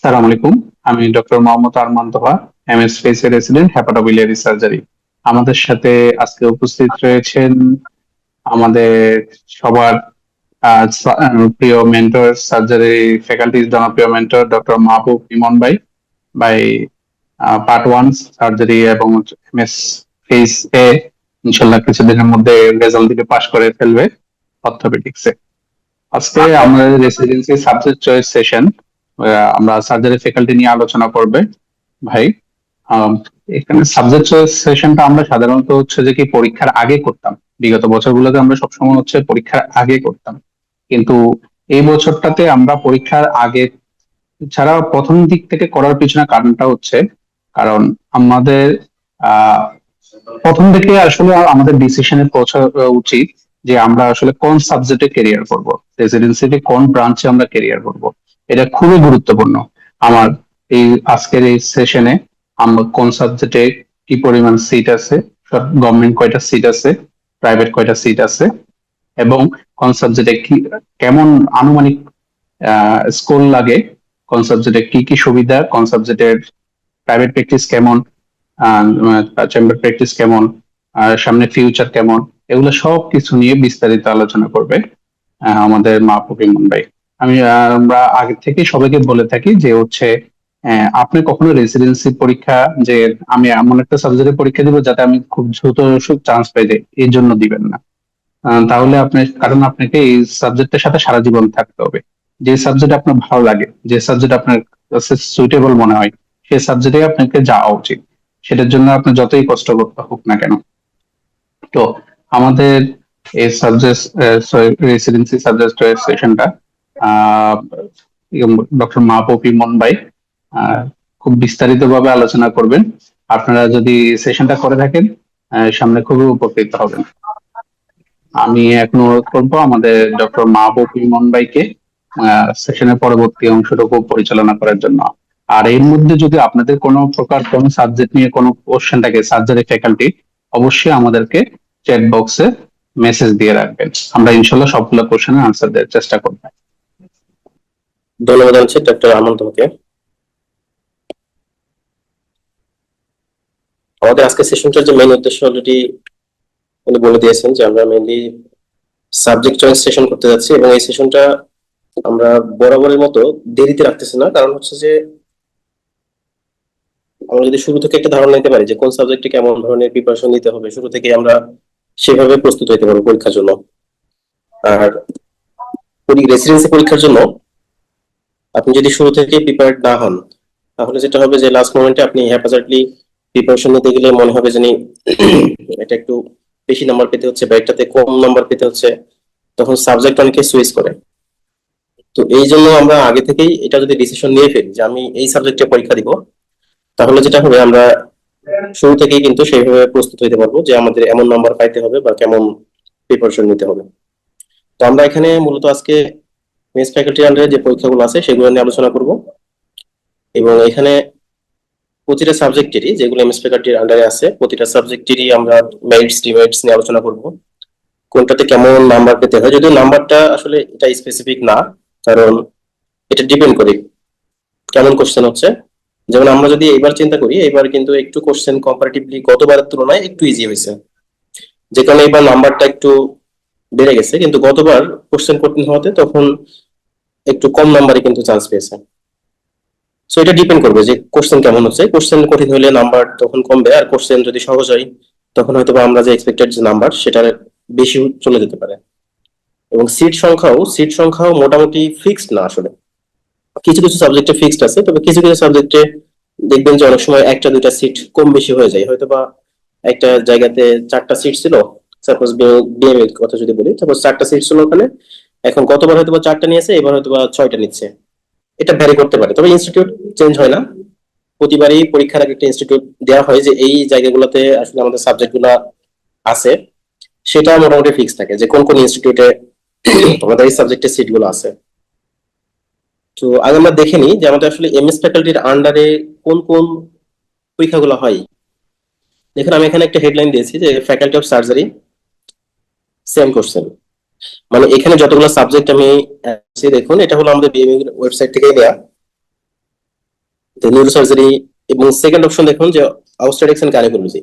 সালাম আলাইকুম। আমি ডক্টর মোহাম্মদ আরমান তোহা, এমএস ফেসের রেসিডেন্ট হেপাটোবিলিয়ারি সার্জারি। আমাদের সাথে আজকে উপস্থিত রয়েছেন আমাদের সবার প্রিয় মেন্টর, সার্জারি ফ্যাকাল্টিজ জনপ্রিয় মেন্টর ডক্টর মাহবুব ইমন ভাই। ভাই পার্ট ওয়ান সার্জারি এবং এমএস ফেস এ ইনশাল্লাহ কিছুদিনের মধ্যে রেজাল্ট দিকে পাশ করে ফেলবে অর্থোপেডিক্সে। আজকে আমাদের রেসিডেন্সি সাবজেক্ট চয়েস সেশন, আমরা সার্জারি ফ্যাকাল্টি নিয়ে আলোচনা করবে ভাই। আম, এখানে সাবজেক্ট চয়েস সেশনটা আমরা সাধারণত হচ্ছে যে কি পরীক্ষার আগে করতাম। বিগত বছরগুলোতে আমরা সবসময় হচ্ছে পরীক্ষার আগে করতাম, কিন্তু এই বছরটাতে আমরা পরীক্ষার আগে ছাড়া প্রথম দিক থেকে করার পিছনে কারণটা হচ্ছে, কারণ আমাদের আহ প্রথম দিকে আসলে আমাদের ডিসিশনে পৌঁছা উচিত যে আমরা আসলে কোন সাবজেক্টে ক্যারিয়ার করব, রেসিডেন্সিতে কোন ব্রাঞ্চে আমরা ক্যারিয়ার করব। এটা খুবই গুরুত্বপূর্ণ। আমার এই আজকের এই সেশনে আমরা কোন সাবজেক্টে কি পরিমাণ সিট আছে, গভর্নমেন্ট কয়টা সিট আছে, প্রাইভেট কয়টা সিট আছে, এবং কোন সাবজেক্টে কি কেমন আনুমানিক স্কোর লাগে, কোন সাবজেক্টে কি কি সুবিধা, কোন সাবজেক্টের প্রাইভেট প্র্যাকটিস কেমন, চেম্বার প্র্যাকটিস কেমন, আর সামনে ফিউচার কেমন, এগুলো সব কিছু নিয়ে বিস্তারিত আলোচনা করবে আমাদের মাহবুব ইমন ভাই। আমরা আগে থেকে সবাইকে বলে থাকি যে হচ্ছে আপনি কখনো রেসিডেন্সি পরীক্ষা যে আমি এমন একটা সাবজেক্টের পরীক্ষা দিব যাতে আমি খুব দ্রুত চান্স পেয়ে যাই, এই জন্য দিবেন না। তাহলে আপনি, কারণ আপনাকে এই সাবজেক্টের সাথে সারা জীবন থাকতে হবে। যে সাবজেক্ট আপনার ভালো লাগে, যে সাবজেক্ট আপনার কাছে সুইটেবল মনে হয়, সেই সাবজেক্টে আপনাকে যাওয়া উচিত। সেটার জন্য আপনি যতই কষ্ট করতে হোক না কেন। তো আমাদের এই সাবজেক্ট রেসিডেন্সি সাবজেক্ট সেশনটা ডক্টর মাহবুব ইমন ভাই খুব বিস্তারিত ভাবে আলোচনা করবেন। আপনারা যদি সেশনটা করে থাকেন, সামনে খুবই উপকৃত হবেন। আমি এখন অনুরোধ করবো আমাদের ডক্টর মাহবুব ইমন ভাইকে সেশনের পরবর্তী অংশটুকু পরিচালনা করার জন্য। আর এর মধ্যে যদি আপনাদের কোনো প্রকার কোনো সাবজেক্ট নিয়ে কোনো কোশ্চেন থাকে সার্জারি ফ্যাকাল্টি, অবশ্যই আমাদেরকে চ্যাট বক্সে মেসেজ দিয়ে রাখবেন। আমরা ইনশাল্লাহ সবগুলো কোশ্চেনের আনসার দেওয়ার চেষ্টা করবো। ধন্যবাদ জানাচ্ছি ডক্টর আমান তোমাকে। আমাদের আজকে সেশনটার যে মেইন উদ্দেশ্য অলরেডি উনি বলে দিয়েছেন যে আমরা মেইনলি সাবজেক্ট চয়েস সেশন করতে যাচ্ছি, এবং এই সেশনটা আমরা বরাবরের মতো দেরিতে রাখতেছি না। কারণ হচ্ছে যে আমরা যদি শুরু থেকে একটা ধারণা নিতে পারি যে কোন সাবজেক্টে কেমন ধরনের প্রিপারেশন নিতে হবে, শুরু থেকে আমরা সেভাবে প্রস্তুত হইতে পারবো পরীক্ষার জন্য। আর রেসিডেন্সি পরীক্ষার জন্য আপনি যদি শুরু থেকে প্রিপেয়ার্ড না হন, তাহলে যেটা হবে যে লাস্ট মোমেন্টে আপনি হ্যাপাজার্টলি প্রিপারেশন নিতে গেলে মনে হবে জানি এটা একটু বেশি নাম্বার পেতে হচ্ছে বা এটাতে কম নাম্বার পেতে হচ্ছে, তখন সাবজেক্ট অনেকে সুইচ করে। তো এই জন্য আমরা আগে থেকেই এটা যদি ডিসিশন নিয়ে ফেলি যে আমি এই সাবজেক্টে পরীক্ষা দিব, তাহলে যেটা হবে আমরা শুরু থেকেই কিন্তু সেইভাবে প্রস্তুত হইতে পারবো যে আমাদের এমন নাম্বার পাইতে হবে বা কেমন প্রিপারেশন নিতে হবে। তো আমরা এখানে মূলত আজকে মেস ফ্যাকাল্টির আন্ডারে যে পরীক্ষাগুলো আছে সেগুলো নিয়ে আলোচনা করব, এবং এখানে প্রতিটা সাবজেক্টেরই যেগুলো এমএস ফ্যাকাল্টির আন্ডারে আছে প্রতিটা সাবজেক্টেরই আমরা মেরিটস ডিমেরিটস নিয়ে আলোচনা করব, কোনটাতে কেমন নাম্বার পেতে হয়। যদিও নাম্বারটা আসলে এটা স্পেসিফিক না, কারণ এটা ডিপেন্ড করে কেমন কোশ্চেন হচ্ছে। যেমন আমরা যদি এবার চিন্তা করি, এবার কিন্তু একটু কোশ্চেন কম্পারেটিভলি গতবারের তুলনায় একটু ইজি হয়েছে, যে কারণে এবার নাম্বারটা একটু বেড়ে গেছে। কিন্তু গতবার কোশ্চেন কঠিন হওয়াতে তখন একটু কম নাম্বারে কিন্তু চান্স পেয়েছে। সো এটা ডিপেন্ড করবে যে কোশ্চেন কেমন হচ্ছে। কোশ্চেন কঠিন হলে নাম্বার তখন কমবে, আর কোশ্চেন যদি সহজ হয় তখন হয়তো আমরা যে এক্সপেক্টেড যে নাম্বার সেটার বেশি চলে যেতে পারে। এবং সিট সংখ্যাও মোটামুটি ফিক্সড না আসলে, কিছু কিছু সাবজেক্টে ফিক্সড আছে, তবে কিছু কিছু সাবজেক্টে দেখবেন যে অনেক সময় একটা দুইটা সিট কম বেশি হয়ে যায়। হয়তো বা একটা জায়গাতে 4টা সিট ছিল, সাপোজ বিএম এর কথা যদি বলি, সাপোজ 4টা সিট ছিল ওখানে, এখন গতবার হয়তো বা 4টা নিয়েছে, এবার হয়তো বা 6টা নিচ্ছে। এটা ভ্যারি করতে পারে, তবে ইনস্টিটিউট চেঞ্জ হয় না। প্রতিবারই পরীক্ষার আগে একটা ইনস্টিটিউট দেওয়া হয় যে এই জায়গাগুলোতে আসলে আমাদের সাবজেক্ট গুলা আছে, সেটা মোটামুটি ফিক্স থাকে যে কোন কোন ইনস্টিটিউটে আমাদের এই সাবজেক্টের সিট গুলো আছে। তো আগে আমরা দেখে নিই যে আমাদের আসলে এমএস ফ্যাকাল্টির আন্ডারে কোন কোন পরীক্ষাগুলো হয়। দেখুন, আমি এখানে একটা হেডলাইন দিয়েছি যে faculty of surgery same question. মানে এখানে যতগুলো সাবজেক্ট আমি দেখুন, এটা হলো আমাদের বিএমই ওয়েবসাইট থেকে দেয়া। নিউরোসার্জারি, এবং সেকেন্ড অপশন দেখুন যে অবস্টেট্রিক্স এন্ড গাইনোকোলজি।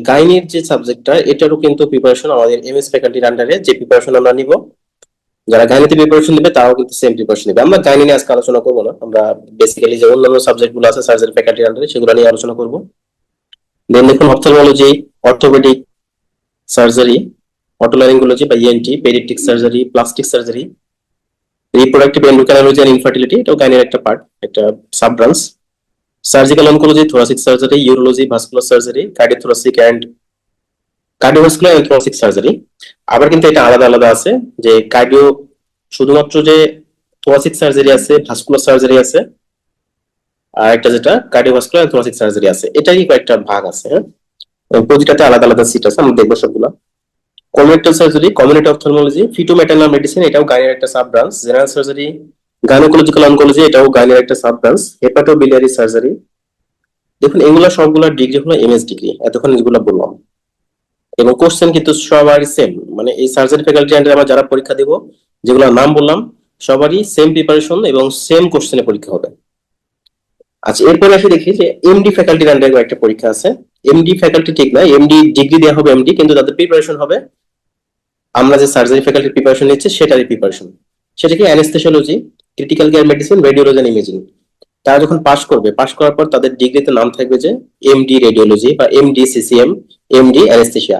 গাইনির যে সাবজেক্টটা, এটারও কিন্তু প্রিপারেশন আমাদের এমএস ফ্যাকাল্টির আন্ডারে যে প্রিপারেশন আমরা নিব, যারা গাইনিতে প্রিপারেশন নেবে তারাও কিন্তু সেম প্রিপারেশন নেবে। আমরা গাইনি নিয়ে আজকে আলোচনা করবো না, আমরা বেসিক্যালি যে অন্যান্য সাবজেক্ট গুলো আছে সার্জারি ফ্যাকাল্টির আন্ডারে সেগুলো নিয়ে আলোচনা করবো। দেন দেখুন অপথলমোলজি, অর্থোপেডিক সার্জারি, অটোলারিঙ্গোলজি বা ENT, paediatric surgery, plastic surgery, reproductive endocrinology and infertility, এটাও গাইনির একটা পার্ট, একটা sub branch. Surgical oncology, thoracic surgery, urology, vascular surgery, cardiovascular and thoracic surgery. আবার কিন্তু এটা আলাদা আলাদা আছে, যে কার্ডিও শুধুমাত্র যে থোরাসিক সার্জারি আছে, ভাস্কুলার সার্জারি আছে, আর একটা যেটা কার্ডিওভাস্কুলার এন্ড থোরাসিক সার্জারি আছে, এটারই কয়েকটা ভাগ আছে। হ্যাঁ, এবং প্রতিটাতে আলাদা আলাদা সিট আছে, আমরা দেখবো সবগুলো। Community surgery, community ophthalmology, fetomaternal medicine, এটাও গাইনির একটা sub branch. General surgery, gynaecological oncology, এটাও গাইনির একটা সাব ব্রাঞ্চ। Hepatobiliary surgery. দেখুন এগুলো সবগুলো ডিগ্রি হলো এমএস ডিগ্রি, এতক্ষণ যেগুলো বললাম। এবং কোশ্চেন কিন্তু সবারই সেম, মানে এই সার্জারি ফ্যাকাল্টি আন্ডারে আমরা যারা পরীক্ষা দেব, যেগুলো নাম বললাম, সবারই সেম প্রিপারেশন এবং সেম কোশ্চেনে পরীক্ষা হবে। আচ্ছা, এরপরে আসে দেখি যে এমডি ফ্যাকাল্টির আন্ডারে একটা পরীক্ষা আছে। এমডি ফ্যাকাল্টি ঠিক না, এমডি ডিগ্রি দেওয়া হবে এমডি, কিন্তু তাদের প্রিপারেশন হবে আমরা যে সার্জারি ফ্যাকাল্টির প্রিপারেশন নিচ্ছি সেটারই প্রিপারেশন। সেটা কি anaesthesiology, critical care medicine, radiology and imaging. তারা যখন পাশ করবে, পাশ করার পর তাদের ডিগ্রিতে নাম থাকবে যে এমডি রেডিওলজি বা এমডি সিসিএম, এমডি অ্যানেস্থেসিয়া।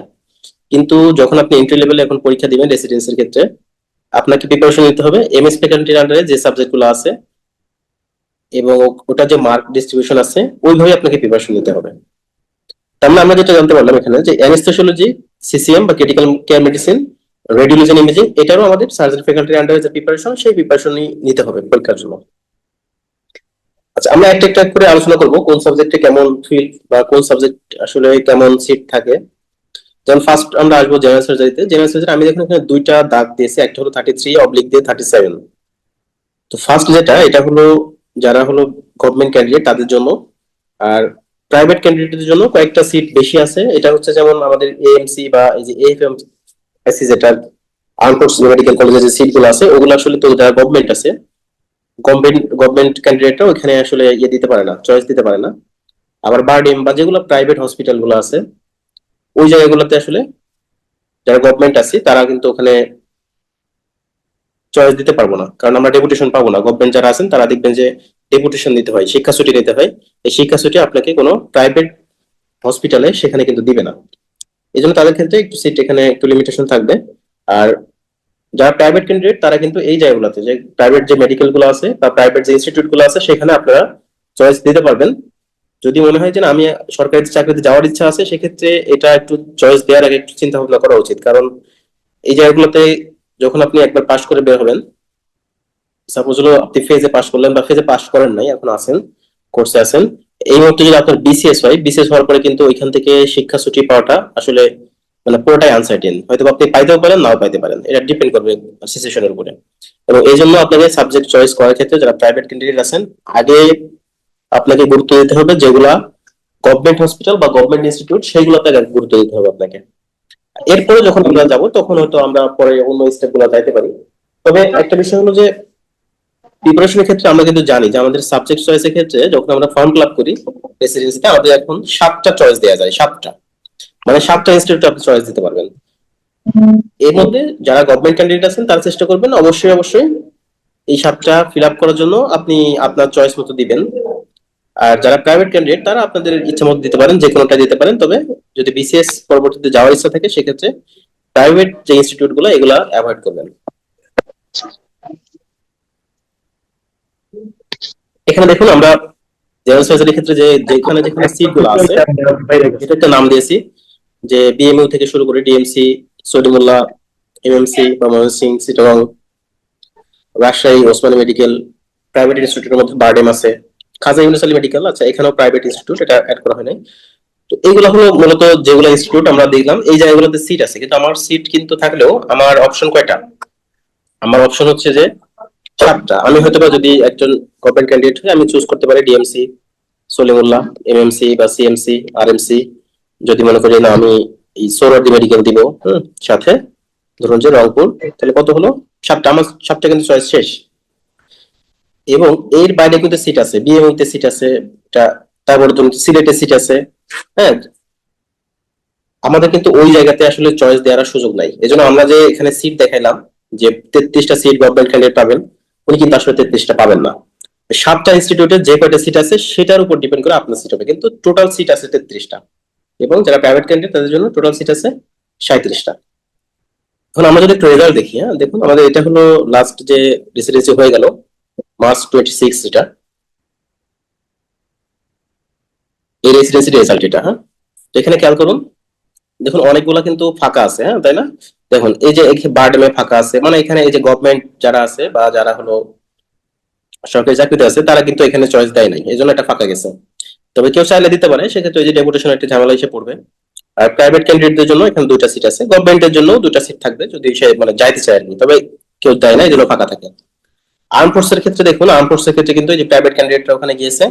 কিন্তু যখন আপনি এন্ট্রি লেভেলে এখন পরীক্ষা দিবেন রেসিডেন্সির ক্ষেত্রে, আপনাকে প্রিপারেশন নিতে হবে এমএস ফ্যাকাল্টির আন্ডারে যে সাবজেক্টগুলো আছে এবং ওটা যে মার্ক ডিস্ট্রিবিউশন আছে ওইভাবে আপনাকে প্রিপারেশন নিতে হবে। তার মানে আমরা যেটা জানতে পারলাম এখানে যে অ্যানেস্থেসিওলজি, সিসিএম বা critical care medicine, radiology and imaging, এটারও আমাদের সার্জারি ফ্যাকাল্টির আন্ডারে যে প্রিপারেশন সেই প্রিপারেশনই নিতে হবে পরীক্ষার জন্য। আচ্ছা, আমরা একটা একটা করে আলোচনা করব কোন সাবজেক্টে কেমন ফিল্ড বা কোন সাবজেক্ট আসলে কেমন সিট থাকে। যেমন ফার্স্ট আমরা আসবো জেনারেল সার্জারিতে। জেনারেল সার্জারি আমি দেখুন এখানে দুইটা দাগ দিয়েছি, একটা হলো 33 অবলিক দিয়ে 37। তো ফার্স্ট যেটা, এটা হলো যারা হলো গভর্নমেন্ট ক্যান্ডিডেট তাদের জন্য, আর প্রাইভেট ক্যান্ডিডেটদের জন্য কয়েকটা সিট বেশি আছে। এটা হচ্ছে যেমন আমাদের এএমসি বা এই যে এএফএমসি, যেটা আর্ম ফোর্স মেডিকেল কলেজের যে সিটগুলো আছে ওগুলো আসলে তো যারা গভর্নমেন্ট আছে, গভর্নমেন্ট ক্যান্ডিডেটরা ওখানে আসলে ইয়ে দিতে পারে না, চয়েস দিতে পারে না। আবার বারডিএম বা যেগুলো প্রাইভেট হসপিটাল গুলো আছে ওই জায়গাগুলোতে আসলে যারা গভর্নমেন্ট আছে তারা কিন্তু ওখানে চয়েস দিতে পারবো না, কারণ আমরা ডেপুটেশন পাবো না। গভর্নমেন্ট যারা আছেন তারা দেখবেন যে ডেপুটেশন নিতে হয়, শিক্ষা ছুটি নিতে হয়। এই শিক্ষা ছুটি আপনাকে কোনো প্রাইভেট হসপিটালে সেখানে কিন্তু দিবে না। এই জন্য তাদের ক্ষেত্রে একটু সিট এখানে একটু লিমিটেশন থাকবে। আর যারা প্রাইভেট ক্যান্ডিডেট তারা কিন্তু এই জায়গাগুলোতে যে প্রাইভেট যে মেডিকেল গুলো আছে বা প্রাইভেট যে ইনস্টিটিউট গুলো আছে সেখানে আপনারা চয়েস দিতে পারবেন। যদি মনে হয় যে না আমি সরকারি চাকরিতে যাওয়ার ইচ্ছা আছে, সেক্ষেত্রে এটা একটু চয়েস দেওয়ার আগে একটু চিন্তা ভাবনা করা উচিত। কারণ এই জায়গাগুলোতে যখন আপনি একবার পাশ করে বের হবেন, সাপোজ হলো আপনি ফেজে পাশ করলেন বা ফেজে পাশ করেন নাই, এখন আছেন কোর্সে আছেন, এই মুহূর্তে যদি আপনার বিসিএস হয়, বিসিএস হওয়ার পরে কিন্তু ওইখান থেকে শিক্ষা ছুটি পাওয়াটা আসলে মানে পুরোটাই আনসার্টেন। হয়তো আপনি পাইতেও পারেন, নাও পাইতে পারেন, এটা ডিপেন্ড করবে সিচুয়েশনের উপরে। এবং এই জন্য আপনাকে সাবজেক্ট চয়েস করার ক্ষেত্রে যারা প্রাইভেট ক্যান্ডিডেট আছেন, আগে আপনাকে গুরুত্ব দিতে হবে যেগুলা গভর্নমেন্ট হসপিটাল বা গভর্নমেন্ট ইনস্টিটিউট, সেইগুলোতে আগে গুরুত্ব দিতে হবে আপনাকে। এরপরে যখন আমরা যাব তখন হয়তো আমরা পরে অন্য স্টেপ গুলো যাইতে পারি। তবে একটা বিষয় হলো যে প্রিপারেশনের ক্ষেত্রে আমরা কিন্তু জানি যে আমাদের সাবজেক্ট চয়েসের ক্ষেত্রে যখন আমরা ফর্ম ফিল আপ করি রেসিডেন্সিতে, আমাদের এখন 7টা চয়েস দেওয়া যায়। 7টা মানে 7টা ইনস্টিটিউট আপনি চয়েস দিতে পারবেন। এর মধ্যে যারা গভর্নমেন্ট ক্যান্ডিডেট আছেন তারা চেষ্টা করবেন অবশ্যই অবশ্যই এই 7টা ফিল আপ করার জন্য আপনি আপনার চয়েস মতো দিবেন। আর যারা প্রাইভেট ক্যান্ডিডেট তারা আপনাদের ইচ্ছা মতো দিতে পারেন, যে কোনোটা দিতে পারেন। তবে যদি বিসিএস পরবর্তীতে যাওয়ার ইচ্ছা থাকে সেক্ষেত্রে প্রাইভেট যে ইনস্টিটিউট গুলো এগুলা অ্যাভয়েড করবেন। এখানে দেখুন আমরা জেনারেল সার্জারির ক্ষেত্রে যে যেখানে যেখানে সিট গুলো আছে এটা একটা নাম দিয়েছি, যে বিএমইউ থেকে শুরু করে ডিএমসি, সলিমুল্লাহ, এমএমসি বা ময়মনসিংহ, চিটাগং, রাজশাহী ওসমানী মেডিকেল, প্রাইভেট ইনস্টিটিউটের মধ্যে বারডেম আছে, খাজা ইউনুস আলী মেডিকেল, আচ্ছা এখানেও প্রাইভেট ইনস্টিটিউট, এটা অ্যাড করা হয় নাই। তো এইগুলো হলো মূলত যেগুলো ইনস্টিটিউট আমরা দেখলাম, এই জায়গাগুলোতে সিট আছে। কিন্তু আমার সিট কিন্তু থাকলেও আমার অপশন কয়টা? আমার অপশন হচ্ছে যে 7টা। আমি হয়তো বা যদি একজন গভর্নমেন্ট ক্যান্ডিডেট হই আমি চুজ করতে পারি ডিএমসি, সলিমুল্লাহ, এমএমসি বা সিএমসি, আরএমসি। যদি মনে করি না আমি এই সোহরাওয়ার্দী মেডিকেল দিব, সাথে ধরুন যে রংপুর, তাহলে কত হলো? 7টা। আমার 7টা কিন্তু চয়েস শেষ। এবং এর বাইরে কিন্তু সিট আছে, বিএমইউ তে সিট আছে, এটা তারপরে তুমি সিলেটে সিট আছে। হ্যাঁ, আমাদের কিন্তু ওই জায়গাতে আসলে চয়েস দেওয়ার সুযোগ নাই। এজন্য আমরা যে এখানে সিট দেখাইলাম যে 33টা সিট গভর্নমেন্ট ক্যান্ডিডেট পাবেন, উনি কিন্তু আসলে 33টা পাবেন না। 7টা ইনস্টিটিউটের যে কয়টা সিট আছে সেটার উপর ডিপেন্ড করে আপনার সিট হবে, কিন্তু টোটাল সিট আছে 33টা। এবং যারা প্রাইভেট ক্যান্ডিডেট তাদের জন্য টোটাল সিট আছে 37টা। এখন আমরা যদি একটু রেজাল্ট দেখি, হ্যাঁ দেখুন আমাদের এটা হলো লাস্ট যে রেসিডেন্সি হয়ে গেল মার্চ 26, এটা এই রেসিডেন্সির রেজাল্ট এটা। হ্যাঁ, তো এখানে খেয়াল করুন, দেখুন অনেকগুলা কিন্তু ফাঁকা আছে, হ্যাঁ তাই না? দেখুন এই যে বারডেমে ফাঁকা আছে, মানে এখানে এই যে গভর্নমেন্ট যারা আছে বা যারা হলো সরকারি চাকরিতে আছে তারা কিন্তু এখানে চয়েস দেয় নাই, এই জন্য এটা ফাঁকা গেছে। তবে কেউ চাইলে দিতে পারে, সেক্ষেত্রে এই যে ডেপুটেশন একটা ঝামেলা এসে পড়বে। আর প্রাইভেট ক্যান্ডিডেটদের জন্য এখানে 2টা সিট আছে, গভর্নমেন্টের জন্য 2টা সিট থাকবে যদি সে মানে যাইতে চায় আর কি, তবে কেউ দেয় না, এই জন্য ফাঁকা থাকে। আর্ম ফোর্সের ক্ষেত্রে দেখুন, আর্ম ফোর্সের ক্ষেত্রে কিন্তু এই যে প্রাইভেট ক্যান্ডিডেটরা ওখানে গিয়েছে,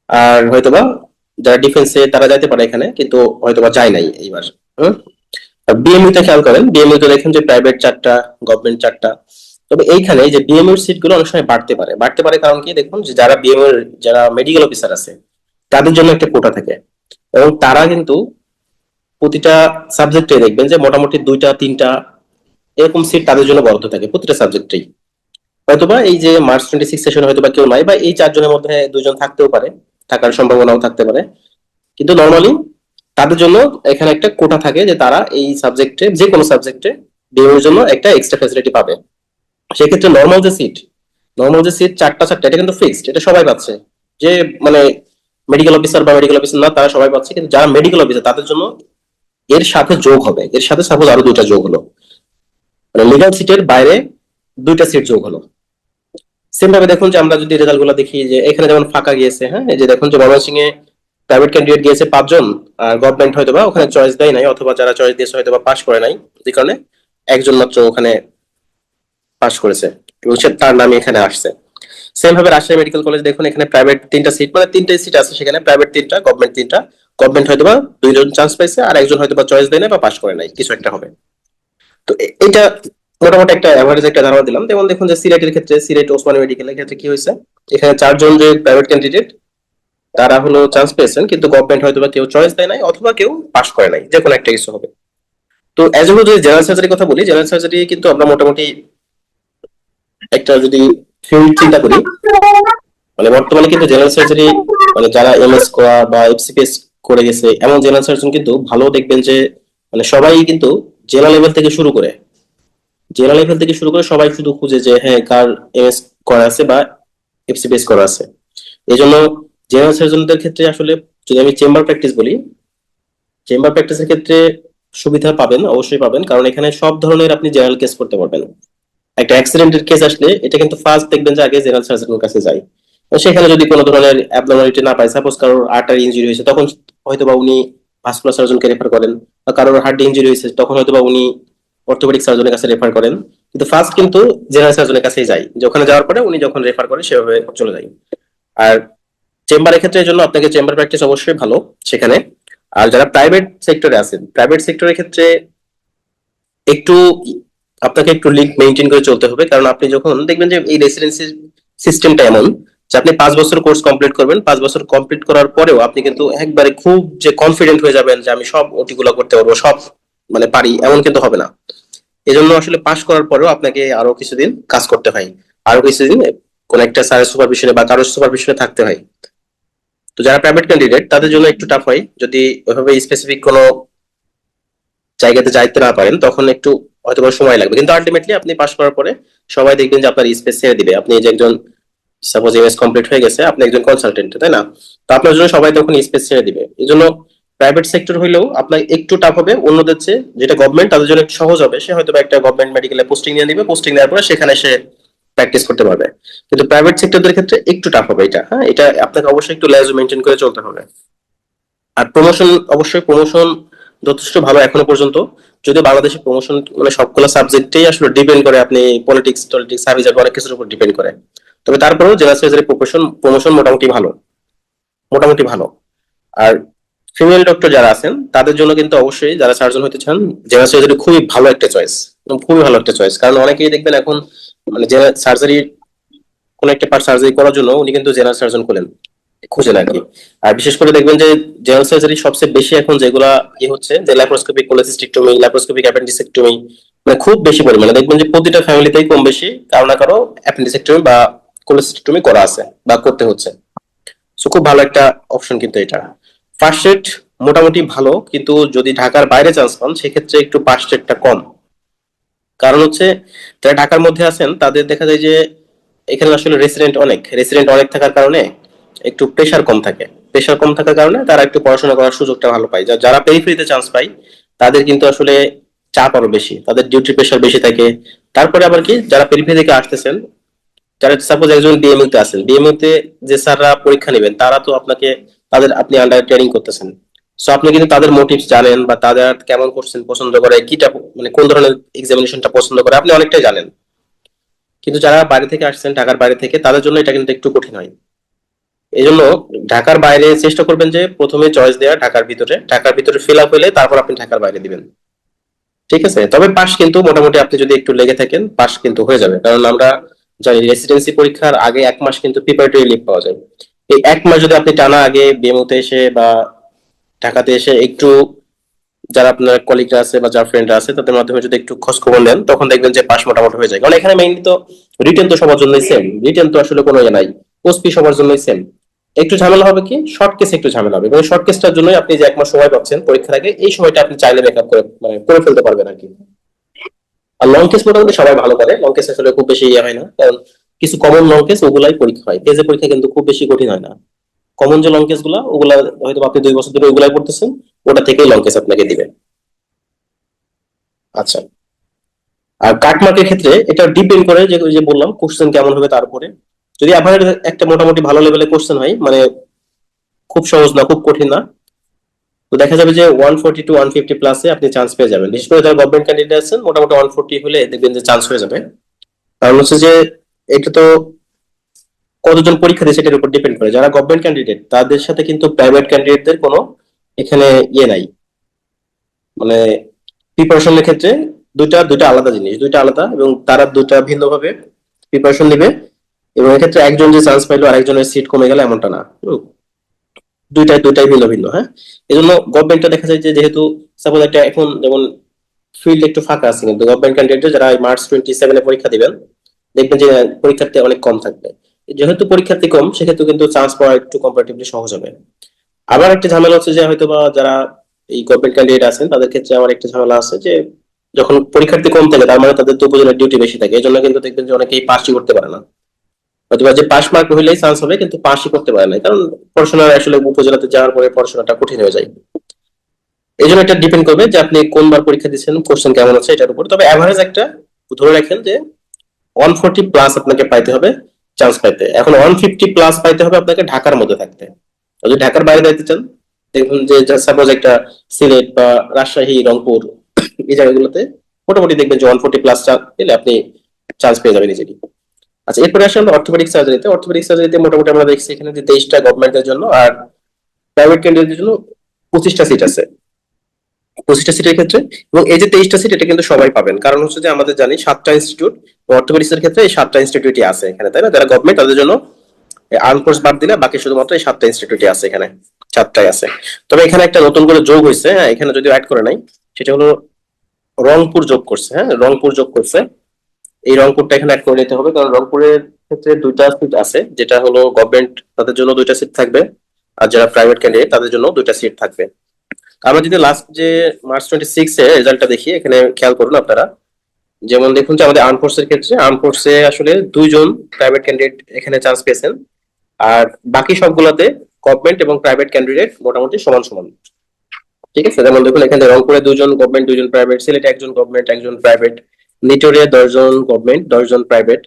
আর হয়তোবা যারা ডিফেন্সে তারা যাইতে পারে এখানে, কিন্তু হয়তোবা যায় নাই এইবার। হুম, বিএমইউ তে খেয়াল করেন, বিএমইউ তে দেখেন যে প্রাইভেট 4টা, গভর্নমেন্ট 4টা। তবে এইখানে যে বিএমইউ এর সিট গুলো অনেক সময় বাড়তে পারে কারণ কি, দেখুন যে যারা বিএমইউ এর যারা মেডিকেল অফিসার আছে তাদের জন্য একটা কোটা থাকে, এবং তারা কিন্তু প্রতিটা সাবজেক্টে দেখবেন যে মোটামুটি 2টা 3টা এরকম সিট তাদের জন্য বরাদ্দ থাকে প্রতিটা সাবজেক্টেই। হয়তোবা এই যে মার্চ 26 সেশনে হয়তোবা কেউ নাই, বা এই 4জনের মধ্যে 2জন থাকতেও পারে, থাকার সম্ভাবনাও থাকতে পারে, কিন্তু নর্মালি তাদের জন্য এখানে একটা কোটা থাকে যে তারা এই সাবজেক্টে, যে কোনো সাবজেক্টে ডিএর জন্য একটা এক্সট্রা ফ্যাসিলিটি পাবে। সেক্ষেত্রে নর্মাল যে সিট 4টা এটা কিন্তু ফিক্সড, এটা সবাই পাচ্ছে। যে মানে মেডিকেল অফিসার বা মেডিকেল অফিসার না তারা সবাই পাচ্ছে, কিন্তু যারা মেডিকেল অফিসার তাদের জন্য এর সাথে যোগ হবে, এর সাথে সাপোজ আরো 2টা যোগ হলো, মানে লিগাল সিটের বাইরে 2টা সিট যোগ হলো। সেম ভাবে দেখুন যে আমরা যদি রেজাল্ট গুলো দেখি, যে এখানে যেমন ফাঁকা গিয়েছে, হ্যাঁ এই যে দেখুন যে ময়মনসিং এ প্রাইভেট ক্যান্ডিডেট গিয়েছে 5জন, আর গভর্নমেন্ট হয়তোবা ওখানে চয়েস দেয় নাই, অথবা যারা চয়েস দিয়েছে হয়তোবা পাস করে নাই, যে কারণে একজন মাত্র ওখানে পাস করেছে এবং সে তার নামে এখানে আসছে। সেম ভাবে রাজশাহী মেডিকেল কলেজ দেখুন, এখানে প্রাইভেট 3টা সিট, মানে 3টে সিট আছে সেখানে, প্রাইভেট 3টা, গভর্নমেন্ট 3টা। গভর্নমেন্ট হয়তোবা 2জন চান্স পাইছে, আর একজন হয়তোবা চয়েস দেয় না বা পাস করে নাই, কিছু একটা হবে। তো এটা মোটামুটি একটা অ্যাভারেজ একটা ধারণা দিলাম। যেমন দেখুন যে সিলেটের ক্ষেত্রে, সিলেট ওসমানী মেডিকেলের ক্ষেত্রে কি হয়েছে, এখানে 4জন যে প্রাইভেট ক্যান্ডিডেট তারা হলো চান্স পেয়েছেন, কিন্তু গভর্নমেন্ট হয়তো বা কেউ চয়েস দেয় নাই অথবা কেউ পাস করে নাই, যে কোনো একটা কিছু হবে। তো এজ এ যদি জেনারেল সার্জারির কথা বলি, জেনারেল সার্জারি কিন্তু আমরা মোটামুটি একটা যদি ফিল্ড চিন্তা করি, মানে বর্তমানে কিন্তু জেনারেল সার্জারি মানে যারা এমএস করা বা এফসিপিএস করে গেছে এমন জেনারেল সার্জন কিন্তু ভালো দেখবেন যে মানে সবাই কিন্তু জেলা লেভেল থেকে শুরু করে, সবাই শুধু খুঁজে যে হ্যাঁ কার এমএস করা আছে বা এফসিপিএস করা আছে। এই জন্য জেনারেল সার্জনদের ক্ষেত্রে আসলে যদি আমি চেম্বার প্র্যাকটিস বলি, চেম্বার প্র্যাকটিসের ক্ষেত্রে সুবিধা পাবেন, অবশ্যই পাবেন, কারণ এখানে সব ধরনের আপনি জেনারেল কেস করতে পারবেন। একটা অ্যাক্সিডেন্টের কেস আসলে এটা কিন্তু ফার্স্ট দেখবেন যে আগে জেনারেল সার্জনের কাছে যায়। তো সেখানে যদি কোনো ধরনের অ্যাবনর্মালিটি না পায়, সাপোজ কারোর আর্টারি ইনজুরি হয়েছে তখন হয়তোবা উনি ভাস্কুলার সার্জনকে রেফার করেন, বা কারোর হার্ট ইনজুরি হয়েছে তখন হয়তোবা উনি অর্থোপেডিক সার্জনের কাছে রেফার করেন, কিন্তু ফার্স্ট কিন্তু জেনারেল সার্জনের কাছেই যায়, যে ওখানে যাওয়ার পরে উনি যখন রেফার করে সেভাবে চলে যায়। আর চেম্বারের ক্ষেত্রে জন্য আপনাকে চেম্বার প্র্যাকটিস অবশ্যই ভালো সেখানে। আর যারা প্রাইভেট সেক্টরে আছেন, প্রাইভেট সেক্টরের ক্ষেত্রে একটু আপনাকে একটু লিঙ্ক মেনটেন করে চলতে হবে, কারণ আপনি যখন দেখবেন যে এই রেসিডেন্সি সিস্টেমটা এমন যে আপনি 5 বছর কোর্স কমপ্লিট করবেন, 5 বছর কমপ্লিট করার পরেও আপনি কিন্তু একবারে খুব যে কনফিডেন্ট হয়ে যাবেন যে আমি সব ওটি গুলো করতে পারবো, সব মানে পারি, এমন কিন্তু হবে না। এজন্য আসলে পাশ করার পরেও আপনাকে আরো কিছুদিন কাজ করতে হয়, আরো কিছুদিন কোন একটা স্যারের সুপারভিশনে বা কারোর সুপারভিশনে থাকতে হয়। তো যারা প্রাইভেট ক্যান্ডিডেট তাদের জন্য একটু টাফ হয়, যদি ওইভাবে স্পেসিফিক কোনো জায়গাতে যাইতে না পারেন তখন একটু হয়তো সময় লাগবে, কিন্তু আলটিমেটলি আপনি পাশ করার পরে সবাই দেখবেন যে আপনার স্পেস ছেড়ে দিবে। আপনি যে একজন সাপোজ এমএস কমপ্লিট হয়ে গেছে, আপনি একজন কনসালটেন্ট, তাই না? তো আপনার জন্য সবাই তখন স্পেস ছেড়ে দিবে। এই জন্য প্রাইভেট সেক্টর হইলেও আপনার একটু টাফ হবে অন্যদের চেয়ে, যেটা গভর্নমেন্ট তাদের জন্য একটু সহজ হবে। সে হয়তো একটা গভর্নমেন্ট মেডিকেলে পোস্টিং নিয়ে নিবে, পোস্টিং নেওয়ার পরে সেখানে সে প্র্যাকটিস করতে পারবে। কিন্তু প্রাইভেট সেক্টরদের ক্ষেত্রে একটু টাফ হবে এটা, হ্যাঁ এটা আপনাকে অবশ্যই একটু লেজ মেনটেন করে চলতে হবে। আর প্রমোশন, অবশ্যই প্রমোশন যথেষ্ট ভালো এখনো পর্যন্ত, যদিও বাংলাদেশে প্রমোশন মানে সবগুলো সাবজেক্টেই আসলে ডিপেন্ড করে, আপনি পলিটিক্স টলিটিক্স সার্ভিস অনেক কিছুর উপর ডিপেন্ড করে। তবে তারপরেও জেনারেল সার্জারি প্রমোশন মোটামুটি ভালো। আর ফিমেল ডক্টর যারা আছেন তাদের জন্য কিন্তু অবশ্যই, যারা সার্জন হতে চান, জেনারেল সার্জারি খুবই ভালো একটা চয়েস, কারণ অনেকেই দেখবেন এখন মানে জেনারেল সার্জারি কোনো একটা পার্ট সার্জারি করার জন্য উনি কিন্তু জেনারেল সার্জন খুঁজেন আর কি। আর বিশেষ করে দেখবেন যে জেনারেল সার্জারি সবচেয়ে বেশি এখন যেগুলা হচ্ছে যে ল্যাপারোস্কোপিক কোলেসিস্টেক্টমি, ল্যাপারোস্কোপিক অ্যাপেন্ডিসেক্টমি, মানে খুব বেশি পরিমাণে দেখবেন যে প্রতিটা ফ্যামিলিতেই কম বেশি কারো না কারো অ্যাপেন্ডিসেক্টমি বা কোলেসিস্টেক্টমি করা আছে বা করতে হচ্ছে। সো খুব ভালো একটা অপশন কিন্তু এটা। ফার্স্ট এড মোটামুটি ভালো, কিন্তু যদি ঢাকার বাইরে চান্স পান সেক্ষেত্রে একটু ফার্স্ট এডটা কম। কারণ হচ্ছে যারা ঢাকার মধ্যে আছেন তাদের দেখা যায় যে এখানে আসলে রেসিডেন্ট অনেক থাকার কারণে একটু প্রেশার কম থাকে। প্রেশার কম থাকার কারণে তারা একটু পড়াশোনা করার সুযোগটা ভালো পায়। যারা পেরিফেরিতে চান্স পায় তাদের কিন্তু আসলে চাপ আরো বেশি, তাদের ডিউটি প্রেশার বেশি থাকে। তারপরে আবার কি যারা পেরিফেরি থেকে আসতেছেন, যারা সাপোজ একজন বিএমইউ তে আছেন, বিএমইউ তে যে স্যাররা পরীক্ষা নেবেন তারা তো আপনি আন্ডার ট্রেনিং করতেছেন। সো আপনি কিন্তু তাদের মোটিভস জানেন বা তাদের কেমন কোশ্চেন পছন্দ করে, কিটা মানে কোন ধরনের এক্সামিনেশনটা পছন্দ করে আপনি অনেকটাই জানেন। কিন্তু যারা বাইরে থেকে আসছেন, ঢাকার বাইরে থেকে, তাদের জন্য এটা কিন্তু একটু কঠিন হয়। এই জন্য ঢাকার বাইরে চেষ্টা করবেন যে প্রথমে চয়েস দেওয়া ঢাকার ভিতরে ফিল আপ হলে তারপর আপনি ঢাকার বাইরে দিবেন। ঠিক আছে, তবে পাস কিন্তু মোটামুটি আপনি যদি একটু লেগে থাকেন পাস কিন্তু হয়ে যাবে। কারণ আমরা জানি রেসিডেন্সি পরীক্ষার আগে 1 মাস কিন্তু প্রিপারেটরি লিভ পাওয়া যায়। এই 1 মাস যদি আপনি টানা আগে বিএমওতে এসে বা ঢাকাতে এসে একটু যারা আপনার কলিগরা আছে বা যারা ফ্রেন্ডরা আছে তাদের মাধ্যমে যদি একটু খোঁজ খবর নেন তখন দেখবেন যে পাস মোটামুটি হয়ে যায়। কারণ এখানে মেইনলি তো রিটেন তো সবার জন্যই সেম, রিটেন তো আসলে কোনো ইয়ে নাই, ওসপি সবার জন্যই সেম। একটু ঝামেলা হবে কি শর্ট কেস, একটু ঝামেলা হবে, এবং শর্ট কেসটার জন্যই আপনি যে 1 মাস সময় পাচ্ছেন পরীক্ষার আগে, এই সময়টা আপনি চাইলে মেকআপ করে মানে করে ফেলতে পারবেন আর কি। আর লং কেস মোটামুটি সবাই ভালো করে, লং কেস আসলে খুব বেশি ইয়ে হয় না, কারণ কিছু কমন লং কেস ওগুলাই পরীক্ষা হয়, পেজে পরীক্ষা কিন্তু খুব বেশি কঠিন হয় না। কমন যে লং কেস গুলা ওগুলা হয়তো আপনি 2 বছর ধরে ওগুলাই পড়তেছেন, ওটা থেকেই লং কেস আপনাকে দিবে। আচ্ছা, আর কাট মার্কের ক্ষেত্রে এটা ডিপেন্ড করে যে ওই যে বললাম কোশ্চেন কেমন হবে তার উপরে। যদি আপনার একটা মোটামুটি ভালো লেভেলের কোশ্চেন হয়, মানে খুব সহজ না খুব কঠিন না, তো দেখা যাবে যে 140 to 150 প্লাসে আপনি চান্স পেয়ে যাবেন। বিশেষ করে যারা গভর্নমেন্ট ক্যান্ডিডেট আছেন মোটামুটি 140 হলে দেখবেন যে চান্স হয়ে যাবে। কারণ হচ্ছে যে এটা তো কতজন পরীক্ষা দিচ্ছে সেটার উপর ডিপেন্ড করে। যারা গভর্নমেন্ট ক্যান্ডিডেট তাদের সাথে কিন্তু প্রাইভেট ক্যান্ডিডেটদের কোনো এখানে ইয়ে নাই, মানে প্রিপারেশনের ক্ষেত্রে দুইটা দুইটা আলাদা জিনিস, দুইটা আলাদা, এবং তারা দুইটা ভিন্নভাবে প্রিপারেশন নেবে। এবং এক্ষেত্রে একজন যে চান্স পাইলো আর একজনের সিট কমে গেল এমনটা না, দুইটাই ভিন্ন ভিন্ন। হ্যাঁ, এই জন্য গভর্নমেন্টটা দেখা যায় যে যেহেতু সাপোজ একটা এখন যেমন ফিল্ড একটু ফাঁকা আছে, কিন্তু গভর্নমেন্ট ক্যান্ডিডেট যারা মার্চ 27-এ পরীক্ষা দিবেন দেখবেন যে পরীক্ষার্থী অনেক কম থাকবে। যেহেতু পরীক্ষার্থী কম সেক্ষেত্রে কিন্তু চান্স পাওয়া একটু কম্পারেটিভলি সহজ হবে। আবার একটা ঝামেলা হচ্ছে যে হয়তো বা যারা এই গভর্নমেন্ট ক্যান্ডিডেট আছেন তাদের ক্ষেত্রে আমার একটা ঝামেলা আছে যে যখন পরীক্ষার্থী কম থাকে তার মানে তাদের তো উপজেলার ডিউটি বেশি থাকে, এই জন্য কিন্তু দেখবেন যে অনেকেই পাসই করতে পারে না। হয়তো যে পাস মার্ক হইলেই চান্স হবে কিন্তু পাসই করতে পারে না, কারণ পড়াশোনার আসলে উপজেলাতে যাওয়ার পরে পড়াশোনাটা কঠিন হয়ে যায়। এই জন্য এটা ডিপেন্ড করবে যে আপনি কোনবার পরীক্ষা দিচ্ছেন, কোশ্চেন কেমন আছে এটার উপর। তবে অ্যাভারেজ একটা ধরে রাখেন যে 140 প্লাস আপনাকে পাইতে হবে চান্স পাইতে। এখন 150 প্লাস পাইতে হবে আপনাকে ঢাকার মধ্যে থাকতে। যদি ঢাকার বাইরে যাইতে চান দেখুন যে সাপোজ একটা সিলেট বা রাজশাহী, রংপুর, এই জায়গাগুলোতে মোটামুটি দেখবেন যে 140 প্লাস পেলে আপনি চান্স পেয়ে যাবেন ইজিলি। আচ্ছা, এরপরে আসলে আমরা অর্থোপেডিক সার্জারিতে মোটামুটি আমরা দেখছি এখানে যে 23টা গভর্নমেন্টের জন্য আর প্রাইভেট ক্যান্ডিডেটের জন্য 25টা সিট আছে, 25টা সিটের ক্ষেত্রে। এবং এই যে 23টা সিট এটা কিন্তু সবাই পাবেন, কারণ হচ্ছে যে আমাদের জানি 7টা ইনস্টিটিউট অর্থোপেডিক্সের ক্ষেত্রে, এই 7টা ইনস্টিটিউটই আছে এখানে, তাই না? যারা গভর্নমেন্ট তাদের জন্য আর্ম ফোর্স বাদ দিলে বাকি শুধুমাত্র এই 7টা ইনস্টিটিউটই আছে এখানে, 7টাই আছে। তবে এখানে একটা নতুন করে যোগ হয়েছে, হ্যাঁ এখানে যদিও অ্যাড করে নাই, সেটা হলো রংপুর যোগ করছে। হ্যাঁ, রংপুর যোগ করছে, এই রংপুরটা এখানে অ্যাড করে নিতে হবে, কারণ রংপুরের ক্ষেত্রে 2টা সিট আছে, যেটা হলো গভর্নমেন্ট তাদের জন্য 2টা সিট থাকবে, আর যারা প্রাইভেট ক্যান্ডিডেট তাদের জন্য 2টা সিট থাকবে। আমরা যদি লাস্ট যে মার্চ 26 এর রেজাল্টটা দেখি, এখানে খেয়াল করুন আপনারা, যেমন দেখুন যে আমাদের আর্ম ফোর্সের ক্ষেত্রে আর্ম ফোর্সে আসলে 2জন প্রাইভেট ক্যান্ডিডেট এখানে চান্স পেয়েছেন, আর বাকি সবগুলোতে গভর্নমেন্ট এবং প্রাইভেট ক্যান্ডিডেট মোটামুটি সমান সমান। ঠিক আছে, যেমন দেখুন এখানে রংপুরে 2জন গভর্নমেন্ট 2জন প্রাইভেট, সিলেটে 1জন গভর্নমেন্ট 1জন প্রাইভেট, নিটোরে 10জন গভর্নমেন্ট 10জন প্রাইভেট,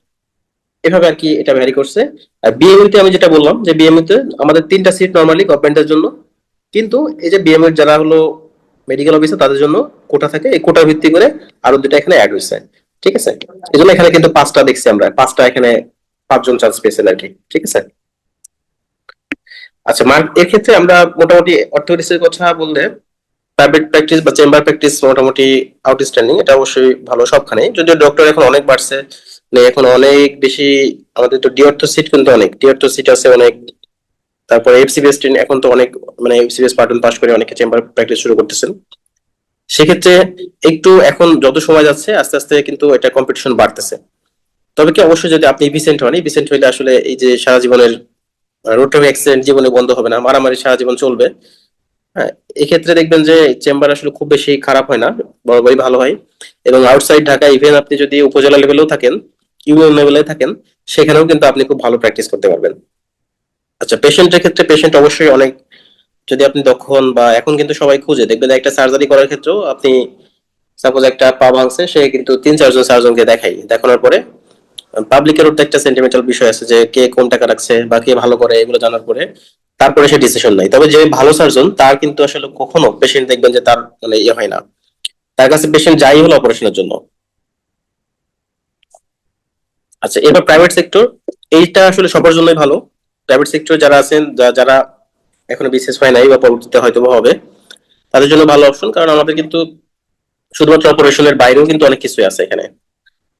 এভাবে আর কি এটা ভ্যারি করছে। আর বিএমইউ তে আমি যেটা বললাম যে বিএমইউ তে আমাদের 3টা সিট নরমালি গভর্নমেন্টের জন্য, কিন্তু এই যে বিএমইউ যারা হলো মেডিকেল অফিসার তাদের জন্য কোটা থাকে, এই কোটার ভিত্তি করে আরো 2টা এখানে অ্যাড হয়েছে। ঠিক আছে, এই জন্য এখানে কিন্তু 5টা দেখছি আমরা, 5টা এখানে 5জন চান্স পেয়েছেন আর কি। ঠিক আছে, আচ্ছা মার্ক এর ক্ষেত্রে আমরা মোটামুটি অর্থোপেডিক্সের কথা বললে প্রাইভেট প্র্যাকটিস বা চেম্বার প্র্যাকটিস মোটামুটি আউটস্ট্যান্ডিং, এটা অবশ্যই ভালো সবখানে, যদিও ডক্টর এখন অনেক বাড়ছে, মানে এখন অনেক বেশি, আমাদের তো ডিঅর্থো সিট কিন্তু অনেক, ডিঅর্থো সিট আছে অনেক। তারপরে এফসিবিএস এখন তো অনেক, মানে এফসিবিএস পার্ট পাস করে অনেকে চেম্বার প্র্যাকটিস শুরু করতেছেন। সেক্ষেত্রে একটু এখন যত সময় যাচ্ছে আস্তে আস্তে কিন্তু এটা কম্পিটিশন বাড়তেছে। তবে কি অবশ্যই যদি আপনি ইভিসেন্ট হন, ইভিসেন্ট হইলে আসলে এই যে সারা জীবনের রোড ট্রাফিক অ্যাক্সিডেন্ট জীবনে বন্ধ হবে না, মারামারি সারা জীবন চলবে। হ্যাঁ, এক্ষেত্রে দেখবেন যে চেম্বার আসলে খুব বেশি খারাপ হয় না, বরাবরই ভালো হয়। এবং আউটসাইড ঢাকা ইভেন আপনি যদি উপজেলা লেভেলেও থাকেন, ইউনিয়ন লেভেলে থাকেন, সেখানেও কিন্তু আপনি খুব ভালো প্র্যাকটিস করতে পারবেন। আচ্ছা, পেশেন্টের ক্ষেত্রে পেশেন্ট অবশ্যই অনেক, যদি আপনি দক্ষ হন, বা এখন কিন্তু সবাই খুঁজে দেখবেন যে একটা সার্জারি করার ক্ষেত্রেও আপনি সাপোজ একটা পা ভাঙছে, সে কিন্তু 3-4 জন সার্জনকে দেখাই, দেখানোর পরে পাবলিকেরও তো একটা সেন্টিমেন্টাল বিষয় আছে যে কে কোন টাকা রাখছে বা কে ভালো করে, এগুলো জানার পরে তারপরে সে ডিসিশন নেয়। তবে যে ভালো সার্জন তার কিন্তু আসলে কখনো পেশেন্ট দেখবেন যে তার মানে ইয়ে হয় না, তার কাছে পেশেন্ট যাই হলো অপারেশনের জন্য। আচ্ছা, এবার প্রাইভেট সেক্টর, এইটা আসলে সবার জন্যই ভালো। প্রাইভেট সেক্টর যারা আছেন, যারা এখনো বিশেষ হয় নাই বা পরবর্তীতে হয়তো বা হবে, তাদের জন্য ভালো অপশন। কারণ আমাদের কিন্তু শুধুমাত্র অপারেশনের বাইরেও কিন্তু অনেক কিছুই আছে এখানে।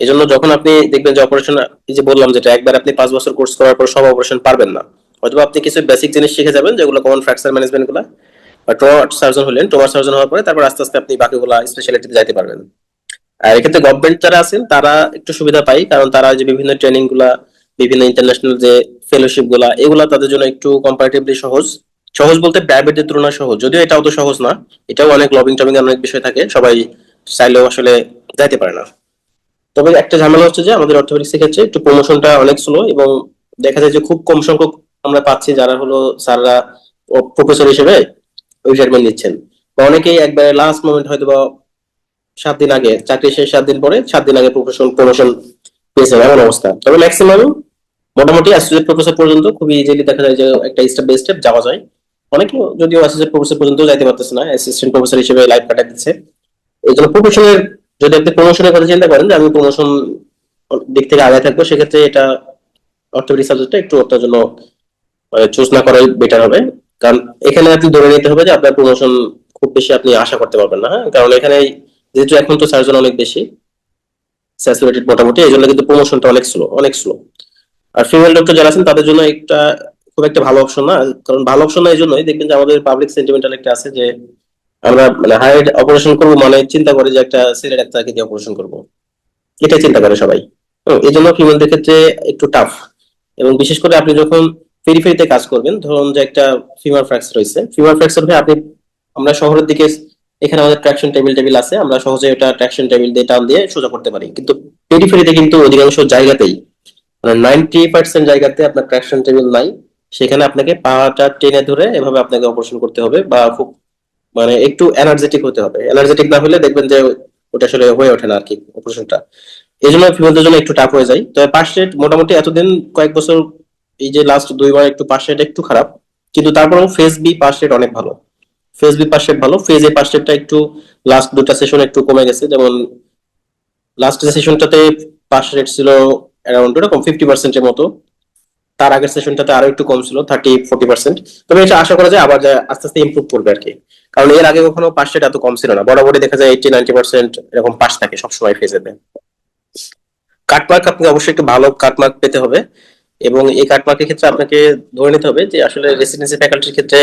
এই জন্য যখন আপনি দেখবেন যে অপারেশন, এই যে বললাম যেটা একবার আপনি 5 বছর কোর্স করার পর সব অপারেশন পারবেন না, হয়তো আপনি কিছু বেসিক জিনিস শিখে যাবেন, যেগুলো কমন ফ্র্যাকচার ম্যানেজমেন্ট গুলা, বা ট্রমা সার্জন হলেন, ট্রমা সার্জন হওয়ার পরে তারপর আস্তে আস্তে আপনি বাকিগুলা স্পেশালিটিতে যাইতে পারবেন। আর এক্ষেত্রে গভর্নমেন্ট যারা আছেন তারা একটু সুবিধা পায়, কারণ তারা যে বিভিন্ন ট্রেনিং গুলা, বিভিন্ন ইন্টারন্যাশনাল যে ফেলোশিপ গুলা, এগুলা তাদের জন্য একটু কম্পারেটিভলি সহজ। সহজ বলতে প্রাইভেটের তুলনায় সহজ, যদিও এটাও তো সহজ না, এটাও অনেক লবিং টবিং অনেক বিষয় থাকে, সবাই চাইলেও আসলে যাইতে পারে না। তবে একটা ঝামেলা হচ্ছে যে আমাদের অর্থোপেডিক্স এর ক্ষেত্রে একটু প্রমোশনটা অনেক স্লো, এবং দেখা যায় যে খুব কম সংখ্যক আমরা পাচ্ছি যারা হলো স্যাররা প্রফেসর হিসেবে রিটায়ারমেন্ট নিচ্ছেন, বা অনেকেই একবারে লাস্ট মোমেন্ট হয়তো বা 7 দিন আগে চাকরি শেষ, 7 দিন পরে, 7 দিন আগে প্রমোশন পেয়েছেন, এমন অবস্থা। তবে ম্যাক্সিমাম মোটামুটি অ্যাসোসিয়েট প্রফেসর পর্যন্ত খুব ইজিলি দেখা যায় যে একটা স্টেপ বাই স্টেপ যাওয়া যায়। অনেকে যদিও অ্যাসোসিয়েট প্রফেসর পর্যন্ত যাইতে পারতেছে না, অ্যাসিস্ট্যান্ট প্রফেসর হিসেবে লাইফ কাটাই দিচ্ছে। এই জন্য প্রফেশনের, যদি আপনি প্রমোশনের কথা চিন্তা করেন যে আমি প্রমোশন দিক থেকে আগায় থাকবো, সেক্ষেত্রে এটা অর্থোপেডিক সাবজেক্টটা একটু আপনার জন্য চুজ না করাই বেটার হবে। কারণ এখানে আপনি ধরে নিতে হবে যে আপনার প্রমোশন খুব বেশি আপনি আশা করতে পারবেন না। হ্যাঁ, কারণ এখানে যেহেতু এখন তো সার্জন অনেক বেশি স্যাচুরেটেড মোটামুটি, এই জন্য কিন্তু প্রমোশনটা অনেক স্লো, অনেক স্লো। আর ফিমেল ডক্টর যারা আছেন তাদের জন্য একটা খুব একটা ভালো অপশন না। কারণ ভালো অপশন না এই জন্যই, দেখবেন যে আমাদের পাবলিক সেন্টিমেন্টাল একটা আছে যে আমরা মানে হাইড অপারেশন করবো, মানে চিন্তা করে যে একটা ছেলে ডাক্তারকে দিয়ে অপারেশন করবো, এটাই চিন্তা করে সবাই। এই জন্য ফিমেলদের ক্ষেত্রে একটু টাফ। এবং বিশেষ করে আপনি যখন পেরিফেরিতে কাজ করবেন, ধরুন যে একটা ফিমার ফ্র্যাকচার হয়েছে, ফিমার ফ্র্যাকচার হয়ে আপনি, আমরা শহরের দিকে এখানে আমাদের ট্রাকশন টেবিল টেবিল আছে, আমরা সহজে এটা ট্রাকশন টেবিল দিয়ে টান দিয়ে সোজা করতে পারি। কিন্তু পেরিফেরিতে কিন্তু অধিকাংশ জায়গাতেই, মানে 90% জায়গাতে আপনার ট্রাকশন টেবিল নাই। সেখানে আপনাকে পাটা টেনে ধরে এভাবে আপনাকে অপারেশন করতে হবে, বা খুব মানে একটু এনার্জেটিক হতে হবে। এনার্জেটিক না হলে দেখবেন যে ওটা আসলে হয়ে ওঠে না আর কি অপারেশনটা। এই জন্য ফিমেলদের জন্য একটু টাফ হয়ে যায়। তবে পাস রেট মোটামুটি এতদিন কয়েক বছর, এই যে লাস্ট 2 বার একটু পাস রেট একটু খারাপ, কিন্তু তারপরেও ফেজ বি পাস রেট অনেক ভালো। ফেজ বি পাস রেট ভালো, ফেজ এ পাস রেটটা একটু লাস্ট 2টা সেশন একটু কমে গেছে। যেমন লাস্ট সেশনটাতে পাস রেট ছিল অ্যারাউন্ড এরকম 50% মতো, তার আগের সেশনটাতে আরো একটু কম ছিল, 30-40%। তবে এটা আশা করা যায় আবার আস্তে আস্তে ইমপ্রুভ করবে আর কি। কারণ এর আগে কখনো পাস রেট এত কম ছিল না, বরাবরই দেখা যায় 80-90% এরকম পাস থাকে সবসময় ফেজেতে। কাটমার্ক, আপনাকে অবশ্যই একটু ভালো কাটমার্ক পেতে হবে। এবং এই কাটমার্কের ক্ষেত্রে আপনাকে ধরে নিতে হবে যে আসলে রেসিডেন্সি ফ্যাকাল্টির ক্ষেত্রে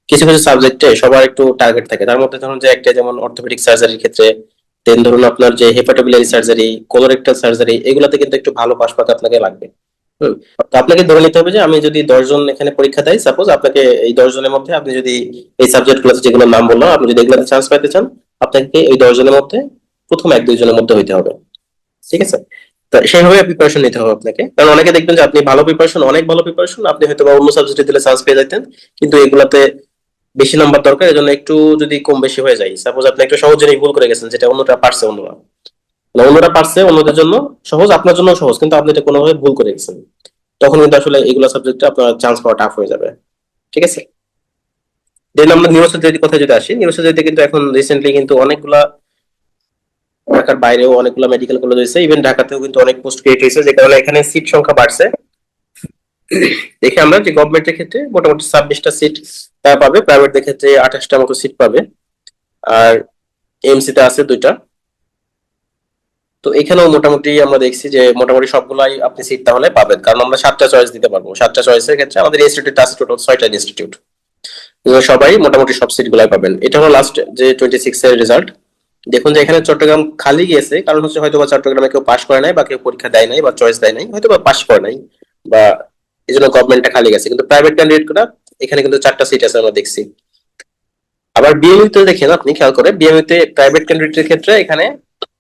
কিছু কিছু সাবজেক্টে সবার একটু টার্গেট থাকে। তার মধ্যে ধরুন যে একটা যেমন অর্থোপেডিক সার্জারির ক্ষেত্রে, দেন ধরুন আপনার যে হেপাটোবিলিয়ারি সার্জারি, কোলোরেক্টাল সার্জারি, এগুলাতে কিন্তু একটু ভালো পাস পাতে আপনাকে লাগবে। হুম। তো আপনাকে ধরে নিতে হবে যে আমি যদি 10 জন এখানে পরীক্ষা দেয়, সাপোজ আপনাকে এই 10 জনের মধ্যে আপনি যদি এই সাবজেক্ট গুলো যেগুলোর নাম বললাম, আপনি যদি এগুলোতে চান্স পেতে চান, আপনাকে এই 10 জনের মধ্যে প্রথম 1-2 জনের মধ্যে হইতে হবে। ঠিক আছে? তো সেইভাবে প্রিপারেশন নিতে হবে আপনাকে। কারণ অনেকে দেখবেন যে আপনি ভালো প্রিপারেশন, অনেক ভালো প্রিপারেশন, আপনি হয়তো বা অন্য সাবজেক্টে দিলে চান্স পেয়ে যেতেন, কিন্তু এগুলাতে বেশি নাম্বার দরকার, এজন্য একটু যদি কম বেশি হয়ে যায়, সাপোজ আপনি একটা সহজ জিনিস ভুল করে গেছেন যেটা অন্যটা পারছে, অন্যরা পারছে, অন্যদের জন্য সহজ, আপনার জন্য সহজ, কিন্তু আপনি এটা কোনোভাবে ভুল করে গেছেন, তখন কিন্তু আসলে এগুলো সাবজেক্টে আপনার চান্স পাওয়া টাফ হয়ে যাবে। ঠিক আছে? দেন আমরা নিউরোসার্জারির কথা যদি আসি, নিউরোসার্জারিতে কিন্তু এখন রিসেন্টলি কিন্তু অনেকগুলা, ঢাকার বাইরেও অনেকগুলো মেডিকেল কলেজ হয়েছে, ইভেন ঢাকাতেও কিন্তু অনেক পোস্ট ক্রিয়েট হয়েছে, যে কারণে এখানে সিট সংখ্যা বাড়ছে। দেখি আমরা যে গভর্নমেন্টের ক্ষেত্রে মোটামুটি 26টা সিট তারা পাবে, প্রাইভেটদের ক্ষেত্রে 28টা মতো সিট পাবে। আর এমসি তে আছে 2টা। তো এখানেও মোটামুটি আমরা দেখছি যে মোটামুটি সবগুলাই আপনি সিট তাহলে পাবেন, কারণ আমরা 7টা চয়েস দিতে পারবো। 7টা চয়েসের ক্ষেত্রে আমাদের ইনস্টিটিউট আছে টোটাল 6টা ইনস্টিটিউট, সবাই মোটামুটি সব সিট গুলাই পাবেন। এটা হলো লাস্ট যে 26 এর রেজাল্ট। দেখুন যে এখানে চট্টগ্রাম খালি গিয়েছে, কারণ হচ্ছে হয়তো বা চট্টগ্রামে কেউ পাশ করে নাই, বা কেউ পরীক্ষা দেয় নাই, বা চয়েস দেয় নাই, হয়তো বা পাশ করে নাই, বা এই জন্য গভর্নমেন্টটা খালি গেছে। কিন্তু প্রাইভেট ক্যান্ডিডেট গুলা এখানে কিন্তু 4টা সিট আছে আমরা দেখছি। আবার বিএমইউ তে দেখেন, আপনি খেয়াল করে বিএমইউ তে প্রাইভেট ক্যান্ডিডেটের ক্ষেত্রে এখানে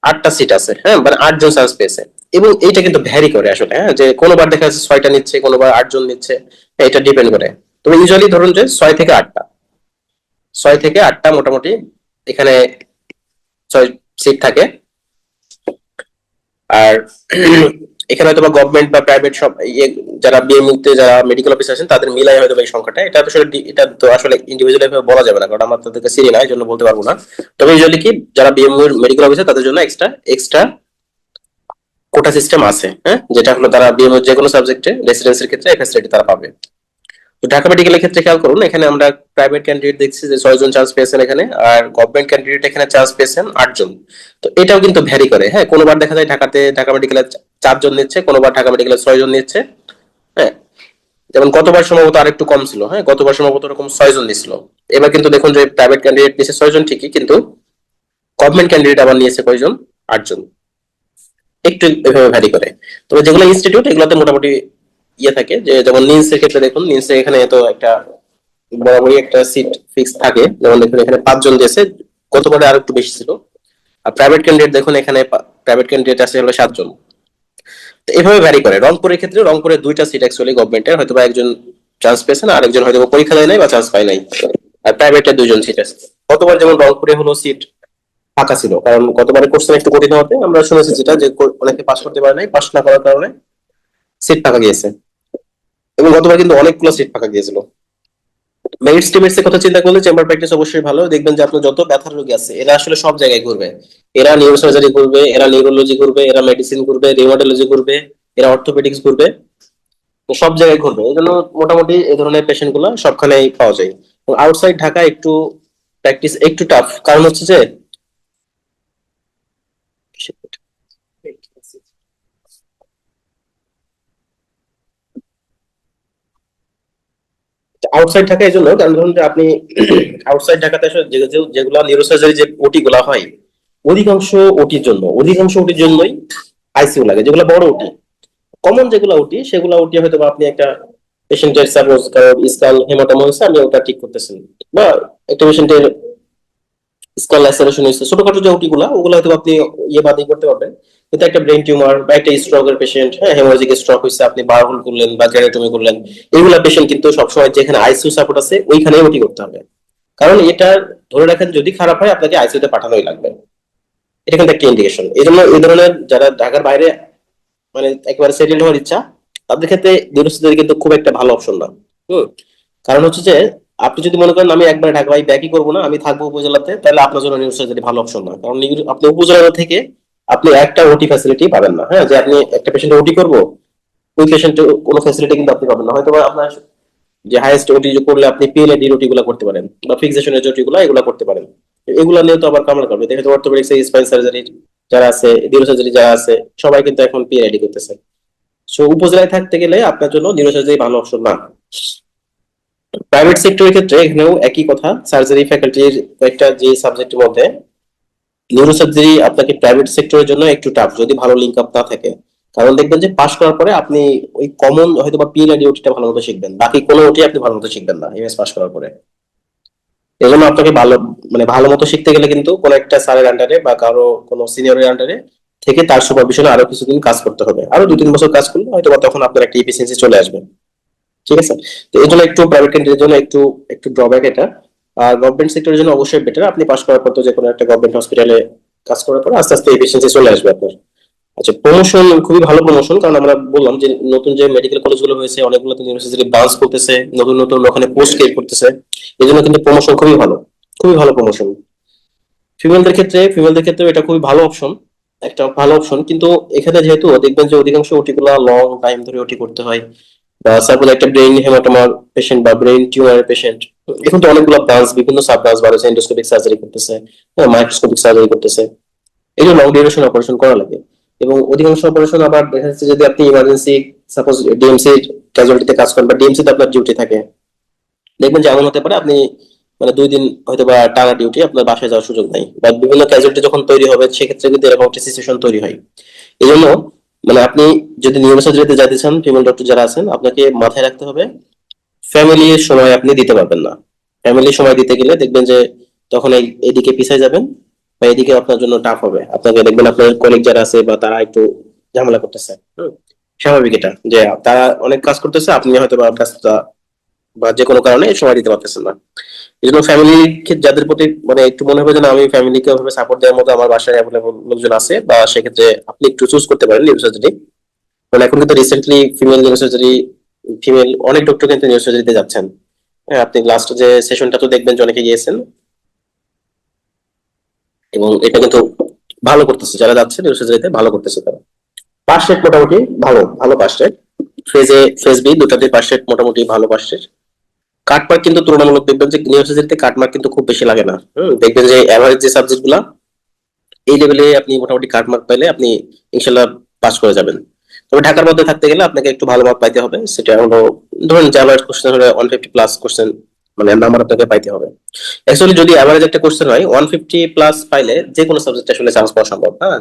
8টা সিট আছে, হ্যাঁ, মানে 8 জন চান্স পেয়েছে। এবং এইটা কিন্তু ভ্যারি করে আসলে, হ্যাঁ, যে কোনোবার দেখা যাচ্ছে 6টা নিচ্ছে, কোনোবার 8 জন নিচ্ছে, এটা ডিপেন্ড করে। তবে ইউজুয়ালি ধরুন যে 6 থেকে 8টা, 6 থেকে 8টা মোটামুটি এখানে 6 সিট থাকে। আর এখানে হয়তো বা গভর্নমেন্ট বা প্রাইভেট সব যারা বিএমইউ তে যারা মেডিকেল অফিসার আছেন তাদের মিলাই হয়তো এই সংখ্যাটা। এটা তো আসলে এটা তো আসলে ইন্ডিভিজুয়ালি ভাবে বলা যাবে না, কারণ আমরা তাদেরকে চিনি না, এই জন্য বলতে পারবো না। তবে ইউজুয়ালি কি যারা বিএমইউ এর মেডিকেল অফিসার তাদের জন্য এক্সট্রা এক্সট্রা কোটা সিস্টেম আছে, হ্যাঁ, যেটা হলো তারা বিএমইউ যে কোনো সাবজেক্টে রেসিডেন্সির ক্ষেত্রে এই ফ্যাসিলিটি তারা পাবে। তো ঢাকা মেডিকেলের ক্ষেত্রে খেয়াল করুন, এখানে আমরা প্রাইভেট ক্যান্ডিডেট দেখছি যে 6 জন চান্স পেয়েছেন এখানে, আর গভর্নমেন্ট ক্যান্ডিডেট এখানে চান্স পেয়েছেন 8 জন। তো এটাও কিন্তু ভ্যারি করে, হ্যাঁ, কোনোবার দেখা যায় ঢাকা মেডিকেলে 4 জন নিচ্ছে, কোনোবার ঢাকা মেডিকেলে 6 জন নিচ্ছে, হ্যাঁ। যেমন গতবার সম্ভবত আরেকটু কম ছিল, হ্যাঁ, গতবার সম্ভবত এরকম 6 জন নিছিল। এবার কিন্তু দেখুন যে প্রাইভেট ক্যান্ডিডেট নিয়েছে 6 জন ঠিকই, কিন্তু গভর্নমেন্ট ক্যান্ডিডেট আবার নিয়েছে কয়জন, 8 জন। একটু এভাবে ভ্যারি করে। তবে যেগুলো ইনস্টিটিউট এগুলোতে মোটামুটি ইয়ে থাকে, যে যেমন নিমসের ক্ষেত্রে দেখুন, নিমসে এখানে তো একটা বরাবরই একটা সিট ফিক্স থাকে। যেমন দেখুন এখানে 5 জন দিয়েছে, গতবারে আরো একটু বেশি ছিল। আর প্রাইভেট ক্যান্ডিডেট দেখুন এখানে প্রাইভেট ক্যান্ডিডেট আছে হলো 7 জন। তো এভাবে ভ্যারি করে। রংপুরের ক্ষেত্রে রংপুরে 2টা সিট অ্যাকচুয়ালি গভর্নমেন্টের, হয়তো বা একজন চান্স পেয়েছেন আর একজন হয়তো পরীক্ষা দেয় নাই বা চান্স পায় নাই। আর প্রাইভেটে 2জন সিট আছে। গতবার যেমন রংপুরে হলো সিট ফাঁকা ছিল, কারণ গতবারে কোশ্চেন একটু কঠিন হতে আমরা শুনেছি যেটা যে অনেকে পাস করতে পারে নাই, পাস না করার কারণে সিট ফাঁকা গিয়েছে। এবং গতবার কিন্তু অনেকগুলো সিট ফাঁকা গিয়েছিল। মেরিটস টিমেটস এর কথা চিন্তা করলে চেম্বার প্র্যাকটিস অবশ্যই ভালো। দেখবেন যে আপনার যত ব্যথার রোগী আছে এরা আসলে সব জায়গায় ঘুরবে। এরা নিউরোসার্জারি করবে, এরা নিউরোলজি করবে, এরা মেডিসিন করবে, রিউমাটোলজি করবে, এরা অর্থোপেডিক্স করবে, তো সব জায়গায় ঘুরবে। এই জন্য মোটামুটি এই ধরনের পেশেন্ট গুলো সবখানেই পাওয়া যায়। আউটসাইড ঢাকা একটু প্র্যাকটিস একটু টাফ, কারণ হচ্ছে যে আউটসাইড ঢাকা এই জন্য, কারণ ধরুন যে আপনি আউটসাইড ঢাকাতে আসলে যেগুলো নিউরোসার্জারি যে ওটি গুলা হয়, অধিকাংশ ওটির জন্যই আইসিইউ লাগে, যেগুলো বড় ওটি। কমন যেগুলো ওটি সেগুলো ওটি হয়তো বা আপনি একটা পেশেন্টের সাপোজ স্কাল হেমাটোমা হয়েছে, আপনি ওটা ঠিক করতেছেন, বা একটা পেশেন্টের স্কাল ল্যাসারেশন হয়েছে, ছোটখাটো যে ওটি গুলা ওগুলো হয়তো আপনি ইয়ে বাদই করতে পারবেন। কিন্তু একটা ব্রেন টিউমার বা একটা স্ট্রোকের পেশেন্ট, হ্যাঁ, হেমোরেজিক স্ট্রোক হয়েছে, আপনি বারহোল করলেন বা ক্যারেটমি করলেন, এগুলা পেশেন্ট কিন্তু সবসময় যেখানে আইসিইউ সাপোর্ট আছে ওইখানেই ওটি করতে হবে। কারণ এটা ধরে রাখেন যদি খারাপ হয় আপনাকে আইসিইউতে পাঠানোই লাগবে। এটা কিন্তু একটা ইন্ডিকেশন। এই জন্য এই ধরনের যারা ঢাকার বাইরে মানে একেবারে সেটেল হওয়ার ইচ্ছা, তাদের ক্ষেত্রে নিউরোসার্জারি কিন্তু খুব একটা ভালো অপশন না। হুম। কারণ হচ্ছে যে আপনি যদি মনে করেন আমি একবার ঢাকা ভাই ব্যাকই করবো না, আমি থাকবো উপজেলাতে, তাহলে আপনার জন্য নিউরোসার্জারি ভালো অপশন না। কারণ আপনি উপজেলা থেকে আপনি একটা ওটি ফ্যাসিলিটি পাবেন না, হ্যাঁ, যে আপনি একটা পেশেন্ট ওটি করবো, ওই পেশেন্টের কোনো ফ্যাসিলিটি কিন্তু আপনি পাবেন না। হয়তো বা আপনার যে হাইয়েস্ট ওটি করলে আপনি পিএলএডি ওটি গুলা করতে পারেন, বা ফিক্সেশনের যে ওটি গুলা এগুলা করতে পারেন। এগুলা নিয়ে তো আবার কামড়া করবে। দেখে তো অর্থোপেডিক্স স্পাইন সার্জারি যারা আছে, নিউরোসার্জারি যারা আছে, সবাই কিন্তু এখন পিএলএডি করতেছে। সো উপজেলায় থাকতে গেলে আপনার জন্য নিউরোসার্জারি ভালো অপশন না। প্রাইভেট সেক্টরের ক্ষেত্রে এখানেও একই কথা, সার্জারি ফ্যাকাল্টির একটা যে সাবজেক্টের মধ্যে নিউরোসার্জারি আপনাকে প্রাইভেট সেক্টরের জন্য একটু টাফ যদি ভালো লিঙ্ক আপ না থাকে। কারণ দেখবেন যে পাশ করার পরে আপনি ওই কমন হয়তো বা পিএলআইডি ওটিটা ভালো মতো শিখবেন, বাকি কোনো ওটি আপনি ভালো মতো শিখবেন না এমএস পাশ করার পরে। এই জন্য আপনাকে ভালো মানে ভালো মতো শিখতে গেলে কিন্তু কোনো একটা স্যারের আন্ডারে বা কারো কোনো সিনিয়রের আন্ডারে থেকে তার সুপারভিশনে আরো কিছুদিন কাজ করতে হবে। আরো 2-3 বছর কাজ করলে হয়তো বা তখন আপনার একটা এফিসিয়েন্সি চলে আসবে। ঠিক আছে। তো এই জন্য একটু প্রাইভেট ক্যান্ডিডেটের জন্য একটু একটু ড্রব্যাক এটা। আর গভর্নমেন্ট সেক্টরের জন্য অবশ্যই বেটার, আপনি পাশ করার পর তো যে কোনো একটা গভর্নমেন্ট হসপিটালে কাজ করার পর আস্তে আস্তে এফিসিয়েন্সি চলে আসবে আপনার। আচ্ছা, প্রমোশন খুবই ভালো প্রমোশন, কারণ আমরা বললাম যে নতুন যে মেডিকেল কলেজগুলো হয়েছে অনেকগুলোতে ইউনিভার্সিটি ব্রাঞ্চ করতেছে, নতুন নতুন ওখানে পোস্ট ক্রিয়েট করতেছে। এই জন্য কিন্তু প্রমোশন খুবই ভালো, খুবই ভালো প্রমোশন। ফিমেলদের ক্ষেত্রে এটা খুবই ভালো অপশন, একটা ভালো অপশন। কিন্তু এখানে যেহেতু দেখবেন যে অধিকাংশ ওটি গুলা লং টাইম ধরে ওটি করতে হয়, বা সাপোজ একটা ব্রেইন হেমাটোমার পেশেন্ট বা ব্রেইন টিউমারের পেশেন্ট, এখন তো অনেকগুলো ব্রাঞ্চ বিভিন্ন সাব ব্রাঞ্চ বাড়ছে, এন্ডোস্কোপিক সার্জারি করতেছে, মাইক্রোস্কোপিক সার্জারি করতেছে। এই জন্য লং ডিউরেশন অপারেশন করা লাগে। এবং অধিকাংশ অপারেশন আবার দেখা যাচ্ছে যদি আপনি ইমার্জেন্সি সাপোজ ডিএমসি ক্যাজুয়ালিটিতে কাজ করেন বা ডিএমসি তে আপনার ডিউটি থাকে, দেখবেন যে এমন হতে পারে আপনি মানে 2 দিন হয়তো বা টানা ডিউটি, আপনার বাসায় যাওয়ার সুযোগ নাই, বা বিভিন্ন ক্যাজুয়ালিটি যখন তৈরি হবে সেক্ষেত্রে কিন্তু এরকম একটা সিচুয়েশন তৈরি হয়। এই জন্য মানে আপনি যদি নিউরো সার্জারিতে যাইতে চান, ফিমেল ডক্টর যারা আছেন, আপনাকে মাথায় রাখতে হবে ফ্যামিলির সময় আপনি দিতে পারবেন না। ফ্যামিলির সময় দিতে গেলে দেখবেন যে তখন এইদিকে পিছিয়ে যাবেন, বা এদিকে আপনার জন্য টাফ হবে। আপনাকে দেখবেন আপনার কলিগ যারা আছে বা তারা একটু ঝামেলা করতেছে। স্বাভাবিক এটা যে তারা অনেক কাজ করতেছে, আপনি হয়তো বা ব্যস্ততা বা যে কোনো কারণে সময় দিতে পারতেছেন না। এই জন্য ফ্যামিলি যাদের প্রতি মানে একটু মনে হবে যে না, আমি ফ্যামিলিকে ওভাবে সাপোর্ট দেওয়ার মতো আমার বাসায় অ্যাভেলেবল লোকজন আছে, বা সেক্ষেত্রে আপনি একটু চুজ করতে পারেন নিউরো সার্জারি। মানে এখন কিন্তু recently female neuro surgery, female অনেক ডক্টর কিন্তু নিউরো সার্জারিতে যাচ্ছেন। হ্যাঁ, আপনি লাস্ট যে সেশনটা তো দেখবেন যে অনেকে গিয়েছেন, এবং এটা কিন্তু ভালো করতেছে, যারা যাচ্ছে নিউরো সার্জারিতে ভালো করতেছে তারা। পাস রেট মোটামুটি ভালো, ভালো পাস রেট। ফেজ বি দুটাতে পাস রেট মোটামুটি ভালো পাস রেট। কাটমার্ক কিন্তু তুলনামূলক দেখবেন যে নিউরো সার্জারিতে কাটমার্ক কিন্তু খুব বেশি লাগে না। দেখবেন যে এভারেজ যে সাবজেক্ট গুলা এই লেভেলে আপনি মোটামুটি কাটমার্ক পাইলে আপনি ইনশাল্লাহ পাস করে যাবেন। তবে ঢাকার মধ্যে থাকতে গেলে আপনাকে একটু ভালো মার্ক পাইতে হবে। সেটা হলো ধরুন যে অ্যাভারেজ কোশ্চেন হলে 150 প্লাস কোশ্চেন মানে নাম্বার আপনাকে পাইতে হবে। অ্যাকচুয়ালি যদি অ্যাভারেজ একটা কোশ্চেন হয় 150 প্লাস পাইলে যে কোনো সাবজেক্টে আসলে চান্স পাওয়া সম্ভব। হ্যাঁ,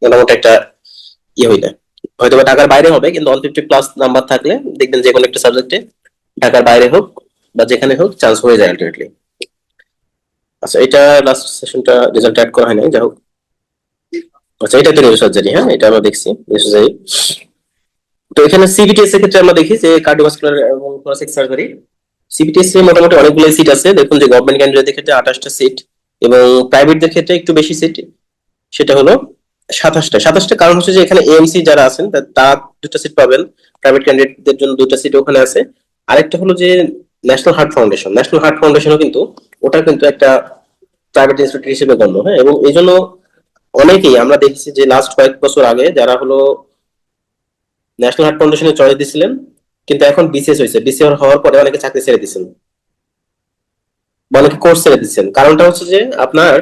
মোটামুটি একটা ইয়ে হইলে হয়তো বা ঢাকার বাইরে হবে, কিন্তু 150 প্লাস নাম্বার থাকলে দেখবেন যে কোনো একটা সাবজেক্টে ঢাকার বাইরে হোক বা যেখানে হোক চান্স হয়ে যায় আলটিমেটলি। আচ্ছা, এটা লাস্ট সেশনটা রেজাল্ট অ্যাড করা হয় নাই, যাই হোক। আচ্ছা, এটা তো নিউরো সার্জারি। হ্যাঁ, এটা আমরা দেখছি নিউরো সার্জারি। তো এখানে সিবিটিএস এর ক্ষেত্রে আমরা দেখি যে কার্ডিওভাস্কুলার এবং থোরাসিক সার্জারি। সিবিটিএস এ মোটামুটি অনেকগুলো সিট আছে। দেখুন যে গভর্নমেন্ট ক্যান্ডিডেটদের ক্ষেত্রে 28টা সিট, এবং প্রাইভেটদের ক্ষেত্রে একটু বেশি সিট, সেটা হলো 27টা। কারণ হচ্ছে যে এখানে এএমসি যারা আছেন তারা 2টা সিট পাবেন, প্রাইভেট ক্যান্ডিডেটদের জন্য 2টা সিট ওখানে আছে। আরেকটা হলো যে ন্যাশনাল হার্ট ফাউন্ডেশনও কিন্তু ওটা কিন্তু একটা প্রাইভেট ইনস্টিটিউট হিসেবে গণ্য। হ্যাঁ, এবং এই জন্য অনেকেই আমরা দেখছি যে লাস্ট কয়েক বছর আগে যারা হলো ন্যাশনাল হার্ট ফাউন্ডেশনে চয়েস দিছিলেন, কিন্তু এখন বিসিএস হয়েছে, বিসিএস হওয়ার পরে অনেকে চাকরি ছেড়ে দিচ্ছেন বা অনেকে কোর্স ছেড়ে দিচ্ছেন। কারণটা হচ্ছে যে আপনার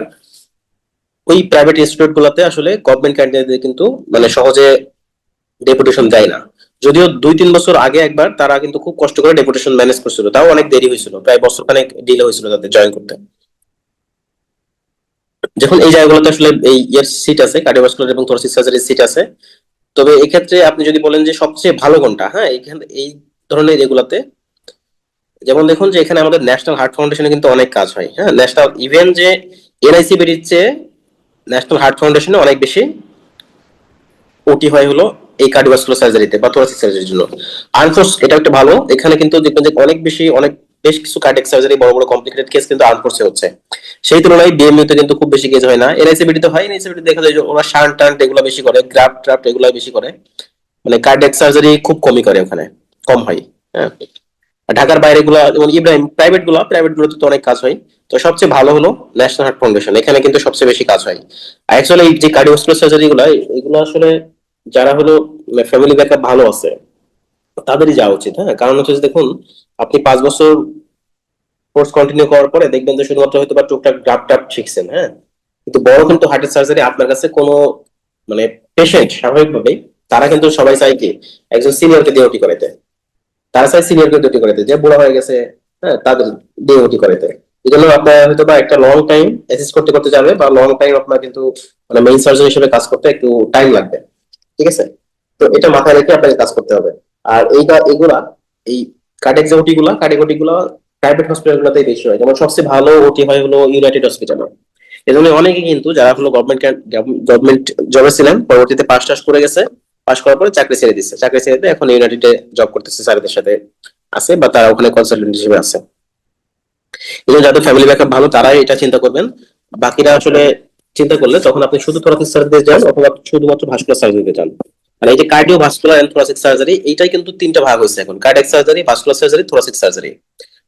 ওই প্রাইভেট ইনস্টিটিউট গুলোতে আসলে গভর্নমেন্ট ক্যান্ডিডেটদের কিন্তু মানে সহজে ডেপুটেশন দেয় না। যদিও 2-3 বছর আগে একবার তারা কিন্তু খুব কষ্ট করে ডেপুটেশন ম্যানেজ করছিল, তাও অনেক দেরি হয়েছিল, প্রায় বছরখানেক ডিলে হয়েছিল তাদের জয়েন করতে। যখন এই জায়গাগুলোতে আসলে এই ইয়ার সিট আছে, কার্ডিওভাস্কুলার এবং থোরাসিক সার্জারির সিট আছে। তবে এক্ষেত্রে আপনি যদি বলেন যে সবচেয়ে ভালো কোনটা, হ্যাঁ, এখানে এই ধরনের এগুলাতে যেমন দেখুন যে এখানে আমাদের ন্যাশনাল হার্ট ফাউন্ডেশনে কিন্তু অনেক কাজ হয়। হ্যাঁ, ন্যাশনাল ইভেন যে এনআইসিবির চেয়ে ন্যাশনাল হার্ট ফাউন্ডেশনে অনেক বেশি ওটি হয় হলো এই কার্ডিওভাস্কুলার সার্জারিতে বা থোরাসিক সার্জারির জন্য। আর্মফোর্স এটা একটা ভালো, এখানে কিন্তু দেখবেন যে বেশ কিছু কার্ডিয়াক সার্জারি, বড় বড় কমপ্লিকেটেড কেস কিন্তু আর্মফোর্সে হচ্ছে। সেই তুলনায় ডিএমইউ তে কিন্তু খুব বেশি কেস হয় না। এনআইসিবিটি তো হয়, এনআইসিবিটি দেখা যায় যে ওরা শান্ট টান্ট এগুলো বেশি করে, গ্রাফট ট্রাফট এগুলো বেশি করে, মানে কার্ডিয়াক সার্জারি খুব কমই করে ওখানে, কম হয়। হ্যাঁ, আর ঢাকার বাইরে গুলা যেমন ইব্রাহিম প্রাইভেট গুলোতে তো অনেক কাজ হয়। তো সবচেয়ে ভালো হলো ন্যাশনাল হার্ট ফাউন্ডেশন, এখানে কিন্তু সবচেয়ে বেশি কাজ হয়। আর অ্যাকচুয়ালি যে কার্ডিওভাস্কুলার সার্জারি গুলো, এগুলো আসলে যারা হলো ফ্যামিলি ব্যাকআপ ভালো আছে তাদেরই যাওয়া উচিত। হ্যাঁ, কারণ হচ্ছে যে দেখুন আপনি 5 বছর কোর্স কন্টিনিউ করার পরে দেখবেন যে শুধুমাত্র হয়তো বা টুকটাক গ্রাফ টাপ শিখছেন। হ্যাঁ, কিন্তু বড় কিন্তু হার্টের সার্জারি আপনার কাছে কোনো মানে পেশেন্ট স্বাভাবিকভাবেই তারা কিন্তু সবাই চায় কি একজন সিনিয়রকে দিয়ে ওটি করাইতে, তারা চায় সিনিয়রকে ডিউটি করাইতে, যে বুড়া হয়ে গেছে হ্যাঁ তাদের দিয়ে ওটি করাইতে। এই জন্য আপনার হয়তো বা একটা লং টাইম অ্যাসিস্ট করতে করতে যাবে, বা লং টাইম আপনার কিন্তু মানে মেইন সার্জন হিসেবে কাজ করতে একটু টাইম লাগবে। ঠিক আছে, তো এটা মাথায় রেখে আপনাকে কাজ করতে হবে। আর এগুলা এই কার্ডিয়াক ওটি গুলা প্রাইভেট হসপিটাল গুলোতেই বেশি হয়। যেমন সবচেয়ে ভালো ওটি হয় হলো ইউনাইটেড হসপিটালে। এজন্য অনেকে কিন্তু যারা হলো গভর্নমেন্ট জবে ছিলেন, পরবর্তীতে পাস টাস করে গেছে, পাস করার পরে চাকরি ছেড়ে দিয়ে এখন ইউনাইটেডে জব করতেছে, স্যারদের সাথে আছে বা তারা ওখানে কনসালটেন্ট হিসেবে আছে। এই জন্য যাদের ফ্যামিলি ব্যাকআপ ভালো তারাই এটা চিন্তা করবেন। বাকিরা আসলে চিন্তা করলে তখন আপনি শুধু থোরাসিক সার্জারি যান অথবা শুধুমাত্র ভাস্কুলার সার্জারিতে যান। মানে এই যে cardio vascular and thoracic surgery, এইটাই কিন্তু 3টা ভাগ হয়েছে এখন: cardiac surgery, vascular surgery, thoracic surgery.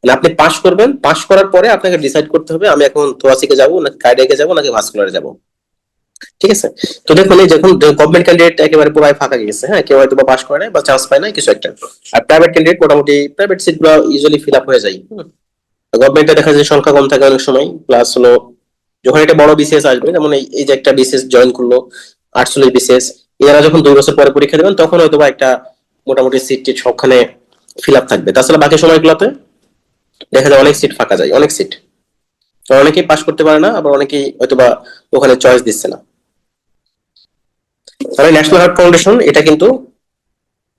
মানে আপনি পাস করবেন, পাস করার পরে আপনাকে ডিসাইড করতে হবে আমি এখন থোরাসিকে যাব নাকি কার্ডিয়াকে যাব নাকি ভাস্কুলারে যাব। ঠিক আছে, তো দেখুন এই যখন গভর্নমেন্ট ক্যান্ডিডেট একেবারে পুরাই ফাঁকা গেছে, হ্যাঁ, কেউ হয়তো বা পাস করে নাই বা চান্স পায় না কিছু একটা। আর প্রাইভেট ক্যান্ডিডেট মোটামুটি প্রাইভেট সিট গুলো ইউজুয়ালি ফিল আপ হয়ে যায়। গভর্নমেন্টে দেখা যায় সংখ্যা কম থাকে অনেক সময়, প্লাস হলো যখন একটা বড় বিসিএস আসবে, যেমন এই যে একটা বিসিএস জয়েন করলো 48 বিসিএস, এরা যখন 2 বছর পরে পরীক্ষা দেবেন তখন হয়তো বা একটা মোটামুটি সিট টিট সবখানে ফিল আপ থাকবে। তাছাড়া বাকি সময়গুলোতে দেখা যায় অনেক সিট ফাঁকা যায়, অনেক সিট। তো অনেকেই পাস করতে পারে না, আবার অনেকেই হয়তো বা ওখানে চয়েস দিচ্ছে না। তাহলে ন্যাশনাল হার্ট ফাউন্ডেশন এটা কিন্তু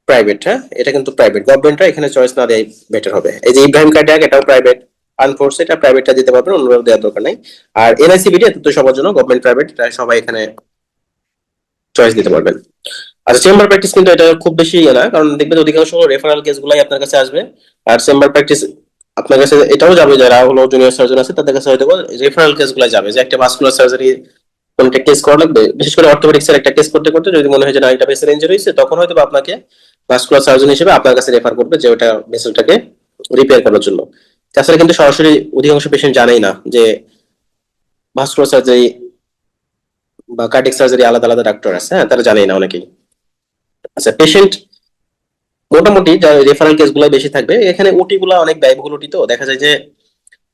প্রাইভেট, হ্যাঁ, এটা কিন্তু প্রাইভেট, গভর্নমেন্টরা এখানে চয়েস না দেয় বেটার হবে। এই যে ইব্রাহিম কার্ডিয়াক, এটাও প্রাইভেট, আনফোর্স এটা প্রাইভেটটা দিতে পারবেন, অন্যরা দেওয়ার দরকার নাই। আর এনআইসিবিডি এটা তো সবার জন্য, গভর্নমেন্ট প্রাইভেট এটা সবাই এখানে চয়েস দিতে পারবেন। আচ্ছা, চেম্বার প্র্যাকটিস কিন্তু এটা খুব বেশি ইয়ে না, কারণ দেখবেন অধিকাংশ রেফারেল কেস গুলাই আপনার কাছে আসবে। আর চেম্বার প্র্যাকটিস আপনার কাছে এটাও যাবে, যারা হলো জুনিয়র সার্জন আছে তাদের কাছে হয়তো রেফারেল কেস গুলাই যাবে, যে একটা ভাস্কুলার সার্জারি কোনটা কেস করা লাগবে, বিশেষ করে অর্থোপেডিক্স এর একটা কেস করতে করতে যদি মনে হয় যে না এটা ভেসেল ইনজুরি হয়েছে, তখন হয়তো আপনাকে ভাস্কুলার সার্জন হিসেবে আপনার কাছে রেফার করবে যে ওটা ভেসেলটাকে রিপেয়ার করার জন্য। তাছাড়া কিন্তু সরাসরি অধিকাংশ পেশেন্ট জানেই না যে ভাস্কুলার সার্জারি বা কার্ডিয়াক সার্জারি আলাদা আলাদা ডাক্তার আছে, হ্যাঁ, তারা জানেই না অনেকেই। আচ্ছা, পেশেন্ট মোটামুটি যা রেফারেল কেস গুলো বেশি থাকবে, এখানে ওটি গুলা অনেক ব্যয়বহুল ওটি, তো দেখা যায় যে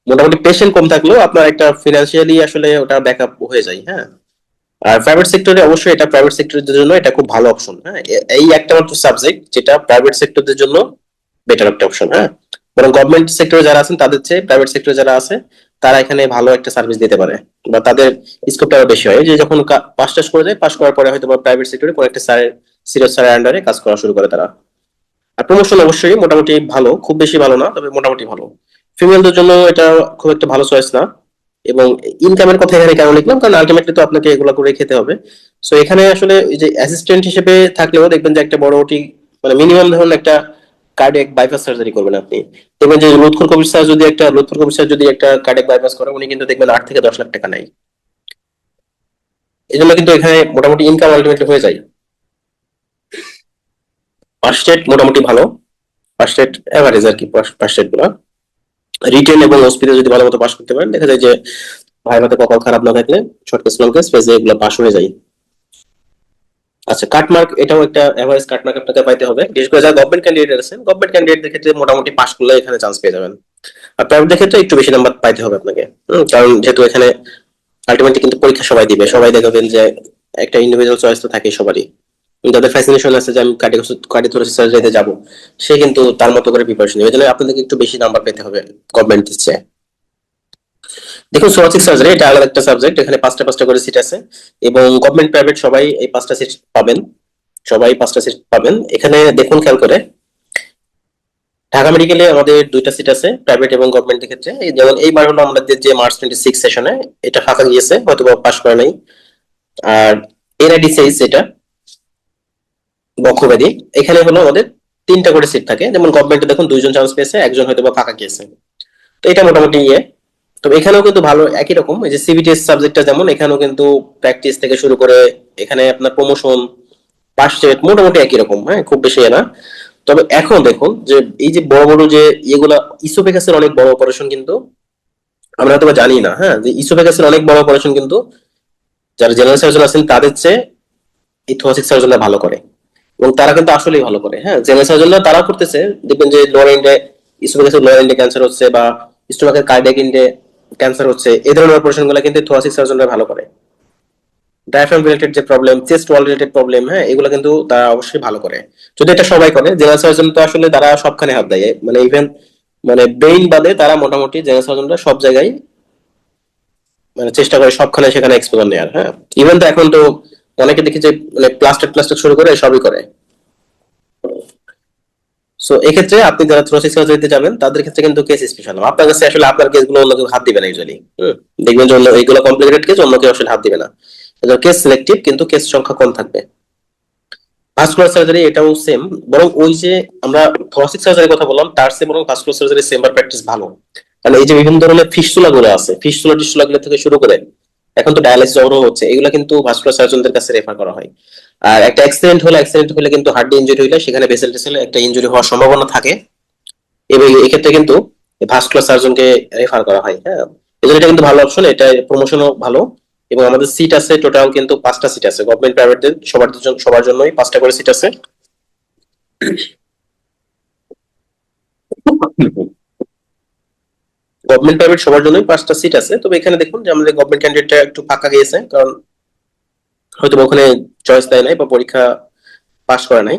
মোটামুটি পেশেন্ট কম থাকলেও আপনার একটা ফিনান্সিয়ালি আসলে ওটা ব্যাকআপ হয়ে যায়, হ্যাঁ। আর প্রাইভেট সেক্টরে অবশ্যই এটা প্রাইভেট সেক্টরের জন্য এটা খুব ভালো অপশন, হ্যাঁ। এই একটা মাত্র সাবজেক্ট যেটা প্রাইভেট সেক্টরদের জন্য বেটার একটা অপশন, হ্যাঁ। বরং গভর্নমেন্ট সেক্টরে যারা আছেন তাদের চেয়ে প্রাইভেট সেক্টরে যারা আছে তারা এখানে ভালো একটা সার্ভিস দিতে পারে, বা তাদের স্কোপটা আরো বেশি হয়। এই যে যখন পাস টাস করে যায়, পাস করার পরে হয়তো প্রাইভেট সেক্টরে কোনো একটা স্যারের, সিরিয়াস স্যারের আন্ডারে কাজ করা শুরু করে তারা। আর প্রমোশন অবশ্যই মোটামুটি ভালো, খুব বেশি ভালো না, তবে মোটামুটি ভালো। ফিমেলদের জন্য এটা খুব একটা ভালো চয়েস না। এবং ইনকামের কথা এখানে কেন লিখলাম, কারণ আলটিমেটলি তো আপনাকে এগুলো করে খেতে হবে। সো এখানে আসলে এই যে অ্যাসিস্ট্যান্ট হিসেবে থাকলেও দেখবেন যে একটা বড় ওটি, মানে মিনিমাম ধরুন একটা কার্ডিয়াক বাইপাস সার্জারি করবেন আপনি, দেখবেন যে লুৎফর কবির স্যার যদি একটা কার্ডিয়াক বাইপাস করে, উনি কিন্তু দেখবেন 8 থেকে 10 লাখ টাকা নেয়। এই জন্য কিন্তু এখানে মোটামুটি ইনকাম আলটিমেটলি হয়ে যায়। ফার্স্ট এড মোটামুটি ভালো, ফার্স্ট এড এভারেজ আর কি, ফার্স্ট এড গুলো রিটেন এবং হসপিটাল যদি ভালো মতো পাস করতে পারেন, দেখা যায় যে ভাইভাতে কপাল খারাপ না থাকলে শর্ট কেস লং কেস ফেজে এগুলো পাস হয়ে যায়। আচ্ছা, কাটমার্ক এটাও একটা এভারেজ কাটমার্ক আপনাকে পাইতে হবে, বিশেষ করে যারা গভর্নমেন্ট ক্যান্ডিডেট আছেন, গভর্নমেন্ট ক্যান্ডিডেটের ক্ষেত্রে মোটামুটি পাস করলে এখানে চান্স পেয়ে যাবেন। আর প্রাইভেটের ক্ষেত্রে একটু বেশি নাম্বার পাইতে হবে আপনাকে, কারণ যেহেতু এখানে আলটিমেটলি কিন্তু পরীক্ষা সবাই দিবে, সবাই দেখবেন যে একটা ইন্ডিভিজুয়াল চয়েস তো থাকে সবারই। যাদের ফ্যাসিনেশন আছে যে আমি কার্ডিওথোরাসিক সার্জারিতে যাব, সে কিন্তু তার মতো করে প্রিপারেশন নেবে, এই জন্য আপনাদেরকে একটু বেশি নাম্বার পেতে হবে গভর্নমেন্ট দিচ্ছে। দেখুন, থোরাসিক সার্জারি এটা আলাদা একটা সাবজেক্ট, এখানে 5টা করে সিট আছে, এবং গভর্নমেন্ট প্রাইভেট সবাই এই 5টা সিট পাবেন, সবাই 5টা সিট পাবেন। এখানে দেখুন খেয়াল করে, ঢাকা মেডিকেলে আমাদের 2টা সিট আছে প্রাইভেট এবং গভর্নমেন্টের ক্ষেত্রে। যেমন এইবার হলো আমাদের যে মার্চ 26 সেশনে এটা ফাঁকা গিয়েছে, হয়তো পাস করে নাই। আর এনআইডিসিএস এটা বক্ষব্যাধি, এখানে হলো আমাদের 3টা করে সিট থাকে, যেমন গভর্নমেন্টে দেখুন 2জন চান্স পেয়েছে, একজন হয়তো ফাঁকা গিয়েছে। তো এটা মোটামুটি ইয়ে। তবে এখানেও কিন্তু ভালো একই রকম, এই যে সিবিটিএস সাবজেক্টটা যেমন, এখানেও কিন্তু প্র্যাকটিস থেকে শুরু করে এখানে আপনার প্রমোশন, পাস রেট মোটামুটি একই রকম, হ্যাঁ, খুব বেশি না। তবে এখন দেখুন যে এই যে বড় বড় যে ইয়েগুলা, ইসোফেগাসের অনেক বড় অপারেশন কিন্তু আমরা হয়তো জানি না, হ্যাঁ, যে ইসোফেগাসের অনেক বড় অপারেশন কিন্তু যারা জেনারেল সার্জন আছেন তাদের চেয়ে এই থোরাসিক সার্জনরা ভালো করে, এবং তারা কিন্তু আসলেই ভালো করে, হ্যাঁ। জেনারেল সার্জনরা তারা করতেছে, দেখবেন যে লোয়ার এন্ডে ইসোফেগাসের লোয়ার এন্ডে ক্যান্সার হচ্ছে, বা স্টোমাকের কার্ডিয়াক এন্ডে ক্যান্সার হচ্ছে, এই ধরনের অপারেশন গুলো কিন্তু থোরাসিক সার্জনরা ভালো করে। ডায়াফ্রাম রিলেটেড যে প্রবলেম, চেস্ট ওয়াল রিলেটেড প্রবলেম, হ্যাঁ, এগুলো কিন্তু তারা অবশ্যই ভালো করে। যদি এটা সবাই করে, জেনারেল সার্জন তো আসলে তারা সবখানে হাত দেয়, মানে ইভেন মানে ব্রেইন বাদে তারা মোটামুটি জেনারেল সার্জনরা সব জায়গায় মানে চেষ্টা করে সবখানে সেখানে এক্সপোজার নেওয়ার, হ্যাঁ। ইভেন তো এখন তো অনেকে দেখি যে মানে প্লাস্টিক শুরু করে সবই করে। সো এক্ষেত্রে আপনি যারা থ্রোসিস সার্জারিতে যাবেন তাদের ক্ষেত্রে কিন্তু কেস স্পেশাল, আপনার কাছে আসলে আপনার কেসগুলো অন্য কেউ হাত দিবে না ইউজুয়ালি। দেখবেন যে অন্য এইগুলো কমপ্লিকেটেড কেস অন্য কেউ আসলে হাত দিবে না, কেস সিলেক্টিভ, কিন্তু কেস সংখ্যা কম থাকবে। ভাস্কুলার সার্জারি এটাও সেম, বরং ওই যে আমরা থোরাসিক সার্জারির কথা বললাম তার চেয়ে বরং ভাস্কুলার সার্জারি চেম্বার প্র্যাকটিস ভালো। কারণ এই যে বিভিন্ন ধরনের ফিস্টুলা গুলো আছে, ফিস্টুলা টিস্টুলা গুলো থেকে শুরু করে এখন তো ডায়ালিসিস ওরও হচ্ছে, এগুলো কিন্তু ভাস্কুলার সার্জনদের কাছে রেফার করা হয়। আর একটা অ্যাক্সিডেন্ট হলে কিন্তু হার্ডি ইনজুরি হলে সেখানে ভেসেল টেসেল একটা ইনজুরি হওয়ার সম্ভাবনা থাকে, এবং এক্ষেত্রে কিন্তু ভাস্কুলার সার্জনকে রেফার করা হয়, হ্যাঁ। এজন্য এটা কিন্তু ভালো অপশন, এটা প্রমোশনও ভালো। এবং আমাদের সিট আছে টোটাল কিন্তু 5টা সিট আছে, গভর্নমেন্ট প্রাইভেটদের সবার জন্যই 5টা করে সিট আছে। গভর্নমেন্ট প্রাইভেট সবার জন্যই 5টা সিট আছে, তবে এখানে দেখুন যে আমাদের গভর্নমেন্ট ক্যান্ডিডেটটা একটু ফাঁকা গিয়েছে, কারণ হয়তো ওখানে চয়েস দেয় নাই বা পরীক্ষা পাস করে নাই।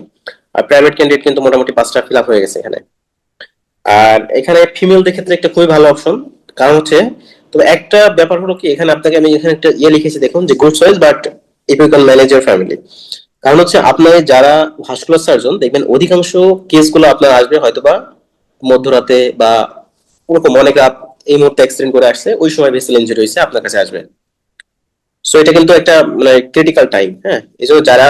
আর প্রাইভেট ক্যান্ডিডেট কিন্তু মোটামুটি 5টা ফিল আপ হয়ে গেছে এখানে। আর এখানে ফিমেলদের ক্ষেত্রে একটা খুবই ভালো অপশন, কারণ হচ্ছে, তবে একটা ব্যাপার হলো কি, এখানে আপনাকে আমি এখানে একটা লিখেছি দেখুন যে good choice but if you can manage your family. কারণ হচ্ছে আপনার যারা ভাস্কুলার সার্জন দেখবেন অধিকাংশ কেসগুলো আপনার আসবে হয়তোবা মধ্যরাতে বা ওরকম অনেক রাত, এই মুহূর্তে অ্যাক্সিডেন্ট করে আসছে, ওই সময় ভেসেল ইনজুরি হয়েছে, আপনার কাছে আসবে। সো এটা কিন্তু একটা মানে ক্রিটিক্যাল টাইম, হ্যাঁ। এই জন্য যারা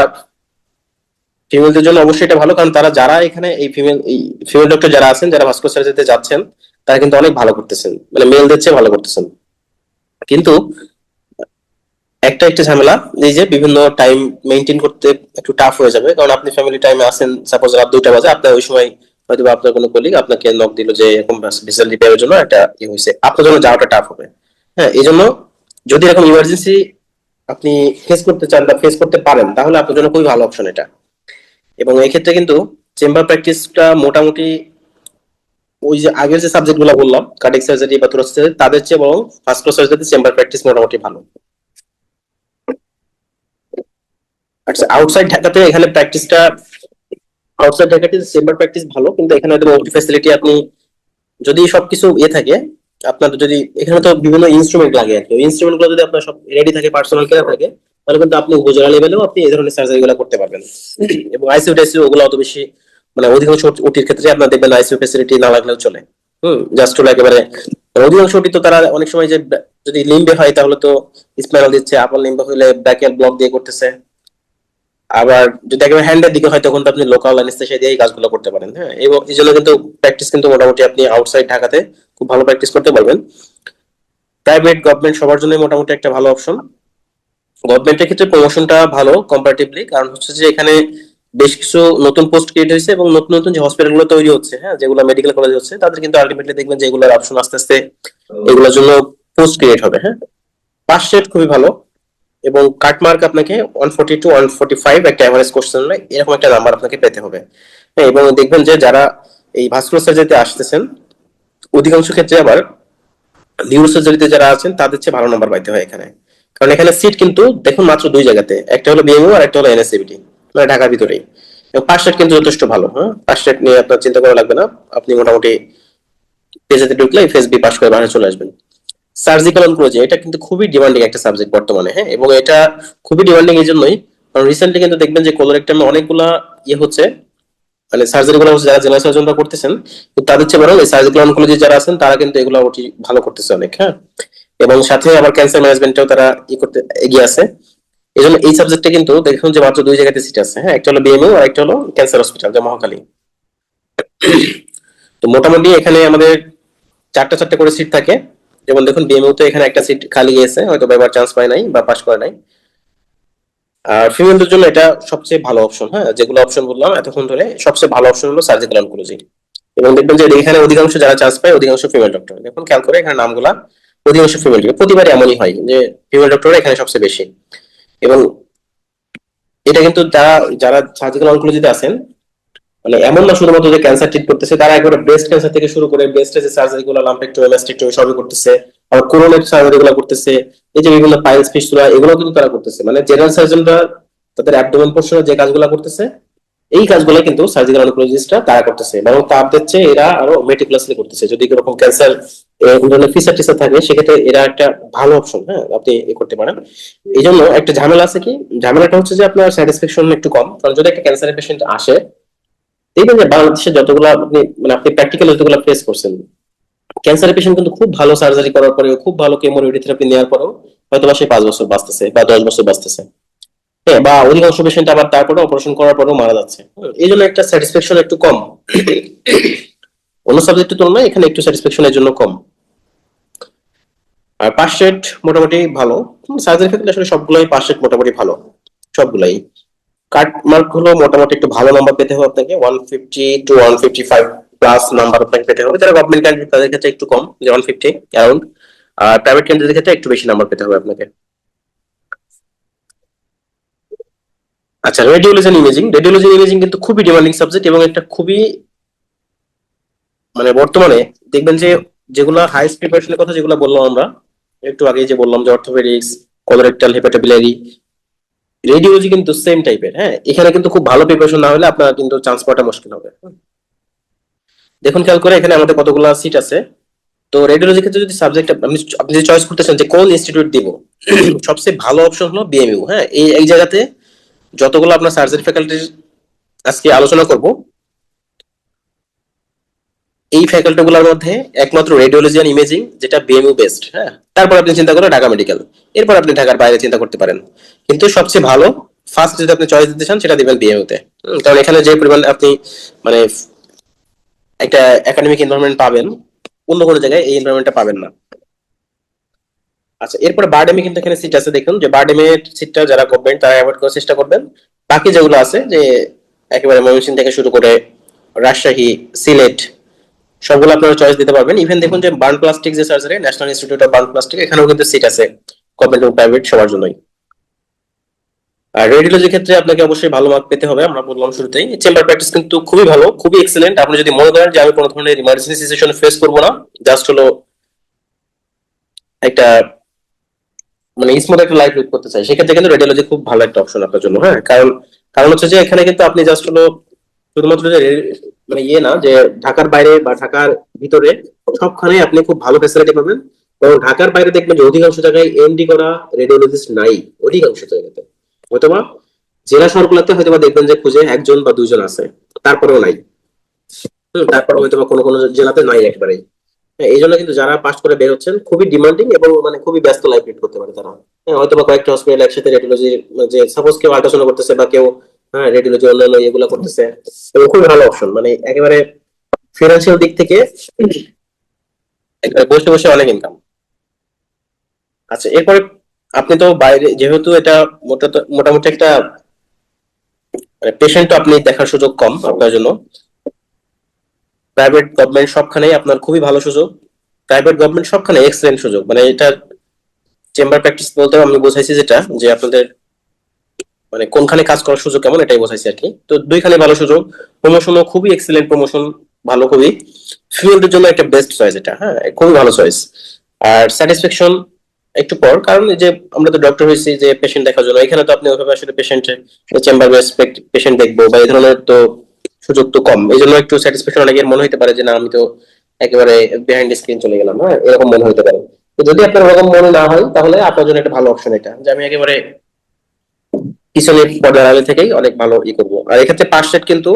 ফিমেলদের জন্য অবশ্যই এটা ভালো, কারণ তারা যারা এখানে এই ফিমেল ডক্টর যারা আছেন, যারা ভাস্কুলার সার্জারিতে যাচ্ছেন, তারা কিন্তু অনেক ভালো করতেছেন, মানে মেলদের চেয়ে ভালো করতেছেন। কিন্তু একটা ঝামেলা, এই যে বিভিন্ন টাইম মেনটেন করতে একটু টাফ হয়ে যাবে, কারণ আপনি ফ্যামিলি টাইমে আসেন, সাপোজ রাত 2টা বাজে, আপনার ওই সময় হয়তো আপনার কোনো কলিগ আপনাকে নক দিল যে এরকম ভিসা রিপেয়ারের জন্য একটা হয়েছে, আপনার জন্য যাওয়াটা টাফ হবে। হ্যাঁ, এই জন্য যদি এরকম ইমার্জেন্সি আপনি ফেস করতে চান বা ফেস করতে পারেন, তাহলে আপনার জন্য খুবই ভালো অপশন এটা। এবং এই ক্ষেত্রে কিন্তু চেম্বার প্র্যাকটিসটা মোটামুটি ওই যে আগের যে সাবজেক্ট গুলো বললাম, কার্ডিয়াক সার্জারি বা থোরাসিক সার্জারি, তাদের চেয়ে বরং ভাস্কুলার সার্জারিতে চেম্বার প্র্যাকটিস মোটামুটি ভালো। আচ্ছা, আউটসাইড ঢাকাতে এখানে প্র্যাকটিসটা, আউটসাইড ঢাকাতে চেম্বার প্র্যাকটিস ভালো, কিন্তু এখানে হয়তো ওটি ফ্যাসিলিটি আপনি যদি সবকিছু থাকে, আপনার যদি এখানে তো বিভিন্ন ইনস্ট্রুমেন্ট লাগে আর কি, ওই ইনস্ট্রুমেন্ট গুলো যদি আপনার সব রেডি থাকে, পার্সোনাল কেয়ার থাকে, তাহলে কিন্তু আপনি উপজেলা লেভেলেও আপনি এই ধরনের সার্জারি গুলো করতে পারবেন। এবং আইসিইউ টাইসিউ ওগুলো অত বেশি, মানে অধিকাংশ ওটির ক্ষেত্রে আপনার দেখবেন আইসিইউ ফ্যাসিলিটি না লাগলেও চলে। জাস্ট হলো একেবারে, অধিকাংশ ওটি তো তারা অনেক সময় যে যদি লিম্বে হয় তাহলে তো স্পাইনাল দিচ্ছে, আপার লিম্বে হলে ব্র্যাকিয়াল ব্লক দিয়ে করতেছে। আবার যদি একেবারে হ্যান্ডের দিকে হয় তখন তো আপনি লোকাল অ্যানেস্থেসিয়া দিয়ে এই কাজগুলো করতে পারেন, হ্যাঁ। এবং এই জন্য কিন্তু প্র্যাকটিস কিন্তু মোটামুটি আপনি আউটসাইড ঢাকাতে খুব ভালো প্র্যাকটিস করতে পারবেন। প্রাইভেট গভর্নমেন্ট সবার জন্য মোটামুটি একটা ভালো অপশন। গভর্নমেন্টের ক্ষেত্রে প্রমোশনটা ভালো কম্পারেটিভলি, কারণ হচ্ছে যে এখানে বেশ কিছু নতুন পোস্ট ক্রিয়েট হয়েছে, এবং নতুন নতুন যে হসপিটালগুলো তৈরি হচ্ছে, হ্যাঁ, যেগুলো মেডিকেল কলেজ হচ্ছে, তাদের কিন্তু আলটিমেটলি দেখবেন যে এগুলোর অপশন আস্তে আস্তে এগুলোর জন্য পোস্ট ক্রিয়েট হবে, হ্যাঁ। পাস রেট খুবই ভালো, এবং কাটমার্ক আপনাকে 140 টু 145 একটা এভারেজ কোশ্চেন, এরকম একটা নাম্বার আপনাকে পেতে হবে, হ্যাঁ। এবং দেখবেন যে যারা এই ভাস্কুলার সার্জারিতে আসতেছেন, অধিকাংশ ক্ষেত্রে আবার নিউরো সার্জারিতে যারা আছেন তাদের চেয়ে ভালো নাম্বার পাইতে হয় এখানে। কারণ এখানে সিট কিন্তু দেখুন মাত্র 2 জায়গাতে, একটা হলো বিএমইউ আর একটা হলো এনএসসিবিটি, মানে ঢাকার ভিতরেই। এবং পাস রেট কিন্তু যথেষ্ট ভালো, হ্যাঁ। পাস রেট নিয়ে আপনার চিন্তা করা লাগবে না, আপনি মোটামুটি পেজেতে ঢুকলে এফএসবি পাস করে বাইরে চলে আসবেন। সার্জিক্যাল অনকোলজি এটা কিন্তু খুবই ডিমান্ডিং একটা সাবজেক্ট বর্তমানে, হ্যাঁ। এবং এটা খুবই ডিমান্ডিং এই জন্যই, কারণ রিসেন্টলি কিন্তু দেখবেন যে কোলোরেক্টামে অনেকগুলা হচ্ছে, মানে সার্জারি গুলো হচ্ছে যারা জেনারেল সার্জনরা করতেছেন, কিন্তু তাদের চেয়ে বরং এই সার্জিক্যাল অনকোলজি যারা আছেন তারা কিন্তু এগুলো অতি ভালো করতেছে অনেক, হ্যাঁ। এবং সাথে আবার ক্যান্সার ম্যানেজমেন্টেও তারা করতে এগিয়ে আছে। এই জন্য এই সাবজেক্টে কিন্তু দেখুন যে মাত্র 2 জায়গাতে সিট আছে, হ্যাঁ। একটা হলো বিএমইউ আর একটা হলো ক্যান্সার হসপিটাল, যা মহাখালী। তো মোটামুটি এখানে আমাদের 4টা করে সিট থাকে। যেমন দেখুন বিএমইউ তে এখানে একটা সিট খালি গিয়েছে, হয়তো এবার চান্স পায় নাই বা পাস করে নাই। আর ফিমেলদের জন্য এটা সবচেয়ে ভালো অপশন, হ্যাঁ। যেগুলো অপশন বললাম এতক্ষণ ধরে, সবচেয়ে ভালো অপশন হলো সার্জিক্যাল অনকোলজি। এবং দেখবেন যে এখানে অধিকাংশ যারা চান্স পায় অধিকাংশ ফিমেল ডক্টর, দেখুন খেয়াল করে এখানে নামগুলা অধিকাংশ ফিমেল, প্রতিবার এমনই হয় যে ফিমেল ডক্টর এখানে সবচেয়ে বেশি। এবং এটা কিন্তু যারা যারা সার্জিক্যাল অনকোলজিতে আছেন, মানে এমন না শুধুমাত্র যে ক্যান্সার ট্রিট করতেছে, তারা একবারে ব্রেস্ট ক্যান্সার থেকে শুরু করে ব্রেস্টের যে সার্জারি গুলো, লাম্পেক্টমি, ম্যাস্টেক্টমি সবই করতেছে, আবার কোরোনার সার্জারি গুলো করতেছে, এই যে বিভিন্ন পাইলস ফিস্টুলা এগুলো কিন্তু তারা করতেছে। মানে জেনারেল সার্জনরা তাদের অ্যাবডোমেন পোর্শনে যে কাজগুলো করতেছে, এই কাজগুলো কিন্তু সার্জিক্যাল অনকোলজিস্টরা তারা করতেছে, এবং তাদের চেয়ে এরা আরো মেটিকুলাসলি করতেছে। যদি এরকম ক্যান্সার এই ধরনের ফিচার টিচার থাকে, সেক্ষেত্রে এরা একটা ভালো অপশন, হ্যাঁ, আপনি করতে পারেন। এই জন্য একটা ঝামেলা আছে কি, ঝামেলাটা হচ্ছে যে আপনার স্যাটিসফ্যাকশন একটু কম, কারণ যদি একটা ক্যান্সারের পেশেন্ট আসে, দেখবেন যে বাংলাদেশে যতগুলো আপনি মানে আপনি প্র্যাকটিক্যাল যতগুলো ফেস করছেন, ক্যান্সারের পেশেন্ট কিন্তু খুব ভালো সার্জারি করার পরেও, খুব ভালো কেমো রেডিওথেরাপি নেওয়ার পরেও হয়তো বা সে 5 বছর বাঁচতেছে বা 10 বছর বাঁচতেছে, হ্যাঁ। বা অধিকাংশ পেশেন্ট আবার তারপরে অপারেশন করার পরেও মারা যাচ্ছে। এই জন্য একটা স্যাটিসফ্যাকশন একটু কম, অন্য সাবজেক্টের তুলনায় এখানে একটু স্যাটিসফ্যাকশন এর জন্য কম। আর পাস রেট মোটামুটি ভালো, সার্জারির ক্ষেত্রে আসলে সবগুলোই পাস রেট মোটামুটি ভালো, সবগুলাই। কাট মার্ক হলো মোটামুটি একটু ভালো নাম্বার পেতে হবে আপনাকে, 150 টু 155 প্লাস নাম্বার আপনাকে পেতে হবে। যারা গভর্নমেন্ট ক্যান্ডিডেট তাদের ক্ষেত্রে একটু কম, যে 150 অ্যারাউন্ড। আর প্রাইভেট ক্যান্ডিডেটের ক্ষেত্রে একটু বেশি নাম্বার পেতে হবে আপনাকে। আচ্ছা, রেডিওলজি ইমেজিং কিন্তু খুবই ডিমান্ডিং সাবজেক্ট, এবং একটা খুবই, মানে বর্তমানে দেখবেন যে যেগুলো হাইস্ট প্রিপারেশনের কথা যেগুলো বললাম আমরা একটু আগে, যে বললাম যে অর্থোপেডিক্স, কলোরেক্টাল, হেপাটোবিলিয়ারি, রেডিওলজি কিন্তু সেম টাইপের। হ্যাঁ, এখানে কিন্তু খুব ভালো প্রিপারেশন না হলে আপনার কিন্তু চান্স পাওয়াটা মুশকিল হবে। দেখুন খেয়াল করে এখানে আমাদের কতগুলো সিট আছে। তো রেডিওলজি ক্ষেত্রে যদি সাবজেক্ট আপনি যদি চয়েস করতেছেন যে কোন ইনস্টিটিউট দিব, সবচেয়ে ভালো অপশন হলো বিএমইউ। হ্যাঁ, এই জায়গাতে যতগুলো আপনার সার্জারি ফ্যাকাল্টির আজকে আলোচনা করব, এই ফ্যাকাল্টি গুলোর মধ্যে একমাত্র রেডিওলজি এন্ড ইমেজিং যেটা বিএমইউ বেস্ট। হ্যাঁ, তারপর আপনি চিন্তা করেন ঢাকা মেডিকেল, এরপর আপনি ঢাকার বাইরে চিন্তা করতে পারেন। কিন্তু সবচেয়ে ভালো ফার্স্ট যদি আপনি চয়েস দিতে চান সেটা দিবেন বিএমইউ তে। কারণ এখানে যে পরিমাণ আপনি মানে একটা একাডেমিক এনভায়রনমেন্ট পাবেন, অন্য কোনো জায়গায় এই এনভায়রনমেন্টটা পাবেন না। আচ্ছা, এরপরে বারডেমে কিন্তু এখানে সিট আছে। দেখুন যে বারডেমের সিটটা যারা গভর্নমেন্ট তারা অ্যাভয়েড করার চেষ্টা করবেন। বাকি যেগুলো আছে যে একেবারে ময়মনসিংহ থেকে শুরু করে রাজশাহী, সিলেট, সবগুলো আপনারা চয়েস দিতে পারবেন। ইভেন দেখুন যে বার্ন প্লাস্টিক যে surgery, national institute of burn plastic, এখানেও কিন্তু সিট আছে গভর্নমেন্ট এবং প্রাইভেট সবার জন্যই। আর রেডিওলজির ক্ষেত্রে আপনাকে অবশ্যই ভালো মার্ক পেতে হবে, আমরা বললাম শুরুতেই। চেম্বার প্র্যাকটিস কিন্তু খুবই ভালো, খুবই এক্সেলেন্ট। আপনি যদি মনে করেন যে আমি কোনো ধরনের ইমার্জেন্সি সিচুয়েশন ফেস করবো না, জাস্ট হলো একটা মানে স্মুথ একটা লাইফ লিড করতে চাই, সেক্ষেত্রে কিন্তু রেডিওলজি খুব ভালো একটা অপশন আপনার জন্য। হ্যাঁ, কারণ কারণ হচ্ছে যে এখানে কিন্তু আপনি জাস্ট হলো শুধুমাত্র যে মানে ইয়ে না যে ঢাকার বাইরে বা ঢাকার ভিতরে সবখানে আপনি খুব ভালো ফ্যাসিলিটি পাবেন। এবং ঢাকার বাইরে দেখবেন যে অধিকাংশ জায়গায় এমডি করা রেডিওলজিস্ট নাই, অধিকাংশ জায়গাতে। হয়তোবা জেলা শহরগুলোতে হয়তোবা দেখবেন যে খুঁজে একজন বা দুইজন আছে, তারপরেও নাই। তারপর হয়তোবা কোনো কোনো জেলাতে নাই একেবারেই। হ্যাঁ, এই জন্য কিন্তু যারা পাস করে বের হচ্ছেন খুবই ডিমান্ডিং এবং মানে খুবই ব্যস্ত লাইফ লিড করতে পারে তারা। হ্যাঁ, হয়তো বা কয়েকটা হসপিটাল একসাথে রেডিওলজি, যে সাপোজ কেউ আল্ট্রাসাউন্ড করতেছে বা কেউ হ্যাঁ রেডিওলজি অন্যান্য এগুলো করতেছে, এবং খুবই ভালো অপশন। মানে একেবারে ফিনান্সিয়াল দিক থেকে একেবারে বসে বসে অনেক ইনকাম। আচ্ছা, এরপরে আপনি তো বাইরে যেহেতু এটা মোটামুটি একটা পেশেন্ট, তো আপনি দেখার সুযোগ কম আপনার জন্য। প্রাইভেট গভর্নমেন্ট সবখানেই আপনার খুবই ভালো সুযোগ, প্রাইভেট গভর্নমেন্ট সবখানে এক্সেলেন্ট সুযোগ। মানে এটা চেম্বার প্র্যাকটিস বলতে আমি বোঝাইছি যেটা, যে আপনাদের মানে কোনখানে কাজ করার সুযোগ কেমন এটাই বোঝাইছি আর কি। তো দুইখানে ভালো সুযোগ, প্রমোশনও খুবই এক্সেলেন্ট প্রমোশন, ভালো খুবই। ফিল্ডের জন্য একটা বেস্ট চয়েস এটা। হ্যাঁ, খুবই ভালো চয়েস। আর স্যাটিসফ্যাকশন একটু পর, কারণ এই যে আমরা তো ডক্টর হয়েছি যে পেশেন্ট দেখার জন্য, এখানে তো আপনি ওইভাবে আসলে পেশেন্টের চেম্বার পেশেন্ট দেখবো বা এই ধরনের তো সুযোগ তো কম। এই জন্য একটু স্যাটিসফ্যাকশন অনেকের মনে হতে পারে যে না আমি তো একেবারে বিহাইন্ড স্ক্রিন চলে গেলাম। হ্যাঁ, এরকম মনে হতে পারে। তো যদি আপনার ওরকম মনে না হয় তাহলে আপনার জন্য একটা ভালো অপশন এটা, যে আমি একেবারে পিছনের পর্দার আড়ালে থেকেই অনেক ভালো করবো। আর এক্ষেত্রে পাস সেট কিন্তু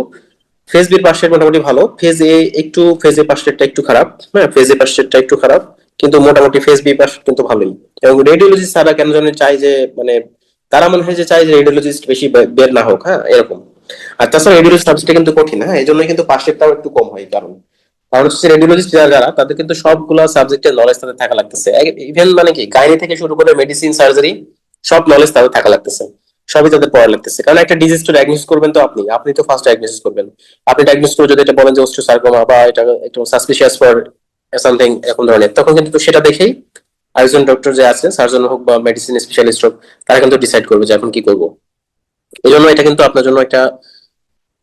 ফেজ বির পাস সেট মোটামুটি ভালো, ফেজ এ একটু, ফেজ এ পাস সেটটা একটু খারাপ। হ্যাঁ, ফেজ এ পাস সেটটা একটু খারাপ, কিন্তু মোটামুটি ফেজ বি পাস কিন্তু ভালোই। এবং রেডিওলজি ছাড়া কেন জানি চাই যে মানে তারা মনে হয় যে চাই যে রেডিওলজিস্ট বেশি বের না হোক। হ্যাঁ, এরকম। আর তাছাড়া রেডিওলজি সাবজেক্টটা কিন্তু কঠিন। হ্যাঁ, এই জন্য কিন্তু পাস সেটটাও একটু কম হয়। কারণ কারণ হচ্ছে রেডিওলজিস্ট যারা যারা তাদের কিন্তু সবগুলা সাবজেক্টের নলেজ তাদের থাকা লাগতেছে। ইভেন মানে কি গাইনি থেকে শুরু করে মেডিসিন, সার্জারি, সব নলেজ তাদের থাকা লাগতেছে, সবই তাদের পড়া লাগতেছে। কারণ একটা ডিজিজ তো ডায়াগনোসিস করবেন, তো আপনি আপনি তো ফার্স্ট ডায়াগনোসিস করবেন। আপনি ডায়াগনোসিস করে যদি এটা বলেন যে অস্টিওসার্কোমা বা এটা একটু সাসপিশিয়াস ফর সামথিং এরকম ধরনের, তখন কিন্তু সেটা দেখেই আরেকজন ডক্টর যে আছে, সার্জন হোক বা মেডিসিন স্পেশালিস্ট হোক, তারা কিন্তু ডিসাইড করবে যে এখন কি করবো। এই জন্য এটা কিন্তু আপনার জন্য একটা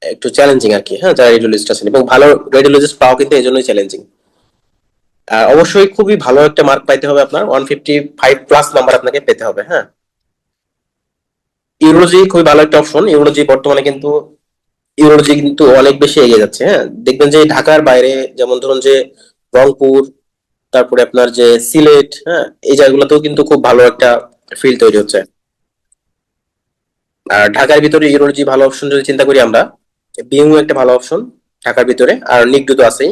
একটু চ্যালেঞ্জিং আর কি। হ্যাঁ, যারা রেডিওলজিস্ট আছেন, এবং ভালো রেডিওলজিস্ট পাওয়া কিন্তু এই জন্যই চ্যালেঞ্জিং। অবশ্যই খুবই ভালো একটা মার্ক পাইতে হবে, আপনার 155 প্লাস নাম্বার আপনাকে পেতে হবে। হ্যাঁ, ইউরোলজি খুবই ভালো একটা অপশন। ইউরোলজি বর্তমানে কিন্তু ইউরোলজি কিন্তু অনেক বেশি এগিয়ে যাচ্ছে। হ্যাঁ, দেখবেন যে ঢাকার বাইরে যেমন ধরুন যে রংপুর, তারপরে আপনার যে সিলেট, হ্যাঁ এই জায়গাগুলোতেও কিন্তু খুব ভালো একটা ফিল্ড তৈরি হচ্ছে। আর ঢাকার ভিতরে ইউরোলজি ভালো অপশন যদি চিন্তা করি আমরা, বিএমইউ একটা ভালো অপশন ঢাকার ভিতরে, আর নিগডু তো আছেই।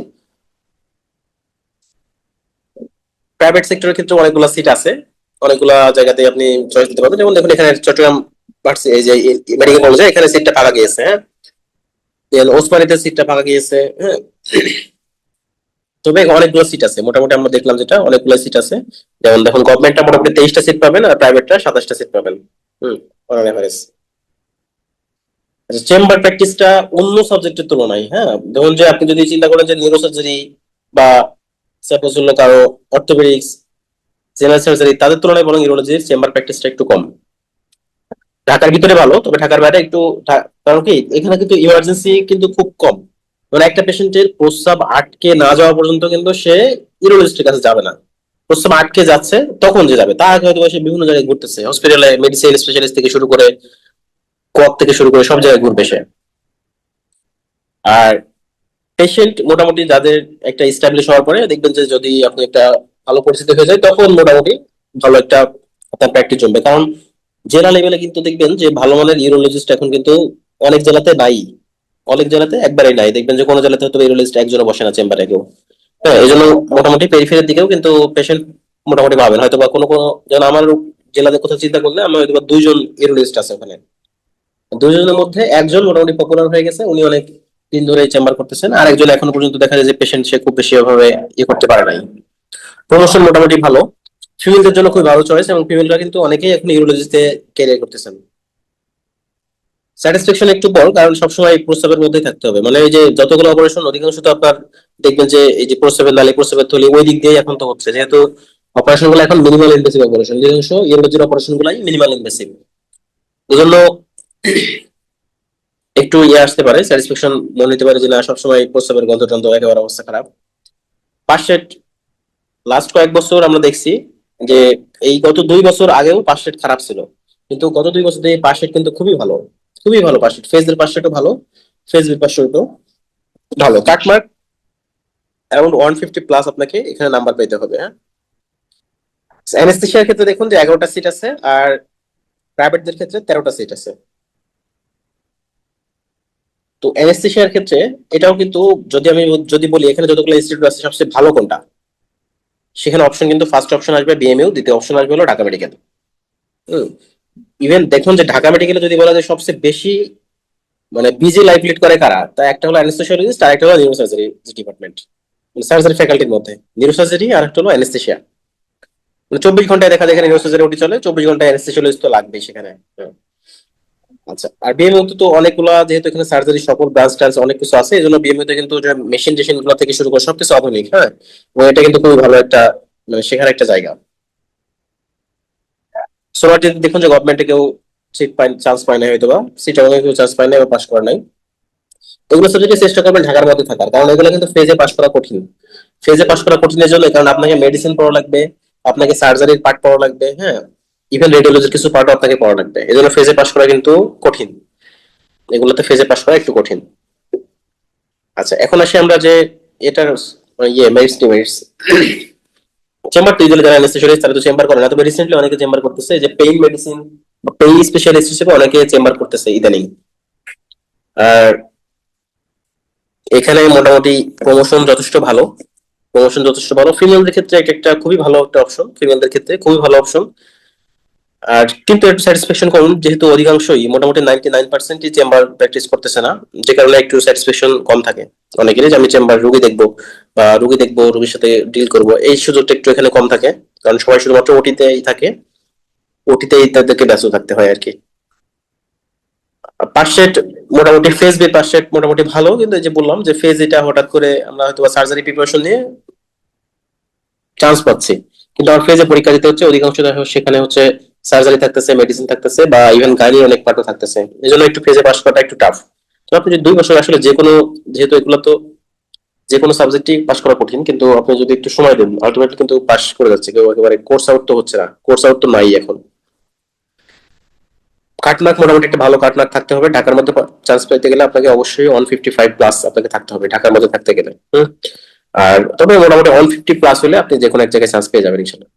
প্রাইভেট সেক্টরের ক্ষেত্রে অনেকগুলো সিট আছে, অনেকগুলা জায়গাতে আপনি চয়েস দিতে পারবেন। যেমন দেখুন এখানে চট্টগ্রাম এই যে মেডিকেল কলেজে এখানে সিটটা ফাঁকা গিয়েছে। হ্যাঁ, ওসমানীতে সিটটা ফাঁকা গিয়েছে। হ্যাঁ, তবে অনেকগুলো সিট আছে মোটামুটি, আমরা দেখলাম যেটা অনেকগুলো সিট আছে। যেমন দেখুন গভর্নমেন্টটা মোটামুটি 23টা সিট পাবেন, আর প্রাইভেটটা 27টা সিট পাবেন। হুম, অন এভারেজ। আচ্ছা, চেম্বার প্র্যাকটিসটা অন্য সাবজেক্টের তুলনায়, হ্যাঁ ধরুন যে আপনি যদি চিন্তা করেন যে নিউরোসার্জারি বা সাপোজ হলো কারো অর্থোপেডিক্স, জেনারেল সার্জারি, তাদের তুলনায় বরং ইউরোলজির চেম্বার প্র্যাকটিসটা একটু কম। ঢাকার ভিতরে ভালো, তবে ঢাকার বাইরে একটু কারণ কি এখানে কিন্তু ইমার্জেন্সি কিন্তু খুব কম। মানে একটা পেশেন্টের প্রস্রাব আটকে না যাওয়া পর্যন্ত কিন্তু সে ইউরোলজিস্টের কাছে যাবে না। প্রস্রাব আটকে যাচ্ছে তখন যে যাবে, তার আগে হয়তো সে বিভিন্ন জায়গায় ঘুরতেছে, হসপিটালে মেডিসিন স্পেশালিস্ট থেকে শুরু করে কোয়াক থেকে শুরু করে সব জায়গায় ঘুরবে সে। আর পেশেন্ট মোটামুটি যাদের একটা স্টাবলিশ হওয়ার পরে দেখবেন যে যদি আপনি একটা ভালো পরিস্থিতি হয়ে যায় তখন মোটামুটি ভালো একটা আপনার প্র্যাকটিস জমবে। কারণ জেলা লেভেলে কিন্তু দেখবেন যে ভালো মানের ইউরোলজিস্ট এখন কিন্তু অনেক জেলাতে নাই, অনেক জেলাতে একবারেই নাই। দেখবেন যে কোনো জেলাতে হয়তো ইউরোলজিস্ট একজনও বসে না চেম্বারে কেউ। হ্যাঁ, এই জন্য মোটামুটি পেরিফেরির দিকেও কিন্তু পেশেন্ট মোটামুটি পাবেন হয়তো, বা কোনো কোনো, যেমন আমার জেলাতে কোথাও চিন্তা করলে আমার হয়তো বা দুইজন ইউরোলজিস্ট আছে ওখানে। দুইজনের মধ্যে একজন মোটামুটি পপুলার হয়ে গেছে, উনি অনেক দিন ধরে চেম্বার করতেছেন, আর একজন এখনো পর্যন্ত দেখা যায় যে পেশেন্ট সে খুব বেশি ভাবে ইয়ে করতে পারে নাই। প্রমোশন মোটামুটি ভালো, ফিমেলদের জন্য খুবই ভালো চয়েস, এবং ফিমেলরা কিন্তু অনেকেই এখন ইউরোলজিতে ক্যারিয়ার করতেছেন। স্যাটিসফ্যাকশন একটু বড়, কারণ সবসময় প্রস্রাবের মধ্যেই থাকতে হবে। মানে এই যে যতগুলো অপারেশন অধিকাংশ তো আপনার দেখবেন যে এই যে প্রস্রাবের নালী প্রস্রাবের থলি ওই দিক দিয়ে এখন তো হচ্ছে, যেহেতু অপারেশন গুলো এখন মিনিমাল ইনভেসিভ অপারেশন, অধিকাংশ ইউরোলজির অপারেশন গুলাই মিনিমাল ইনভেসিভ। এই জন্য একটু ইয়ে আসতে পারে, স্যাটিসফ্যাকশন মনে হতে পারে যে না সবসময় প্রস্রাবের গন্ধ টন্ধ একেবারে অবস্থা খারাপ। পাশেট লাস্ট কয়েক বছর আমরা দেখছি যে এই গত 2 বছর আগেও পাশেট খারাপ ছিল, কিন্তু গত 2 বছর ধরে পাশেট কিন্তু খুবই ভালো, খুবই ভালো পাশেট। ফেজের পাশেটও ভালো, ফেজ বি পাশেটও ভালো। কাটমার্ক অ্যারাউন্ড 150 প্লাস আপনাকে এখানে নাম্বার পেতে হবে। হ্যাঁ, অ্যানেস্থেশিয়ার ক্ষেত্রে দেখুন যে 11টা সিট আছে, আর প্রাইভেটদের ক্ষেত্রে 13টা সিট আছে। তো অ্যানেস্থেশিয়ার ক্ষেত্রে এটাও কিন্তু, যদি আমি যদি বলি এখানে যতগুলো ইনস্টিটিউট আছে সবচেয়ে ভালো কোনটা, সেখানে অপশন কিন্তু ফার্স্ট অপশন আসবে বিএমইউ, দ্বিতীয় অপশন আসবে হলো ঢাকা মেডিকেল। ইভেন দেখুন যে ঢাকা মেডিকেলে যদি বলা যায় সবচেয়ে বেশি মানে বিজি লাইফ লিড করে কারা, তা একটা হলো অ্যানেস্থেশিয়োলজিস্ট আর একটা হলো নিউরোসার্জারি ডিপার্টমেন্ট, মানে সার্জারি ফ্যাকাল্টির মধ্যে নিউরোসার্জারি আর একটা হলো অ্যানেস্থেশিয়া। মানে 24 ঘন্টায় দেখা যায় এখানে নিউরোসার্জারি ওটি চলে, 24 ঘন্টায় অ্যানেস্থেশিয়োলজিস্ট তো লাগবেই সেখানে। হ্যাঁ। আচ্ছা, আর বিএমইউ তো অনেকগুলা, যেহেতু এখানে সার্জারি সকল ব্রাঞ্চ টাঞ্চ অনেক কিছু আছে, এই জন্য বিএমইউ তে কিন্তু মেশিন টেশিন গুলো থেকে শুরু করে সবকিছু আধুনিক। হ্যাঁ, এবং এটা কিন্তু খুবই ভালো একটা মানে শেখার একটা জায়গা। সোমাটিতে দেখুন যে গভর্নমেন্টে কেউ সিট পায়, চান্স পায় না হয়তো, বা সিট আমাকে কেউ চান্স পায় না বা পাস করে নাই। এগুলো সাবজেক্টে চেষ্টা করবেন ঢাকার মধ্যে থাকার, কারণ এগুলো কিন্তু ফেজে পাস করা কঠিন। ফেজে পাস করা কঠিনের জন্য, কারণ আপনাকে মেডিসিন পড়া লাগবে, আপনাকে সার্জারির পার্ট পড়া লাগবে, হ্যাঁ, ইভেন রেডিওলজির কিছু পার্ট আপনাকে পড়া লাগবে। এই জন্য ফেজে পাস করা কিন্তু কঠিন, এগুলোতে ফেজে পাস করা একটু কঠিন। আচ্ছা, এখন আসি আমরা যে এটার ইয়ে মেরিটস ডিমেরিটস। চেম্বার তুই যারা অ্যানেস্থেশিয়ালিস্ট তারা তো চেম্বার করে না, তবে রিসেন্টলি অনেকে চেম্বার করতেছে, যে পেইন মেডিসিন বা পেইন স্পেশালিস্ট হিসেবে অনেকে চেম্বার করতেছে ইদানিং। আর এখানে মোটামুটি প্রমোশন যথেষ্ট ভালো, প্রমোশন যথেষ্ট ভালো। ফিমেলদের ক্ষেত্রে এটা একটা খুবই ভালো একটা অপশন, ফিমেলদের ক্ষেত্রে খুবই ভালো অপশন। আর কিন্তু একটু স্যাটিসফ্যাকশন কম, যেহেতু অধিকাংশই মোটামুটি 99% চেম্বার প্র্যাকটিস করতেছে না, যে কারণে একটু স্যাটিসফ্যাকশন কম থাকে অনেকেরই, যে আমি চেম্বার রুগী দেখবো বা রুগী দেখবো রুগীর সাথে ডিল করব, এই সুযোগটা একটু এখানে কম থাকে, কারণ সবাই শুধুমাত্র ওটিতেই থাকে, ওটিতেই তাদেরকে ব্যস্ত থাকতে হয় আর কি। পার্সেট মোটামুটি ফেজ বি পার্সেট মোটামুটি ভালো, কিন্তু এই যে বললাম যে ফেজ এটা হঠাৎ করে আমরা হয়তো সার্জারি প্রিপারেশন নিয়ে চান্স পাচ্ছি, কিন্তু আমার ফেজে পরীক্ষা দিতে হচ্ছে, অধিকাংশ সেখানে হচ্ছে সার্জারি থাকতেছে, মেডিসিন থাকতেছে, বা ইভেন গাড়ি অনেক পার্টও থাকতেছে, এই জন্য একটু ফেজে পাস করাটা একটু টাফ। তো আপনি যদি 2 বছর আসলে যে কোনো, যেহেতু এগুলো তো যে কোনো সাবজেক্টই পাস করা কঠিন, কিন্তু আপনি যদি একটু সময় দেন আলটিমেটলি কিন্তু পাস করে যাচ্ছে কেউ, একেবারে কোর্স আউট তো হচ্ছে না, কোর্স আউট তো নাই এখন। কাটমার্ক মোটামুটি একটা ভালো কাটমার্ক থাকতে হবে, ঢাকার মধ্যে চান্স পেতে গেলে আপনাকে অবশ্যই 155 প্লাস আপনাকে থাকতে হবে ঢাকার মধ্যে থাকতে গেলে। আর তবে মোটামুটি 150 প্লাস হলে আপনি যে কোনো এক জায়গায় চান্স পেয়ে যাবেন ইনশাল্লাহ।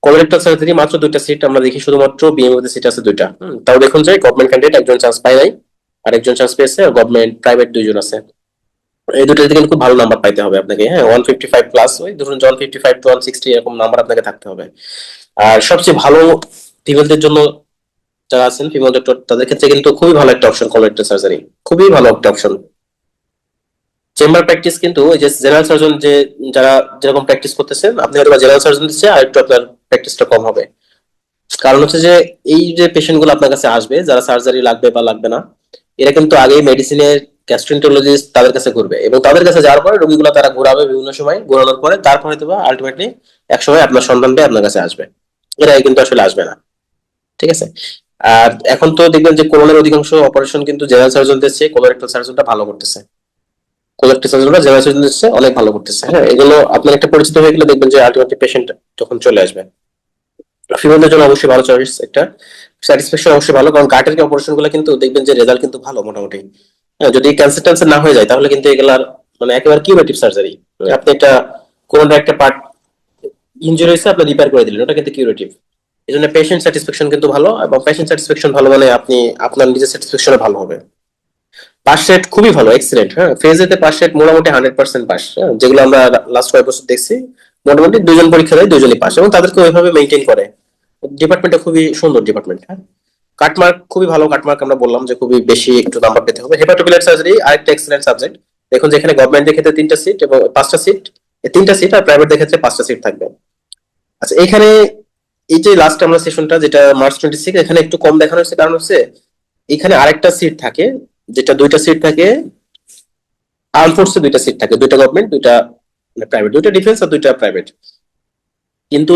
কলোরেক্টাল সার্জারি মাত্র 2টা সিট আমরা দেখি, শুধুমাত্র বিএমইউ তে সিট আছে 2টা। তাও দেখুন যে গভর্নমেন্ট ক্যান্ডিডেট একজন চান্স পায় নাই, আর একজন চান্স পেয়েছে, আর গভর্নমেন্ট প্রাইভেট দুইজন আছে। এই দুটোতে কিন্তু খুব ভালো নাম্বার পাইতে হবে আপনাকে। হ্যাঁ, 155 প্লাস, ওই ধরুন 155 to 160 এরকম নাম্বার আপনাকে থাকতে হবে। আর সবচেয়ে ভালো ফিমেলদের জন্য যারা আছেন ফিমেল ডক্টর, তাদের ক্ষেত্রে কিন্তু খুবই ভালো একটা অপশন কলোরেক্টাল সার্জারি, খুবই ভালো একটা অপশন। চেম্বার প্র্যাকটিস কিন্তু ওই যে জেনারেল সার্জন যে যারা যেরকম প্র্যাকটিস করতেছেন, আপনি হয়তো জেনারেল সার্জন দিচ্ছে আর একটু আপনার প্র্যাকটিসটা কম হবে। কারণ হচ্ছে যে এই যে পেশেন্ট গুলো আপনার কাছে আসবে যারা সার্জারি লাগবে বা লাগবে না, এরা কিন্তু আগেই মেডিসিনের গ্যাস্ট্রোএন্টারোলজিস্ট তাদের কাছে ঘুরবে, এবং তাদের কাছে যাওয়ার পরে রোগীগুলো তারা ঘোরাবে বিভিন্ন সময়, ঘোরানোর পরে তারপরে হয়তো আলটিমেটলি এক সময় আপনার সন্ধান পেয়ে আপনার কাছে আসবে, এরা কিন্তু আসলে আসবে না। ঠিক আছে। আর এখন তো দেখবেন যে করোনার অধিকাংশ অপারেশন কিন্তু জেনারেল সার্জনদের চেয়ে কোলোরেক্টাল সার্জনটা ভালো করতেছে। কোলারেক্টাল সার্জনরা জেনারেল সার্জনের চেয়ে অনেক ভালো করতেছে। হ্যাঁ, এগুলো আপনার একটা পরিচিত হয়ে গেলে দেখবেন যে আলটিমেটলি পেশেন্ট যখন চলে আসবে। ফিমেলদের জন্য অবশ্যই ভালো চয়েস একটা, স্যাটিসফ্যাকশন অবশ্যই ভালো, কারণ গার্টের অপারেশন গুলো কিন্তু দেখবেন যে রেজাল্ট কিন্তু ভালো মোটামুটি। হ্যাঁ, যদি ক্যান্সার ট্যান্সার না হয়ে যায় তাহলে কিন্তু এগুলার মানে একেবারে কিউরেটিভ সার্জারি। আপনি একটা কোন একটা পার্ট ইনজুরি হয়েছে আপনি রিপেয়ার করে দিলেন, ওটা কিন্তু কিউরেটিভ। এই জন্য পেশেন্ট স্যাটিসফ্যাকশন কিন্তু ভালো, এবং পেশেন্ট স্যাটিসফ্যাকশন ভালো মানে আপনি আপনার নিজের স্যাটিসফ্যাকশনও ভালো হবে। পাস রেট খুবই ভালো, এক্সিলেন্ট। হ্যাঁ, ফেজেতে পাস রেট মোটামুটি 100% পাস। যেগুলো আমরা লাস্ট কয়েক বছর দেখছি মোটামুটি দুজন পরীক্ষা দেয় দুজনই পাস, এবং তাদেরকে ওইভাবে মেনটেন করে। ডিপার্টমেন্টটা খুবই সুন্দর ডিপার্টমেন্ট। হ্যাঁ, কাটমার্ক খুবই ভালো, কাটমার্ক আমরা বললাম যে খুবই বেশি একটু নাম্বার পেতে হবে। হেপাটোবিলারি সার্জারি আরেকটা এক্সিলেন্ট সাবজেক্ট। দেখুন যেখানে গভর্নমেন্টের ক্ষেত্রে 3টা সিট এবং 5টা সিট, 3টা সিট, আর প্রাইভেটের ক্ষেত্রে 5টা সিট থাকবে। আচ্ছা, এখানে এই যে লাস্ট আমরা সেশনটা যেটা মার্চ 26, এখানে একটু কম দেখানো হচ্ছে, কারণ হচ্ছে এখানে আরেকটা সিট থাকে, যেটা 2টা সিট থাকে আর্ম ফোর্সে, 2টা সিট থাকে, 2টা গভর্নমেন্ট, 2টা প্রাইভেট, 2টা ডিফেন্স আর 2টা প্রাইভেট। কিন্তু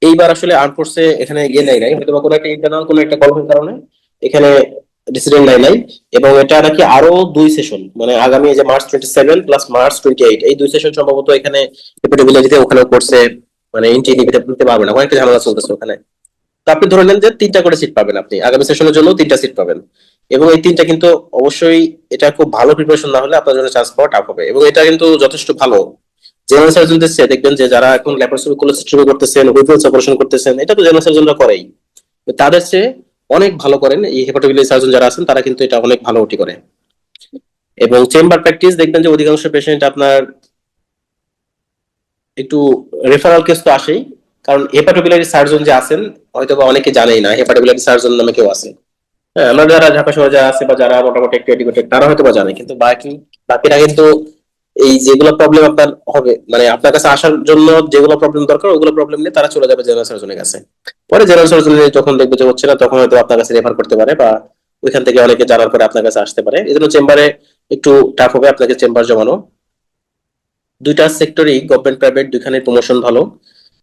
এইবার আসলে আর্ম ফোর্সে এখানে ইয়ে নাই হয়তো বা কোনো একটা ইন্টারনাল কোনো একটা কলমের কারণে এখানে ডিসিডেন্ট নাই। এবং এটা নাকি আরো 2 সেশন, মানে আগামী যে মার্চ 27 প্লাস মার্চ 28, এই 2 সেশন সম্ভবত এখানে হেপাটোবিলারিতে ওখানে করছে, মানে এন্ট্রি নিতে পারবে না, অনেকটা ঝামেলা চলতেছে ওখানে। তো আপনি ধরে নেন যে 3টা করে সিট পাবেন, আপনি আগামী সেশনের জন্য 3টা সিট পাবেন। এবং এই 3টা কিন্তু অবশ্যই, এটা খুব ভালো প্রিপারেশন না হলে আপনার জন্য চান্স পাওয়া টাফ হবে। এবং এটা কিন্তু যথেষ্ট ভালো জেনারেল সার্জনদের চেয়ে। দেখবেন যে যারা এখন ল্যাপারোস্কোপি কোলোসিস্টমি করতেছেন, হুইপলস অপারেশন করতেছেন, এটা তো জেনারেল সার্জনরা করেই, তো তাদের চেয়ে অনেক ভালো করেন এই হেপাটোবিলিয়ারি সার্জন যারা আছেন, তারা কিন্তু এটা অনেক ভালো ওটি করে। এবং চেম্বার প্র্যাকটিস দেখবেন যে অধিকাংশ পেশেন্ট আপনার একটু রেফারাল কেস তো আসেই, কারণ হেপাটোবিলিয়ারি সার্জন যে আছেন হয়তো বা অনেকে জানেই না হেপাটোবিলিয়ারি সার্জন নামে কেউ আছে। হ্যাঁ, আমরা যারা ঢাকা শহরে যারা আছে বা যারা মোটামুটি একটু এডুকেটেড তারা হয়তো বা জানে, কিন্তু বাকিরা কিন্তু এই যেগুলো প্রবলেম আপনার হবে, মানে আপনার কাছে আসার জন্য যেগুলো প্রবলেম দরকার ওগুলো প্রবলেম নিয়ে তারা চলে যাবে জেনারেল সার্জনের কাছে। পরে জেনারেল সার্জন যখন দেখবে যে হচ্ছে না, তখন হয়তো আপনার কাছে রেফার করতে পারে, বা ওইখান থেকে অনেকে জানার পরে আপনার কাছে আসতে পারে। এই জন্য চেম্বারে একটু টাফ হবে আপনাকে চেম্বার জমানো। 2টা সেক্টরই গভর্নমেন্ট প্রাইভেট দুইখানে প্রমোশন ভালো।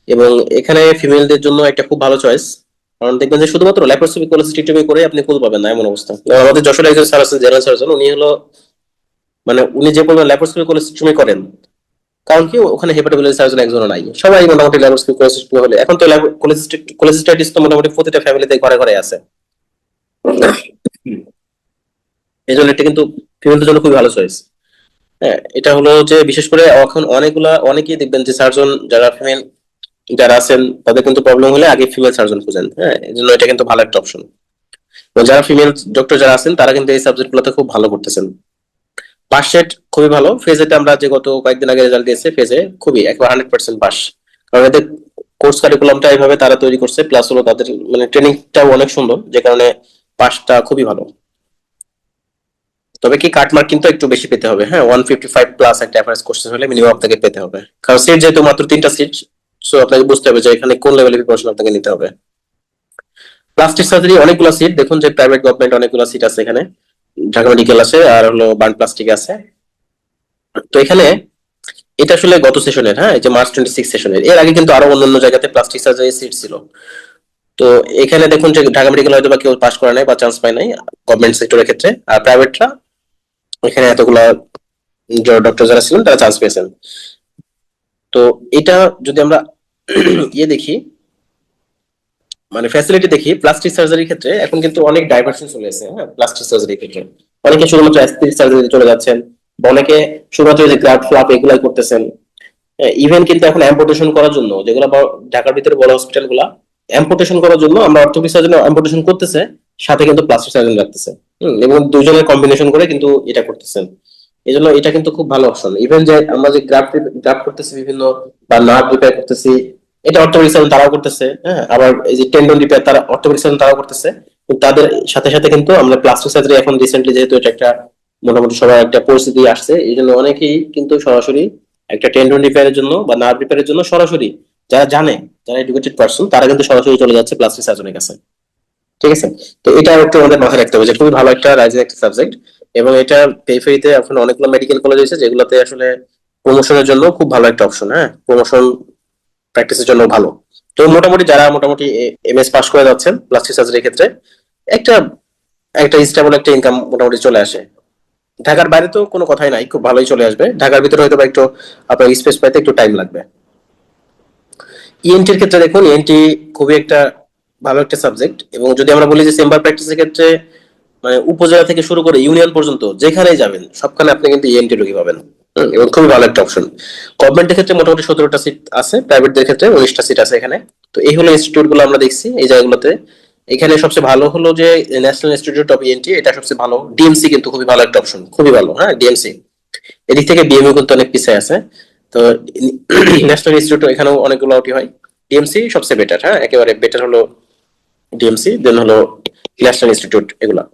এবং এখানে ফিমেলদের জন্য একটা খুব ভালো চয়েস, কারণ দেখবেন যে শুধুমাত্র ল্যাপারোস্কোপি কোলোসিস্টেমি করে আপনি কুল পাবেন না এমন অবস্থা। আমাদের যশোরে একজন স্যার আছেন জেনারেল সার্জন, উনি হলো মানে উনি যে পরিমাণ ল্যাপারোস্কোপি কোলোসিস্টেমি করেন, কারণ কি ওখানে হেপাটোবিলিয়ারি সার্জন একজনও নাই, সবাই মোটামুটি ল্যাপারোস্কোপি কোলোসিস্টেমি হলে এখন তো কোলোসিস্টাইটিস তো মোটামুটি প্রতিটা ফ্যামিলিতে ঘরে ঘরে আছে। এই জন্য এটা কিন্তু ফিমেলদের জন্য খুবই ভালো চয়েস। হ্যাঁ, এটা হলো যে বিশেষ করে এখন অনেকেই দেখবেন যে সার্জন যারা ফিমেল যারা আছেন তাদের কিন্তু প্রবলেম হলে আগে ফিমেল সার্জন খুঁজেন। হ্যাঁ, এই জন্য এটা কিন্তু ভালো একটা অপশন। এবং যারা ফিমেল ডক্টর যারা আছেন তারা কিন্তু এই সাবজেক্ট গুলোতে খুব ভালো করতেছেন। পাস রেট খুবই ভালো, ফেজেতে আমরা যে গত কয়েকদিন আগে রেজাল্ট দিয়েছে ফেজে খুবই একবার 100% পাস। কারণ এদের কোর্স কারিকুলামটা এইভাবে তারা তৈরি করছে, প্লাস হলো তাদের মানে ট্রেনিংটাও অনেক সুন্দর, যে কারণে পাসটা খুবই ভালো। তবে কি কাটমার্ক কিন্তু একটু বেশি পেতে হবে। হ্যাঁ, 155 প্লাস একটা এভারেজ কোশ্চেন হলে মিনিমাম আপনাকে পেতে হবে, কারণ সিট যেহেতু মাত্র 3টা সিট, সো আপনাকে বুঝতে হবে যে এখানে কোন লেভেলের প্রিপারেশন আপনাকে নিতে হবে। প্লাস্টিক সার্জারি অনেকগুলো সিট, দেখুন যে প্রাইভেট গভর্নমেন্ট অনেকগুলো সিট আছে এখানে, ঢাকা মেডিকেল আছে আর হলো বার্ন প্লাস্টিক আছে। তো এখানে এটা আসলে গত সেশনের, হ্যাঁ, এই যে মার্চ 26 সেশনের, এর আগে কিন্তু আরো অন্যান্য জায়গাতে প্লাস্টিক সার্জারি সিট ছিল। তো এখানে দেখুন যে ঢাকা মেডিকেল হয়তো বা কেউ পাস করে নাই বা চান্স পায় নাই গভর্নমেন্ট সেক্টরের ক্ষেত্রে, আর প্রাইভেটরা এখানে এতগুলা ডক্টর যারা ছিলেন তারা চান্স পেয়েছেন। তো এটা যদি আমরা ইয়ে দেখি, মানে ফ্যাসিলিটি দেখি প্লাস্টিক সার্জারির ক্ষেত্রে, এখন কিন্তু অনেক ডাইভার্সন চলে এসেছে। হ্যাঁ, প্লাস্টিক সার্জারির ক্ষেত্রে অনেকে শুধুমাত্র অ্যাস্থেটিক সার্জারিতে চলে যাচ্ছেন, বা অনেকে শুধুমাত্র যে গ্রাফট ফ্লাপ এগুলাই করতেছেন। ইভেন কিন্তু এখন অ্যাম্পুটেশন করার জন্য যেগুলো ঢাকার ভিতরে বড় হসপিটাল গুলা অ্যাম্পুটেশন করার জন্য আমরা অর্থোপেডিক সার্জন অ্যাম্পুটেশন করতেছে, সাথে কিন্তু প্লাস্টিক সার্জন রাখতেছে। এবং দুজনের কম্বিনেশন করে কিন্তু এটা করতেছেন। এই জন্য এটা কিন্তু খুব ভালো অপশন। ইভেন যে আমরা যে গ্রাফট করতেছি বিভিন্ন, বা নার্ভ রিপেয়ার করতেছি, এটা অর্থোপেডিক সার্জন তারাও করতেছে। হ্যাঁ, আবার এই যে টেন্ডন রিপেয়ার তারা অর্থোপেডিক সার্জন তারাও করতেছে। কিন্তু তাদের সাথে সাথে কিন্তু আমরা প্লাস্টিক সার্জারি এখন রিসেন্টলি যেহেতু এটা একটা মোটামুটি সবার একটা পরিস্থিতি আসছে, এই জন্য অনেকেই কিন্তু সরাসরি একটা টেন্ডন রিপেয়ারের জন্য বা নার্ভ রিপেয়ারের জন্য সরাসরি যারা জানে, যারা এডুকেটেড পারসন, তারা কিন্তু সরাসরি চলে যাচ্ছে প্লাস্টিক সার্জনের কাছে। ঠিক আছে, তো এটা একটু আমাদের মাথায় রাখতে হবে যে খুবই ভালো একটা রাইজিং একটা সাবজেক্ট। এবং এটা পেরিফেরিতে এখন অনেকগুলো মেডিকেল কলেজ আছে যেগুলোতে আসলে প্রমোশনের জন্য খুব ভালো একটা অপশন। হ্যাঁ, প্রমোশন প্র্যাকটিসের জন্য ভালো। তো মোটামুটি যারা মোটামুটি এমএস পাস করে যাচ্ছেন প্লাস্টিক সার্জারির ক্ষেত্রে, একটা একটা স্টেবল একটা ইনকাম মোটামুটি চলে আসে। ঢাকার বাইরে তো কোনো কথাই নাই, খুব ভালোই চলে আসবে। ঢাকার ভিতরে হয়তো বা একটু আপনার স্পেস পাইতে একটু টাইম লাগবে। ইএনটির ক্ষেত্রে দেখুন, ইএনটি খুবই একটা ভালো একটা সাবজেক্ট, এবং যদি আমরা বলি যে চেম্বার প্র্যাকটিসের ক্ষেত্রে মানে উপজেলা থেকে শুরু করে ইউনিয়ন পর্যন্ত যেখানেই যাবেন সবখানে আপনি কিন্তু ইএনটি রোগী পাবেন। এবং খুবই ভালো একটা অপশন। গভর্নমেন্টের ক্ষেত্রে মোটামুটি 17টা সিট আছে, প্রাইভেটদের ক্ষেত্রে 19টা সিট আছে এখানে। তো এই হলো ইনস্টিটিউট গুলো আমরা দেখছি এই জায়গাগুলোতে। এখানে সবচেয়ে ভালো হলো যে ন্যাশনাল ইনস্টিটিউট অফ ইএনটি, এটা সবচেয়ে ভালো। ডিএমসি কিন্তু খুবই ভালো একটা অপশন, খুবই ভালো। হ্যাঁ, ডিএমসি এদিক থেকে বিএমইউ কিন্তু অনেক পিছিয়ে আছে। তো ন্যাশনাল ইনস্টিটিউট এখানেও অনেকগুলো ওটি হয়। ডিএমসি সবচেয়ে বেটার, হ্যাঁ একেবারে বেটার হলো ডিএমসি, দেন হলো ন্যাশনাল ইনস্টিটিউট, এগুলা।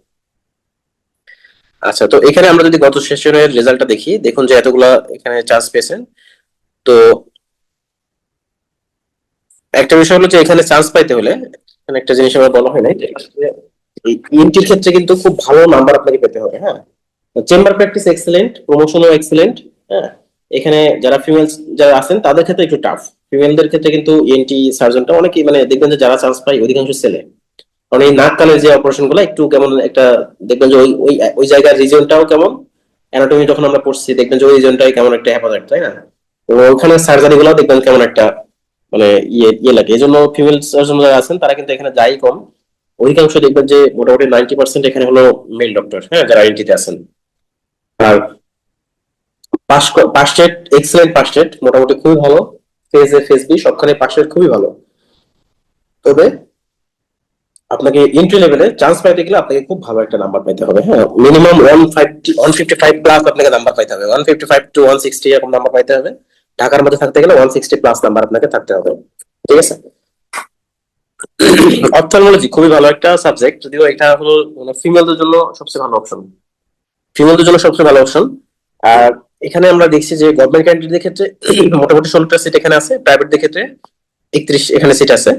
আচ্ছা, তো এখানে আমরা যদি গত সেশনের রেজাল্টটা দেখি, দেখুন যে এতগুলা এখানে চান্স পেয়েছেন। তো একটা বিষয় হলো যে এখানে চান্স পাইতে হলে এখানে একটা জিনিস আমার বলা হয় নাই, এই ইএনটির ক্ষেত্রে কিন্তু খুব ভালো নাম্বার আপনাকে পেতে হবে। হ্যাঁ, চেম্বার প্র্যাকটিস এক্সেলেন্ট, প্রমোশনও এক্সেলেন্ট। হ্যাঁ, এখানে যারা ফিমেল যারা আছেন তাদের ক্ষেত্রে একটু টাফ। ফিমেলদের ক্ষেত্রে কিন্তু ইএনটি সার্জনটা অনেকেই মানে দেখবেন যে যারা চান্স পায় অধিকাংশ ছেলে। কারণ এই নাক কানের যে অপারেশন গুলো একটু কেমন একটা, দেখবেন যে ওই ওই ওই জায়গার রিজনটাও কেমন, অ্যানাটমি যখন আমরা পড়ছি দেখবেন যে ওই রিজনটাই কেমন একটা হেফাজত, তাই না? তো ওখানে সার্জারি গুলো দেখবেন কেমন একটা মানে ইয়ে লাগে। এই জন্য ফিমেল সার্জন যারা আছেন তারা কিন্তু এখানে যাই কম। অধিকাংশ দেখবেন যে মোটামুটি 90% এখানে হলো মেল ডক্টর, হ্যাঁ, যারা আইএনটিতে আছেন। আর pass rate excellent, pass rate মোটামুটি খুবই ভালো। ফেজ এ ফেজ বি সবখানে পাস রেট খুবই ভালো। তবে আপনাকে এন্ট্রি লেভেলে চান্স পাইতে গেলে আপনাকে খুব ভালো একটা নাম্বার পাইতে হবে। হ্যাঁ, মিনিমাম 155 প্লাস আপনাকে নাম্বার পাইতে হবে, 155 টু 160 এরকম নাম্বার পাইতে হবে। ঢাকার মধ্যে থাকতে গেলে 160 প্লাস নাম্বার আপনাকে থাকতে হবে। ঠিক আছে। অপথলমোলজি খুবই ভালো একটা সাবজেক্ট, যদিও এটা হলো মানে ফিমেলদের জন্য সবচেয়ে ভালো অপশন, ফিমেলদের জন্য সবচেয়ে ভালো অপশন। আর এখানে আমরা দেখছি যে গভর্নমেন্ট ক্যান্ডিডেটদের ক্ষেত্রে মোটামুটি 16টা সিট এখানে আছে, প্রাইভেটদের ক্ষেত্রে 31 এখানে সিট আছে।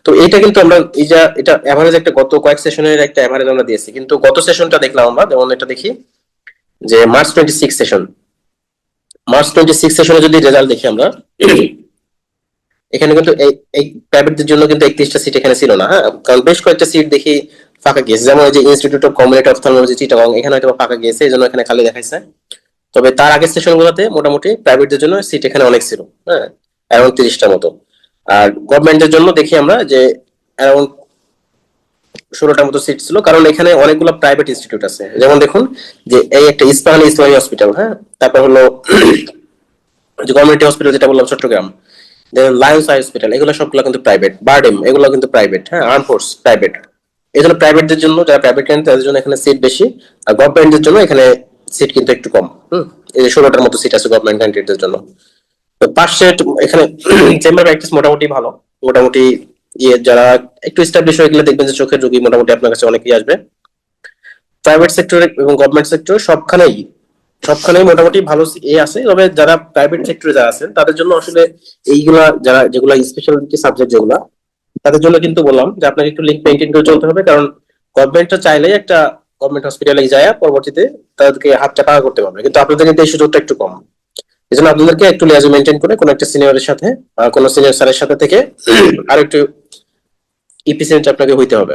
তো এইটা কিন্তু আমরা এই যে এটা এভারেজ একটা গত কয়েক সেশনের একটা এভারেজ আমরা দিয়েছি, কিন্তু গত সেশনটা দেখলাম আমরা, যেমন এটা দেখি যে মার্চ 26 সেশনে যদি রেজাল্ট দেখি আমরা, এখানে কিন্তু এই প্রাইভেটদের জন্য কিন্তু 31টা সিট এখানে ছিল না। হ্যাঁ, কারণ বেশ কয়েকটা সিট দেখি ফাঁকা গিয়েছে, যেমন এই যে ইনস্টিটিউট অফ কমিউনিটি অফথলমোলজি চিটাগং, এখানে হয়তো ফাঁকা গিয়েছে, এই জন্য এখানে খালি দেখাইছে। তবে তার আগের সেশন গুলোতে মোটামুটি প্রাইভেটদের জন্য সিট এখানে অনেক ছিল। হ্যাঁ, অ্যারাউন্ড 30টার মতো। আর গভর্নমেন্টের জন্য দেখি আমরা যে অ্যারাউন্ড 16টার মতো সিট ছিল, কারণ এখানে অনেকগুলো প্রাইভেট ইনস্টিটিউট আছে। যেমন দেখুন যে এই একটা ইস্পাহানি ইসলামী হসপিটাল, হ্যাঁ, তারপর হলো যে গভর্নমেন্ট হসপিটাল যেটা বললাম চট্টগ্রাম, দেন লায়ন্স আই হসপিটাল, এগুলো সবগুলো কিন্তু প্রাইভেট। বারডেম, এগুলো কিন্তু প্রাইভেট। হ্যাঁ, আর্ম ফোর্স প্রাইভেট। এই জন্য প্রাইভেটদের জন্য, যারা প্রাইভেট ক্যান্ডিডেট তাদের জন্য এখানে সিট বেশি। আর গভর্নমেন্টের জন্য এখানে সিট কিন্তু একটু কম। এই যে 16টার মতো সিট আছে গভর্নমেন্ট ক্যান্ডিডেটদের জন্য। তো পাস রেট এখানে চেম্বার প্র্যাকটিস মোটামুটি ভালো। মোটামুটি ইয়ে যারা একটু এস্টাবলিশ হয়ে গেলে দেখবেন যে চোখের রোগী মোটামুটি আপনার কাছে অনেকেই আসবে। প্রাইভেট সেক্টর এবং গভর্নমেন্ট সেক্টর সবখানেই মোটামুটি ভালো আছে। তবে যারা প্রাইভেট সেক্টরে যারা আছেন তাদের জন্য আসলে এইগুলা যারা যেগুলা স্পেশালিটি সাবজেক্ট যেগুলা, তাদের জন্য কিন্তু বললাম যে আপনাকে একটু লিঙ্ক মেনটেন করে চলতে হবে। কারণ গভর্নমেন্টটা চাইলেই একটা গভর্নমেন্ট হসপিটালে যায় পরবর্তীতে তাদেরকে হাত চাপা করতে পারবে, কিন্তু আপনাদের কিন্তু এই সুযোগটা একটু কম। এই জন্য আপনাদেরকে একটু লিয়াজু মেনটেন করে কোনো একটা সিনিয়রের সাথে বা কোনো সিনিয়র স্যারের সাথে থেকে আর একটু ইফিসিয়েন্ট আপনাকে হইতে হবে।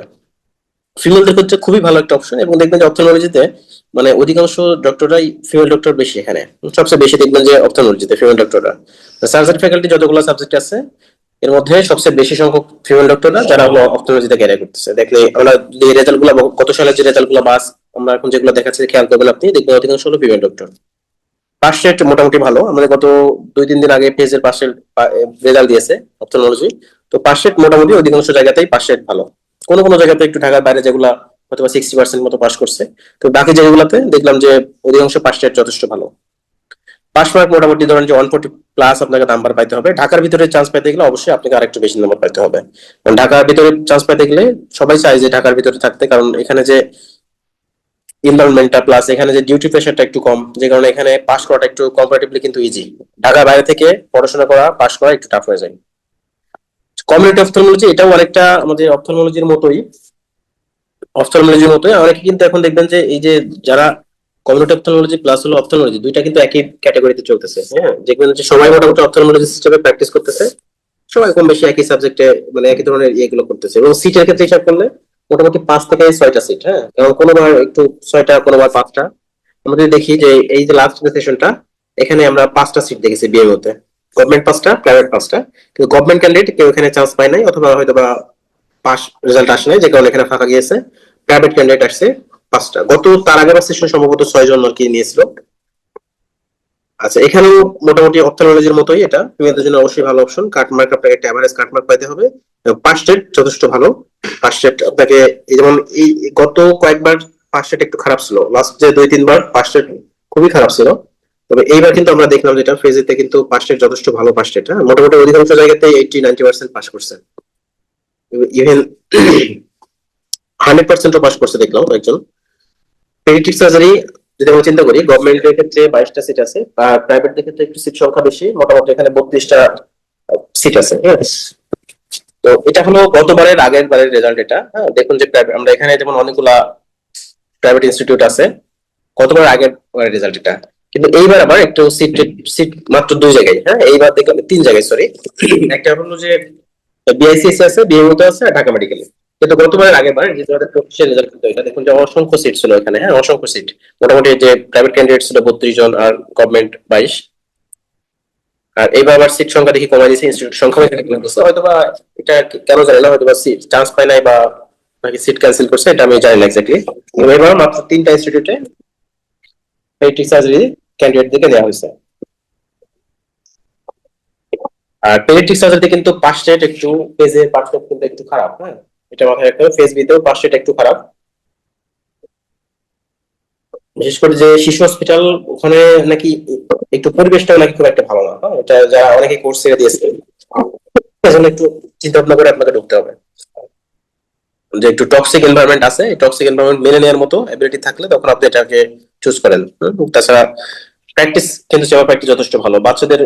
ফিমেলদের ক্ষেত্রে খুবই ভালো একটা অপশন, এবং দেখবেন যে অপথলমোলজিতে মানে অধিকাংশ ডক্টররাই ফিমেল ডক্টর বেশি এখানে। সবচেয়ে বেশি দেখবেন যে অপথলমোলজিতে ফিমেল ডক্টররা। সার্জারি ফ্যাকাল্টি যতগুলো সাবজেক্ট আছে এর মধ্যে সবচেয়ে বেশি সংখ্যক ফিমেল ডক্টররা যারা হলো অপথলমোলজিতে ক্যারিয়ার করতেছে। দেখলে আমরা যে রেজাল্ট গুলো, গত সালের যে রেজাল্ট গুলো বাস আমরা এখন যেগুলো দেখাচ্ছি খেয়াল করবেন আপনি, দেখবেন অধিকাংশ হলো ফিমেল ডক্টর। পাস রেট মোটামুটি ভালো। আমাদের গত 2-3 দিন আগে পেজের পাশের রেজাল্ট দিয়েছে অপথলমোলজি। তো পাস রেট মোটামুটি অধিকাংশ জায়গাতেই পাস রেট ভালো। কোনো কোনো জায়গাতে একটু ঢাকার বাইরে যেগুলা হয়তো 60% মতো পাস করছে, তো বাকি জায়গাগুলোতে দেখলাম যে অধিকাংশ পাস রেট যথেষ্ট ভালো। পাস মার্ক মোটামুটি ধরেন যে 140 প্লাস আপনাকে নাম্বার পাইতে হবে। ঢাকার ভিতরে চান্স পাইতে গেলে অবশ্যই আপনাকে আরেকটু বেশি নাম্বার পাইতে হবে। কারণ ঢাকার ভিতরে চান্স পাইতে গেলে সবাই চায় যে ঢাকার ভিতরে থাকতে, কারণ এখানে যে এনভায়রনমেন্টটা প্লাস এখানে যে ডিউটি প্রেশারটা একটু কম, যে কারণে এখানে পাস করাটা একটু কম্পারেটিভলি কিন্তু ইজি। ঢাকার বাইরে থেকে পড়াশোনা করা, পাস করা একটু টাফ হয়ে যায়। কমিউনিটি অপথলমোলজি এটাও অনেকটা আমাদের অপথলমোলজির মতোই অনেকে কিন্তু এখন দেখবেন যে এই যে যারা কমিউনিটি অপথলমোলজি প্লাস হলো অপথলমোলজি, দুইটা কিন্তু একই ক্যাটাগরিতে চলতেছে। হ্যাঁ, দেখবেন যে সবাই মোটামুটি অপথলমোলজি সিস্টেমে প্র্যাকটিস করতেছে, সবাই কম বেশি একই সাবজেক্টে মানে একই ধরনের ইয়েগুলো করতেছে। এবং সিটের ক্ষেত্রে হিসাব করলে মোটামুটি 5 থেকে 6টা সিট। হ্যাঁ, এবং কোনোবার একটু 6টা, কোনোবার 5টা, আমরা যদি দেখি যে এই যে লাস্ট সেশনটা, এখানে আমরা 5টা সিট দেখেছি বিএমও তে, গভর্নমেন্ট 5টা, প্রাইভেট 5টা, কিন্তু গভর্নমেন্ট ক্যান্ডিডেট কেউ এখানে চান্স পায় নাই, অথবা হয়তো বা পাস রেজাল্ট আসে নাই, যে কারণে এখানে ফাঁকা গিয়েছে। প্রাইভেট ক্যান্ডিডেট আসছে 5টা। তার আগের সেশন সম্ভবত 6 জন আর কি নিয়েছিল। আচ্ছা, এখানেও মোটামুটি অপথ্যালমোলজির মতোই, এটা মেয়েদের জন্য অবশ্যই ভালো অপশন। কাট মার্ক আপনাকে একটা এভারেজ কাট মার্ক পাইতে হবে। পাস রেট যথেষ্ট ভালো। পাস রেট আপনাকে এই যেমন এই গত কয়েকবার পাস রেট একটু খারাপ ছিল, লাস্ট যে 2-3 বার পাস রেট খুবই খারাপ ছিল। তবে এইবার কিন্তু আমরা দেখলাম যেটা ফেজেতে কিন্তু পাস রেট যথেষ্ট ভালো পাস রেট, হ্যাঁ, মোটামুটি অধিকাংশ জায়গাতে 80-90% পাস করছে, ইভেন 100%ও পাস করছে দেখলাম কয়েকজন। পেডিয়াট্রিক সার্জারি যদি আমরা চিন্তা করি, গভর্নমেন্টের ক্ষেত্রে 22টা সিট আছে, আর প্রাইভেটের ক্ষেত্রে একটু সিট সংখ্যা বেশি, মোটামুটি এখানে 32টা সিট আছে। তো এটা হলো গতবারের আগের বারের রেজাল্ট। এটা, হ্যাঁ, দেখুন যে আমরা এখানে যেমন অনেকগুলা প্রাইভেট ইনস্টিটিউট আছে, গতবার আগের বারের রেজাল্ট এটা। কিন্তু এইবার আবার একটু সিট সিট মাত্র 2 জায়গায়, হ্যাঁ, এইবার দেখলাম 3 জায়গায়, সরি। একটা হলো যে বিআইসিএস আছে, বিএমও তে আছে, আর ঢাকা মেডিকেলে। কিন্তু গতবারের আগের বার যে তোমাদের প্রফেশনাল রেজাল্ট কিন্তু এটা দেখুন যে অসংখ্য সিট ছিল এখানে, হ্যাঁ, অসংখ্য সিট। মোটামুটি যে প্রাইভেট ক্যান্ডিডেট ছিল 32 জন, আর গভর্নমেন্ট 22। আর এইবার আবার সিট সংখ্যা দেখি কমাই দিয়েছে, ইনস্টিটিউট সংখ্যা করছে, হয়তো বা এটা কেন জানি না, হয়তো বা সিট চান্স পায় নাই, বা নাকি সিট ক্যান্সেল করছে, এটা আমি জানি না এক্স্যাক্টলি। এবার মাত্র 3টা ইনস্টিটিউটে পেডিয়াট্রিক সার্জারি ক্যান্ডিডেট দিকে নেওয়া হয়েছে। আর পেডিয়াট্রিক সার্জারিতে কিন্তু পাস রেট একটু, ফেজের পাস রেট কিন্তু একটু খারাপ, হ্যাঁ, এটা মাথায় রাখতে হবে। ফেজ বিতেও পাস রেট একটু খারাপ, বিশেষ করে যে শিশু হসপিটাল, ওখানে নাকি একটু পরিবেশটাও নাকি খুব একটা ভালো না, হ্যাঁ, এটা যারা অনেকে কোর্স ছেড়ে দিয়েছে, এজন্য একটু চিন্তা ভাবনা করে আপনাকে ঢুকতে হবে। যে একটু টক্সিক এনভায়রনমেন্ট আছে, এই টক্সিক এনভায়রনমেন্ট মেনে নেওয়ার মতো এবিলিটি থাকলে তখন আপনি এটাকে চুজ করেন। তাছাড়া প্র্যাকটিস কিন্তু সেবা প্র্যাকটিস যথেষ্ট ভালো বাচ্চাদের,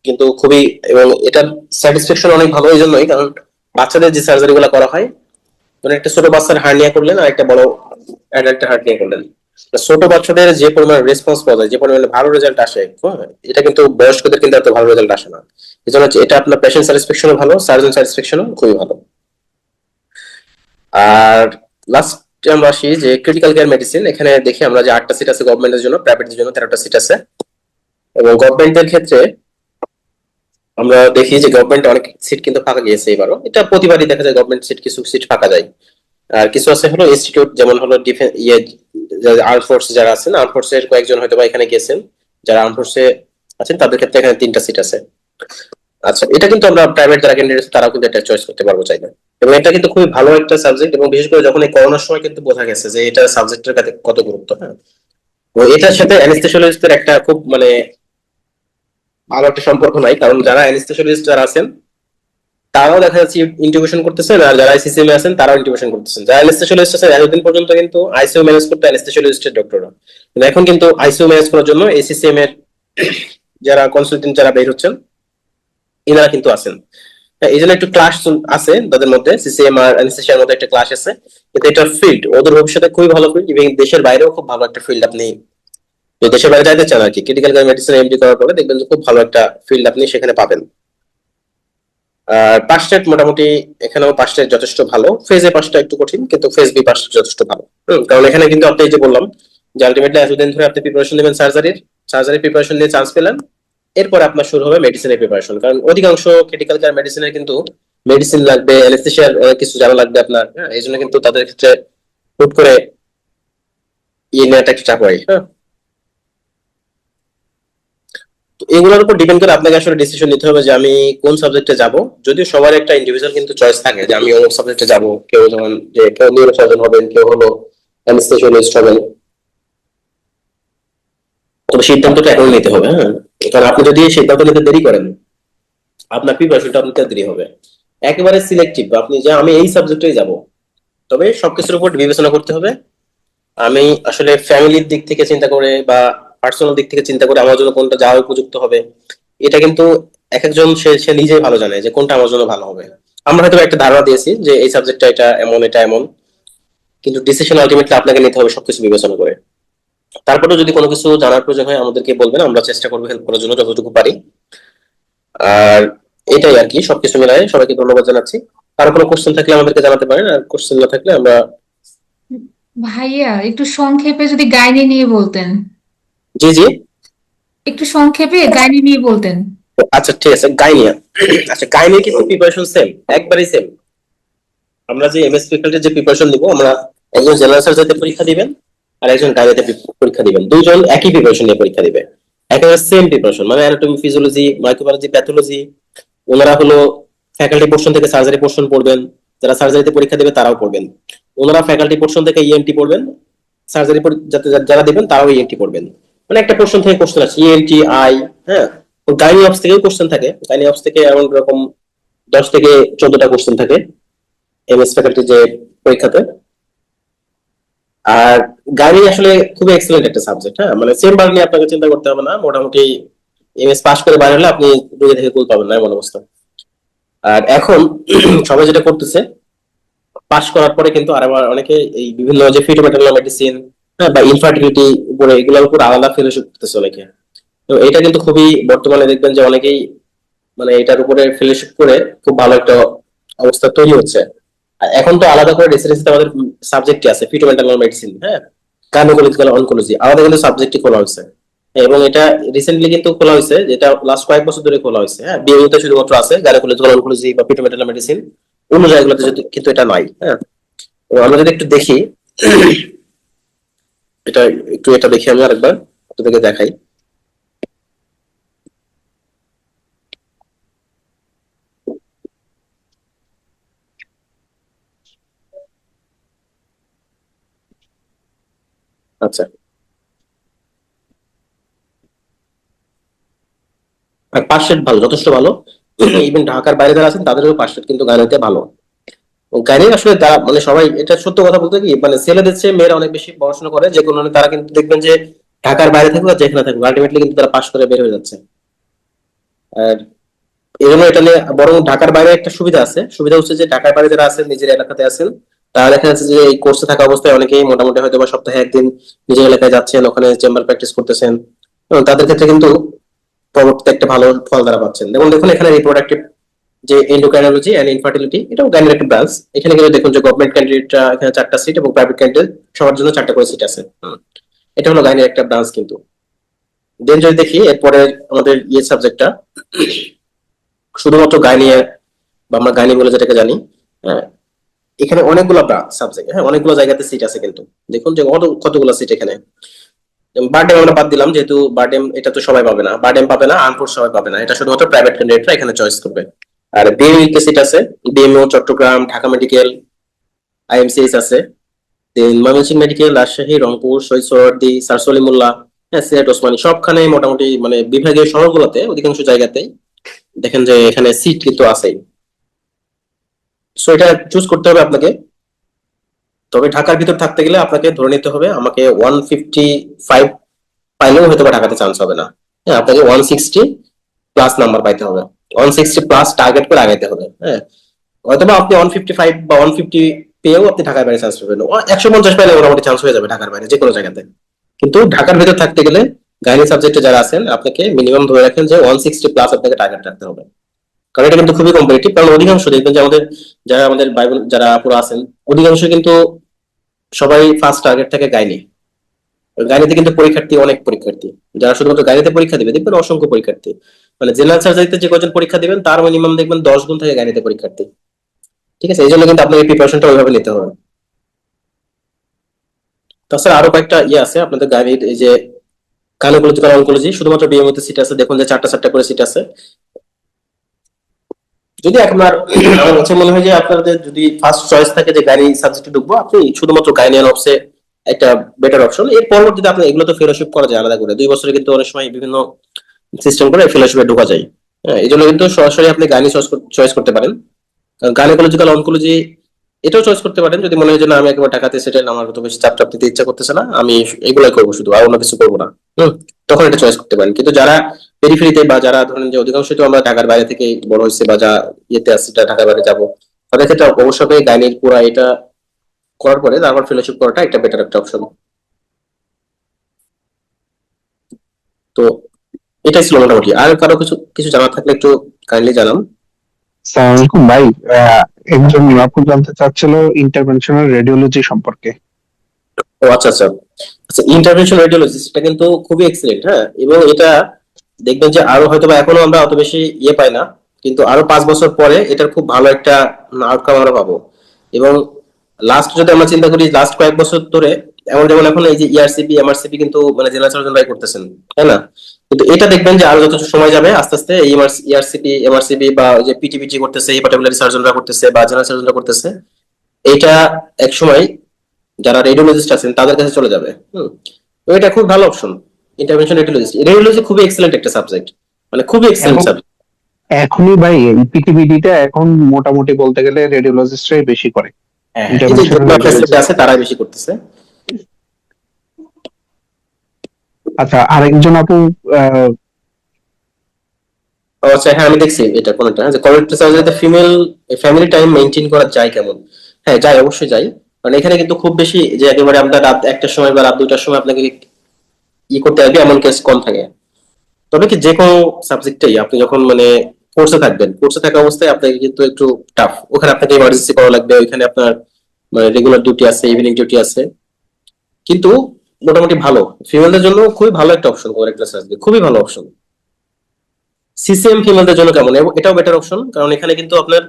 কিন্তু খুবই, এবং এটার স্যাটিসফ্যাকশন অনেক ভালো এই জন্যই, কারণ বাচ্চাদের যে সার্জারি গুলো করা হয়, মানে একটা ছোট বাচ্চার হার্নিয়া করলেন আর একটা বড় অ্যাডাল্টের হার্নিয়া করলেন, ছোট বাচ্চাদের যে পরিমাণ রেসপন্স পাওয়া যায়, যে পরিমাণে ভালো রেজাল্ট আসে, হ্যাঁ, এটা কিন্তু বয়স্কদের কিন্তু এত ভালো রেজাল্ট আসে না। এই জন্য এটা আপনার পেশেন্ট স্যাটিসফ্যাকশনও ভালো, সার্জন স্যাটিসফ্যাকশনও খুবই ভালো। আর লাস্টে আমরা আসি যে ক্রিটিক্যাল কেয়ার মেডিসিন, এখানে দেখি আমরা যে 8টা সিট আছে গভর্নমেন্টের জন্য, প্রাইভেটের জন্য 13টা সিট আছে। এবং গভর্নমেন্টের ক্ষেত্রে আমরা দেখি যে গভর্নমেন্ট অনেক সিট কিন্তু ফাঁকা গিয়েছে এবারও, এটা প্রতিবারই দেখা যায় গভর্নমেন্ট সিট, কিছু সিট ফাঁকা যায়। আর কিছু আছে হলো ইনস্টিটিউট, যেমন হলো ডিফেন্স, আর্ম ফোর্স যারা আছেন, আর্ম ফোর্সের কয়েকজন হয়তো বা এখানে গেছেন, যারা আর্ম ফোর্সে আছেন তাদের ক্ষেত্রে এখানে 3টা সিট আছে। আচ্ছা, এটা কিন্তু আমরা প্রাইভেট যারা ক্যান্ডিডেট তারাও কিন্তু এটা চয়েস করতে পারবো চাইলে। এবং এটা কিন্তু খুবই ভালো একটা সাবজেক্ট, এবং বিশেষ করে যখন এই করোনার সময় কিন্তু বোঝা গেছে যে এটা সাবজেক্টের কাছে কত গুরুত্ব, হ্যাঁ। তো এটার সাথে অ্যানেস্থেসিওলজিস্টের একটা খুব মানে ভালো একটা সম্পর্ক নাই, কারণ যারা অ্যানেস্থেসিওলজিস্ট যারা আছেন তারাও দেখা যাচ্ছে ইন্টিউবেশন করতেছেন, আর যারা আইসিসিএম এ আছেন তারাও ইন্টিউবেশন করতেছেন। যারা অ্যানেস্থেসিওলজিস্ট আছেন এতদিন পর্যন্ত কিন্তু আইসিইউ ম্যানেজ করতে অ্যানেস্থেসিওলজিস্টের ডক্টররা, কিন্তু এখন কিন্তু আইসিইউ ম্যানেজ করার জন্য এসিসিএম এর যারা কনসালটেন্ট যারা বের হচ্ছেন, এনারা কিন্তু আছেন। এই জন্য একটু ক্লাস আছে তাদের মধ্যে, সিসিএম আর অ্যানেস্থেসিয়ার মধ্যে একটা ক্লাস আছে, কিন্তু এটা ফিল্ড ওদের ভবিষ্যতে খুবই ভালো ফিল্ড, এবং দেশের বাইরেও খুব ভালো একটা ফিল্ড। আপনি যদি দেশের বাইরে যাইতে চান আর কি, ক্রিটিক্যাল কেয়ার মেডিসিন এমডি করার পরে দেখবেন যে খুব ভালো একটা ফিল্ড আপনি সেখানে পাবেন। আর পাস রেট মোটামুটি এখানেও পাস রেট যথেষ্ট ভালো, ফেজে পাসটা একটু কঠিন, কিন্তু ফেজ বি পাস যথেষ্ট ভালো। কারণ এখানে কিন্তু আপনি যে বললাম যে আলটিমেটলি এতদিন ধরে আপনি প্রিপারেশন নেবেন সার্জারির প্রিপারেশন নিয়ে চান্স পেলেন, এরপর আপনার শুরু হবে মেডিসিনের প্রিপারেশন। কারণ অধিকাংশ ক্রিটিক্যাল কেয়ার মেডিসিনের কিন্তু মেডিসিন লাগবে, অ্যানেস্থেসিয়ার কিছু জানা লাগবে আপনার, হ্যাঁ, এই জন্য কিন্তু তাদের ক্ষেত্রে হুট করে ইয়ে নেওয়াটা একটু চাপ হয়, হ্যাঁ। তো এগুলোর উপর ডিপেন্ড করে আপনাকে আসলে ডিসিশন নিতে হবে যে আমি কোন সাবজেক্টে যাব। যদিও সবার একটা ইন্ডিভিজুয়াল কিন্তু চয়েস থাকে যে আমি অমুক সাবজেক্টে যাব, কেউ যেমন যে কেউ নিউরোসার্জন হবেন, কেউ হলো অ্যানেস্থেসিওলজিস্ট হবেন। তবে সিদ্ধান্তটা এখন নিতে হবে, হ্যাঁ, কারণ আপনি যদি সিদ্ধান্ত নিতে দেরি করেন আপনার প্রিপারেশনটা নিতে দেরি হবে। একেবারে সিলেক্টিভ আপনি যে আমি এই সাবজেক্টেই যাব, তবে সবকিছুর উপর বিবেচনা করতে হবে। আমি আসলে ফ্যামিলির দিক থেকে চিন্তা করে বা পার্সোনাল দিক থেকে চিন্তা করে আমার জন্য কোনটা যাওয়া উপযুক্ত হবে, এটা কিন্তু এক একজন সে সে নিজেই ভালো জানে যে কোনটা আমার জন্য ভালো হবে। আমরা হয়তো একটা ধারণা দিয়েছি যে এই সাবজেক্টটা এটা এমন, এটা এমন, কিন্তু ডিসিশন আলটিমেটলি আপনাকে নিতে হবে সবকিছু বিবেচনা করে। তারপরেও যদি কোনো কিছু জানার প্রয়োজন হয় আমাদেরকে বলবেন, আমরা চেষ্টা করবো হেল্প করার জন্য যতটুকু পারি। আর এটাই আর কি, সবকিছু মিলাই সবাইকে ধন্যবাদ জানাচ্ছি। কারো কোনো কোশ্চেন থাকলে আমাদেরকে জানাতে পারেন, আর কোশ্চেন না থাকলে আমরা। ভাইয়া একটু সংক্ষেপে যদি গাইনি নিয়ে বলতেন। জি জি। একটু সংক্ষেপে গাইনি নিয়ে বলতেন। আচ্ছা ঠিক আছে, গাইনিয়া। আচ্ছা, গাইনির কিন্তু প্রিপারেশন সেম, একবারই সেম। আমরা যে এমএস ফ্যাকাল্টি যে প্রিপারেশন দিব, আমরা একজন জেনারেল সার্জারিতে পরীক্ষা দিবেন আর একজন গাইনিতে পরীক্ষা দিবেন, দুইজন একই প্রিপারেশন নিয়ে পরীক্ষা দিবে, একেবারে সেম প্রিপারেশন, মানে অ্যানাটমি, ফিজিওলজি, মাইক্রোবায়োলজি, প্যাথোলজি। ওনারা হলো ফ্যাকাল্টি পোর্শন থেকে সার্জারি পোর্শন পড়বেন, যারা সার্জারিতে পরীক্ষা দেবে তারাও পড়বেন। ওনারা ফ্যাকাল্টি পোর্শন থেকে ইএনটি পড়বেন, সার্জারি যাতে যারা দিবেন তারাও ইএনটি পড়বেন। মানে একটা পোর্শন থেকে কোশ্চেন আছে, ইএনটি, আই, হ্যাঁ। গাইনি অপস থেকেও কোশ্চেন থাকে, গাইনি অপস থেকে এমন রকম 10 থেকে 14টা কোশ্চেন থাকে এমএস ফ্যাকাল্টি যে পরীক্ষাতে। আর গাইনি আসলে খুবই এক্সেলেন্ট একটা সাবজেক্ট, হ্যাঁ, মানে চেম্বার নিয়ে আপনাকে চিন্তা করতে হবে না, মোটামুটি এমএস পাস করে বাইরে হলে আপনি দুই থেকে কুল পাবেন না, এমন অবস্থা। আর এখন সবাই যেটা করতেছে, পাস করার পরে কিন্তু আর আবার অনেকে এই বিভিন্ন যে ফিটোমেটারিয়াল মেডিসিন, হ্যাঁ, বা ইনফার্টিলিটি উপরে, এগুলোর উপর আলাদা ফেলোশিপ করতেছে অনেকে। তো এটা কিন্তু খুবই, বর্তমানে দেখবেন যে অনেকেই মানে এটার উপরে ফেলোশিপ করে খুব ভালো একটা অবস্থা তৈরি হচ্ছে। আর এখন তো আলাদা করে রেসিডেন্সিতে আমাদের সাবজেক্টই আছে, ফিটোমেটারিয়াল মেডিসিন, হ্যাঁ, গাইনোকোলজিক্যাল অনকোলজি, আমাদের কিন্তু সাবজেক্টই খোলা হয়েছে। এবং এটা রিসেন্টলি কিন্তু খোলা হয়েছে, যেটা লাস্ট কয়েক বছর ধরে খোলা হয়েছে, হ্যাঁ। বিএমইউতে শুধুমাত্র আছে গাইনোকোলজিক্যাল অনকোলজি বা ফিটোমেটারিয়াল মেডিসিন, অন্য জায়গাগুলোতে কিন্তু এটা নাই, হ্যাঁ। তো আমরা যদি একটু দেখি, এটা একটু এটা দেখি আমি আরেকবার আপনাদেরকে দেখাই। আচ্ছা, আর পাস রেট ভালো, যথেষ্ট ভালো। ইভেন ঢাকার বাইরে যারা আছেন তাদেরও পাস রেট কিন্তু গাইনিতে ভালো। গাইনি আসলে তারা মানে সবাই, এটা সত্য কথা বলতে কি, মানে ছেলেদের চেয়ে মেয়েরা অনেক বেশি পড়াশোনা করে, যে কোনো তারা কিন্তু দেখবেন যে ঢাকার বাইরে থাকুক আর যেখানে থাকুক, আলটিমেটলি কিন্তু তারা পাস করে বের হয়ে যাচ্ছে। আর এই জন্য এটা নিয়ে বরং ঢাকার বাইরে একটা সুবিধা আছে, সুবিধা হচ্ছে যে ঢাকার বাইরে যারা আছেন, নিজের এলাকাতে আছেন, তারা দেখা যাচ্ছে যে এই কোর্সে থাকা অবস্থায় অনেকেই মোটামুটি হয়তো বা সপ্তাহে একদিন নিজের এলাকায় যাচ্ছেন, ওখানে চেম্বার প্র্যাকটিস করতেছেন, এবং তাদের ক্ষেত্রে কিন্তু পরবর্তীতে একটা ভালো ফল তারা পাচ্ছেন। দেখুন দেখুন এখানে রিপ্রোডাক্টিভ যে এন্ডোক্রাইনোলজি এন্ড ইনফার্টিলিটি, এটাও গাইনির একটা ব্রাঞ্চ। এখানে কিন্তু দেখুন যে গভর্নমেন্ট ক্যান্ডিডেটরা এখানে 4টা সিট এবং প্রাইভেট ক্যান্ডিডেট সবার জন্য 4টা করে সিট আছে। এটা হলো গাইনির একটা ব্রাঞ্চ কিন্তু। দেন যদি দেখি এরপরে আমাদের ইয়ে সাবজেক্টটা, শুধুমাত্র গাইনি বা আমরা গাইনি বলে যেটাকে জানি, হ্যাঁ, এখানে অনেকগুলো সাবজেক্ট, হ্যাঁ, অনেকগুলো জায়গাতে সিট আছে কিন্তু। দেখুন যে কতগুলো সিট এখানে। বারডেম আমরা বাদ দিলাম, যেহেতু বারডেম এটা তো সবাই পাবে না, বারডেম পাবে না, আনফোর্স সবাই পাবে না, এটা শুধুমাত্র প্রাইভেট ক্যান্ডিডেটরা এখানে চয়েস করবে। আর বিএমইউ তে সিট আছে, বিএমইউ চট্টগ্রাম, ঢাকা মেডিকেল, আইএমসিএইচ আছে, দেন ময়মনসিংহ মেডিকেল, রাজশাহী, রংপুর, শহীদ সোহরাওয়ার্দী, স্যার সলিমুল্লাহ, হ্যাঁ, সিলেট ওসমানী, সবখানে মোটামুটি মানে বিভাগীয় শহরগুলোতে অধিকাংশ জায়গাতেই দেখেন যে এখানে সিট কিন্তু আছেই। সো এটা চুজ করতে হবে আপনাকে। তবে ঢাকার ভিতর থাকতে গেলে আপনাকে ধরে নিতে হবে আমাকে 155 পাইলেও হয়তো বা ঢাকাতে চান্স হবে না, হ্যাঁ, আপনাকে 160 প্লাস নাম্বার পাইতে হবে, 160 প্লাস টার্গেট করে আগাইতে হবে, হ্যাঁ। হয়তো বা আপনি 155 বা 150 পেয়েও আপনি ঢাকার বাইরে চান্স পাবেন, 150 পাইলে মোটামুটি চান্স হয়ে যাবে ঢাকার বাইরে যে কোনো জায়গাতে। কিন্তু ঢাকার ভিতর থাকতে গেলে গাইনি সাবজেক্টে যারা আছেন আপনাকে মিনিমাম ধরে রাখেন যে 160 প্লাস আপনাকে টার্গেট রাখতে হবে, কারণ এটা কিন্তু খুবই কম্পিটিটিভ। কারণ অধিকাংশ দেখবেন যে আমাদের ভাই বোন যারা পুরো আছেন, অধিকাংশ কিন্তু সবাই ফার্স্ট টার্গেট থাকে গাইনি। গাইনিতে কিন্তু পরীক্ষার্থী অনেক পরীক্ষার্থী, যারা শুধুমাত্র গাইনিতে পরীক্ষা দিবে দেখবেন অসংখ্য পরীক্ষার্থী, মানে জেনারেল সার্জারিতে যে কজন পরীক্ষা দিবেন তার মিনিমাম দেখবেন 10 গুণ থাকে গাইনিতে পরীক্ষার্থী। ঠিক আছে, এই জন্য কিন্তু আপনাকে প্রিপারেশনটা ওইভাবে নিতে হবে। তাছাড়া আরো কয়েকটা ইয়ে আছে আপনাদের গাইনির, এই যে গাইনোকোলজিক্যাল অনকোলজি, শুধুমাত্র বিএমইউতে সিট আছে, দেখুন যে 4টা করে সিট আছে। যদি আপনার আমার কাছে মনে হয় যে আপনাদের যদি ফার্স্ট চয়েস থাকে যে গাইনি সাবজেক্টে ঢুকবো, আপনি শুধুমাত্র গাইনি অ্যান্ড অপসে একটা বেটার অপশন। এর পরবর্তীতে আপনি এগুলো তো ফেলোশিপ করা যায় আলাদা করে, 2 বছরে কিন্তু অনেক সময় বিভিন্ন সিস্টেম করে ফেলোশিপে ঢোকা যায়, হ্যাঁ। এই জন্য কিন্তু সরাসরি আপনি গাইনি চয়েস করতে পারেন। কারণ গাইনোকোলজিক্যাল অনকোলজি এটাও চয়েস করতে পারেন যদি মনে হয় যে না, আমি একবার ঢাকাতে সেটেল, আমার তো বেশি চাপ টাপ দিতে ইচ্ছা করতেছে না, আমি এগুলাই করবো শুধু, আর অন্য কিছু করবো না, তখন এটা চয়েস করতে পারেন। কিন্তু যারা পেরিফেরিতে বা যারা ধরেন যে অধিকাংশ তো আমরা ঢাকার বাইরে থেকে বড় হয়েছে বা যা ইয়েতে আসছে ঢাকার বাইরে যাবো, তাদের ক্ষেত্রে অবশ্যই গাইনির পুরা এটা করার পরে তারপর ফেলোশিপ করাটা একটা বেটার একটা অপশন। তো এটাই ছিল মোটামুটি। আর কারো কিছু কিছু জানার থাকলে একটু কাইন্ডলি জানান। আসসালামু আলাইকুম ভাই, একজন আপু জানতে চাচ্ছিল ইন্টারভেনশনাল রেডিওলজি সম্পর্কে। ও আচ্ছা আচ্ছা। আচ্ছা, ইন্টারভেনশন রেডিওলজিস্ট এটা কিন্তু খুবই এক্সিলেন্ট, হ্যাঁ, এবং এটা দেখবেন যে আরো হয়তো বা এখনো আমরা অত বেশি পাই না, কিন্তু আরো 5 বছর পরে এটার খুব ভালো একটা আউটকাম আমরা পাবো। এবং লাস্ট যদি আমরা চিন্তা করি লাস্ট কয়েক বছর ধরে, এমন যেমন এখন এই যে ইআরসিপি এমআরসিপি কিন্তু মানে জেনারেল সার্জনরাই করতেছেন, তাই না? কিন্তু এটা দেখবেন যে আরো যত সময় যাবে আস্তে আস্তে এই ইআরসিপি এমআরসিপি বা ওই যে পিটিপিটি করতেছে, হেপাটোবিলারি সার্জনরা করতেছে বা জেনারেল সার্জনরা করতেছে, এটা এক সময় যারা রেডিওলজিস্ট আছেন তাদের কাছে চলে যাবে। তো এটা খুব ভালো অপশন। ইন্টারভেনশন রেডিওলজি, রেডিওলজি খুবই এক্সেলেন্ট একটা সাবজেক্ট, মানে খুবই এক্সেলেন্ট এবং সাবজেক্ট। এখনই ভাই এই পিটিবিডিটা এখন মোটামুটি বলতে গেলে রেডিওলজিস্টরাই বেশি করে, হ্যাঁ হ্যাঁ, এই যে ইন্টারভেনশনাল যেগুলো ফ্যাসিলিটি রেডিওলজি। আছে তারাই বেশি করতেছে। আচ্ছা, আরেকজন আপু আহ, ও আচ্ছা, হ্যাঁ আমি দেখছি এটা কোনটা, যে কলেক্টিভ সার্জারিতে ফিমেল ফ্যামিলি টাইম মেনটেন করা যায় কেমন? হ্যাঁ যায়, অবশ্যই যায়। কারণ এখানে কিন্তু খুব বেশি যে একেবারে আপনার রাত 1টার সময় বা রাত 2টার সময় আপনাকে করতে হবে এমন কেস কম থাকে। তবে কি যে কোনো সাবজেক্টেই আপনি যখন মানে কোর্সে থাকবেন, কোর্সে থাকা অবস্থায় আপনাকে কিন্তু একটু টাফ, ওখানে আপনাকে ইমার্জেন্সি করা লাগবে, ওইখানে আপনার মানে রেগুলার ডিউটি আছে, ইভিনিং ডিউটি আছে। কিন্তু মোটামুটি ভালো, ফিমেলদের জন্য খুবই ভালো একটা অপশন কোরেক্টাল সার্জারি, খুবই ভালো অপশন। সিসিএম ফিমেলদের জন্য কেমন, এটাও বেটার অপশন, কারণ এখানে কিন্তু আপনার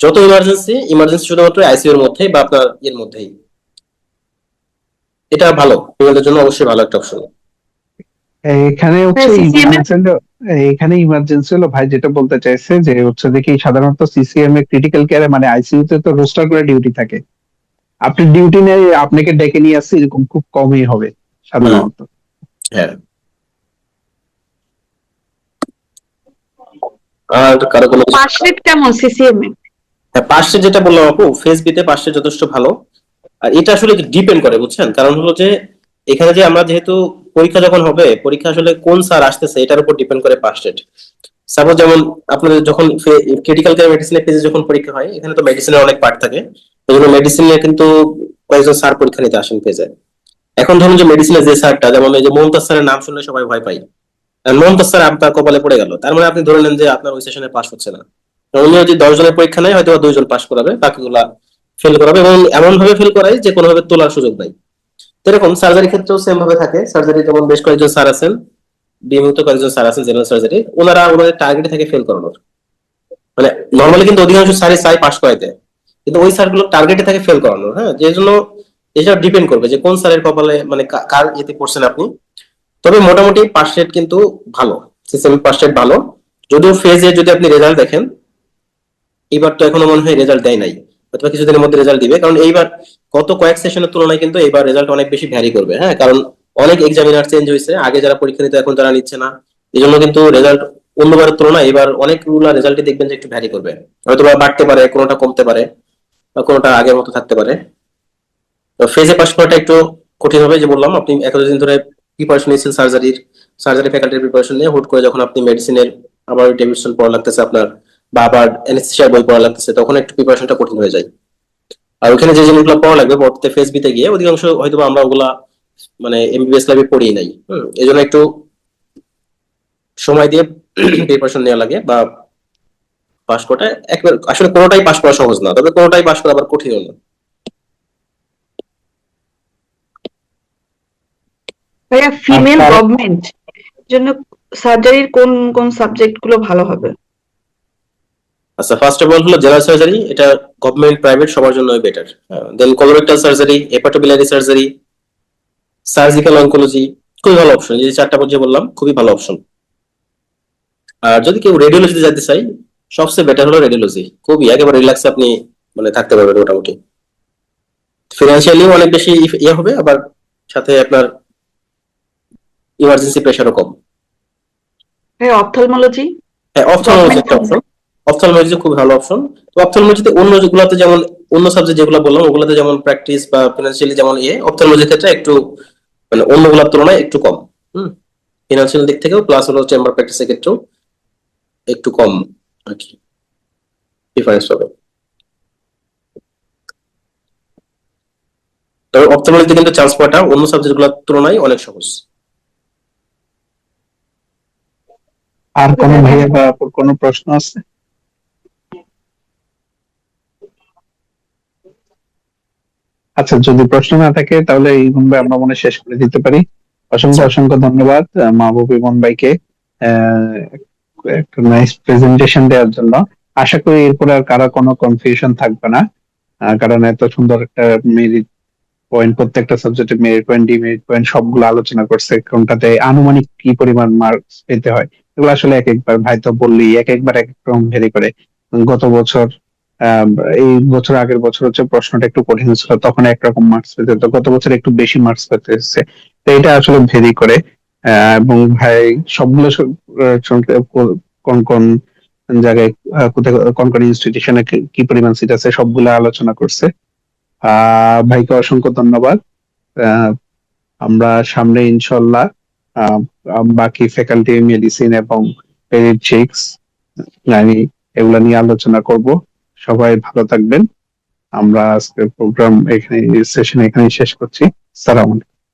যত ইমার্জেন্সি, ইমার্জেন্সি শুধুমাত্র আইসিইউ এর মধ্যেই বা আপনার এর মধ্যেই, এটা ভালো, ফিমেলদের জন্য অবশ্যই ভালো একটা অপশন। এখানে হচ্ছে সিসিএম এর ইমার্জেন্সি হলো, এখানে ইমার্জেন্সি হলো ভাই যেটা বলতে চাইছে যে হচ্ছে দেখি সাধারণত সিসিএম এ ক্রিটিক্যাল কেয়ারে মানে আইসিইউ তে তো রোস্টার করে ডিউটি থাকে, আপনি ডিউটি নেই আপনাকে ডেকে নিয়ে আসছে এরকম খুব কমই হবে হুম, সাধারণত। হ্যাঁ। আর কারো কোনো পাস রেট কেমন সিসিএম এ? হ্যাঁ, পাশে যেটা বললাম আপু, ফেস বিতে পাশে যথেষ্ট ভালো। আর এটা আসলে ডিপেন্ড করে বুঝছেন, কারণ হলো যে এখানে যে আমরা যেহেতু পরীক্ষা যখন হবে, পরীক্ষা আসলে কোন স্যার আসতেছে এটার উপর ডিপেন্ড করে পাস রেট। সাপোজ যেমন আপনাদের যখন ক্রিটিক্যাল কেয়ার মেডিসিনের ফেজে যখন পরীক্ষা হয়, এখানে তো মেডিসিনের অনেক পার্ট থাকে, এই জন্য মেডিসিনে কিন্তু কয়েকজন স্যার পরীক্ষা নিতে আসেন ফেজে। এখন ধরুন যে মেডিসিনের যে স্যারটা, যেমন এই যে মমতাজ স্যারের নাম শুনলে সবাই ভয় পায়, আর মমতাজ স্যার আপনার কপালে পড়ে গেল, তার মানে আপনি ধরে নেন যে আপনার ওই সেশনে পাস হচ্ছে না। উনি যদি 10 জনের পরীক্ষা নেয় হয়তো 2জন পাস করাবে, বাকিগুলা ফেল করাবে, এবং এমন ভাবে ফেল করায় যে কোনোভাবে তোলার সুযোগ নাই। তো এরকম সার্জারি ক্ষেত্রেও সেম ভাবে থাকে, সার্জারি যেমন বেশ কয়েকজন স্যার আছেন, বিমুক্ত কয়েকজন স্যার আছেন জেনারেল সার্জারি, ওনারা ওনাদের টার্গেটে থাকে ফেল করানোর। মানে নর্মালি কিন্তু অধিকাংশ স্যারই চাই পাস করাইতে, কিন্তু ওই স্যারগুলো টার্গেটে থাকে ফেল করানোর, হ্যাঁ, যে জন্য এটা ডিপেন্ড করবে যে কোন স্যারের কপালে মানে কার ইয়েতে পড়ছেন আপনি। তবে মোটামুটি পাস রেট কিন্তু ভালো, সিস্টেম পাস রেট ভালো। যদিও ফেজে যদি আপনি রেজাল্ট দেখেন, এবার তো এখনো মনে হয় রেজাল্ট দেয় নাই, অথবা কিছুদিনের মধ্যে রেজাল্ট দিবে, কারণ এইবার গত কয়েক সেশনের তুলনায় কিন্তু এবার রেজাল্ট অনেক বেশি ভ্যারি করবে, হ্যাঁ, কারণ অনেক এক্সামিনার চেঞ্জ হয়েছে, আগে যারা পরীক্ষা নিতে এখন যারা নিচ্ছে না, এই জন্য কিন্তু রেজাল্ট অন্যবারের তুলনায় এবার অনেকগুলো রেজাল্টই দেখবেন যে একটু ভ্যারি করবে, হয়তো বা বাড়তে পারে, কোনোটা কমতে পারে, বা কোনোটা আগের মতো থাকতে পারে। তো ফেজে পাস করাটা একটু কঠিন হবে, যে বললাম আপনি এতদিন ধরে প্রিপারেশন নিয়েছেন সার্জারির, সার্জারি ফ্যাকাল্টির প্রিপারেশন নিয়ে হুট করে যখন আপনি মেডিসিনের আবার ডেভিডসন পড়া লাগতেছে আপনার, বা আবার অ্যানেস্থেসিয়ার বই পড়া লাগতেছে, তখন একটু প্রিপারেশনটা কঠিন হয়ে যায়। আর ওখানে যে জিনিসগুলো পড়া লাগবে পরবর্তীতে ফেজ বিতে গিয়ে, অধিকাংশ হয়তো বা আমরা ওগুলা মানে এমবিবিএস ল্যাবে পড়িই নাই। এই জন্য একটু সময় দিয়ে প্রিপারেশন নেওয়া লাগে, বা পাস করাটা একবার আসলে কোনোটাই পাস করা সহজ না, তবে কোনোটাই পাস করা আবার কঠিন না। ভাইয়া আর ফিমেল তার গভর্নমেন্ট জন্য সার্জারির কোন কোন সাবজেক্ট গুলো ভালো হবে? আচ্ছা, ফার্স্ট অফ অল হলো জেনারেল সার্জারি, এটা গভর্নমেন্ট প্রাইভেট সবার জন্য better. Then colorectal surgery, hepatobiliary surgery, surgical oncology, খুবই ভালো অপশন, যে চারটা পর্যায়ে বললাম খুবই ভালো অপশন। আর যদি কেউ রেডিওলজিতে যেতে চাই, সবচেয়ে বেটার হলো রেডিওলজি, খুবই একেবারে রিল্যাক্স আপনি মানে থাকতে পারবেন মোটামুটি। ফিনান্সিয়ালিও অনেক বেশি ইয়ে হবে, আবার সাথে আপনার ইমার্জেন্সি প্রেশারও কম। ভাইয়া অপথলমোলজি হ্যাঁ, অপথলমোলজি গভর্নমেন্ট? একটা অপশন, অপথলমোলজি খুব ভালো অপশন। তো অপথলমোলজিতে অন্য যেগুলোতে যেমন অন্য সাবজেক্ট যেগুলো বললাম ওগুলোতে যেমন প্র্যাকটিস বা ফিনান্সিয়ালি যেমন অপথলমোলজির ক্ষেত্রে একটু মানে অন্যগুলোর তুলনায় একটু কম। হুম, ফিনান্সিয়াল দিক থেকেও প্লাস হলো চেম্বার প্র্যাকটিসের ক্ষেত্রেও একটু কম আর কি ডিফারেন্স হবে। তবে অপথলমোলজিতে কিন্তু চান্স পাওয়াটা অন্য সাবজেক্ট গুলোর তুলনায় অনেক সহজ। আর কোনো ভাইয়া বা আপুর কোনো প্রশ্ন আছে? আচ্ছা, যদি প্রশ্ন না থাকে তাহলে এই ভাবে আমরা মনে হয় শেষ করে দিতে পারি। অসংখ্য আচ্ছা। অসংখ্য ধন্যবাদ মাহবুব ইমন ভাইকে আহ, একটা নাইস প্রেজেন্টেশন দেওয়ার জন্য। আশা করি এরপরে আর কারো কোনো কনফিউশন থাকবে না, কারণ এত সুন্দর একটা মেরিট পয়েন্ট, প্রত্যেকটা সাবজেক্টে মেরিট পয়েন্ট ডিমেরিট পয়েন্ট সবগুলো আলোচনা করছে, কোনটাতে আনুমানিক কি পরিমাণ মার্কস পেতে হয়। এগুলো আসলে এক একবার ভাই তো বললি এক একবার এক এক রকম ভেরি করে। গত বছর আহ, এই বছর আগের বছর হচ্ছে প্রশ্নটা একটু কঠিন ছিল, তখন একরকম মার্কস পেতে হতো, গত বছর একটু বেশি মার্কস পেতে এসেছে। তো এটা আসলে ভেরি করে। এবং ভাই সবগুলো কোন কোন জায়গায় কোথায় কোন কোন ইনস্টিটিউশনে কি পরিমাণ সিট আছে সবগুলো আলোচনা করছে। ভাইকে অসংখ্য ধন্যবাদ। আহ, আমরা সামনে ইনশাল্লাহ আহ, বাকি ফ্যাকাল্টি মেডিসিন এবং পেডিয়াট্রিক্স এগুলা নিয়ে আলোচনা করব। সবাই ভালো থাকবেন। আমরা আজকের প্রোগ্রাম এখানে, সেশন এখানেই শেষ করছি। সালাম আলাইকুম।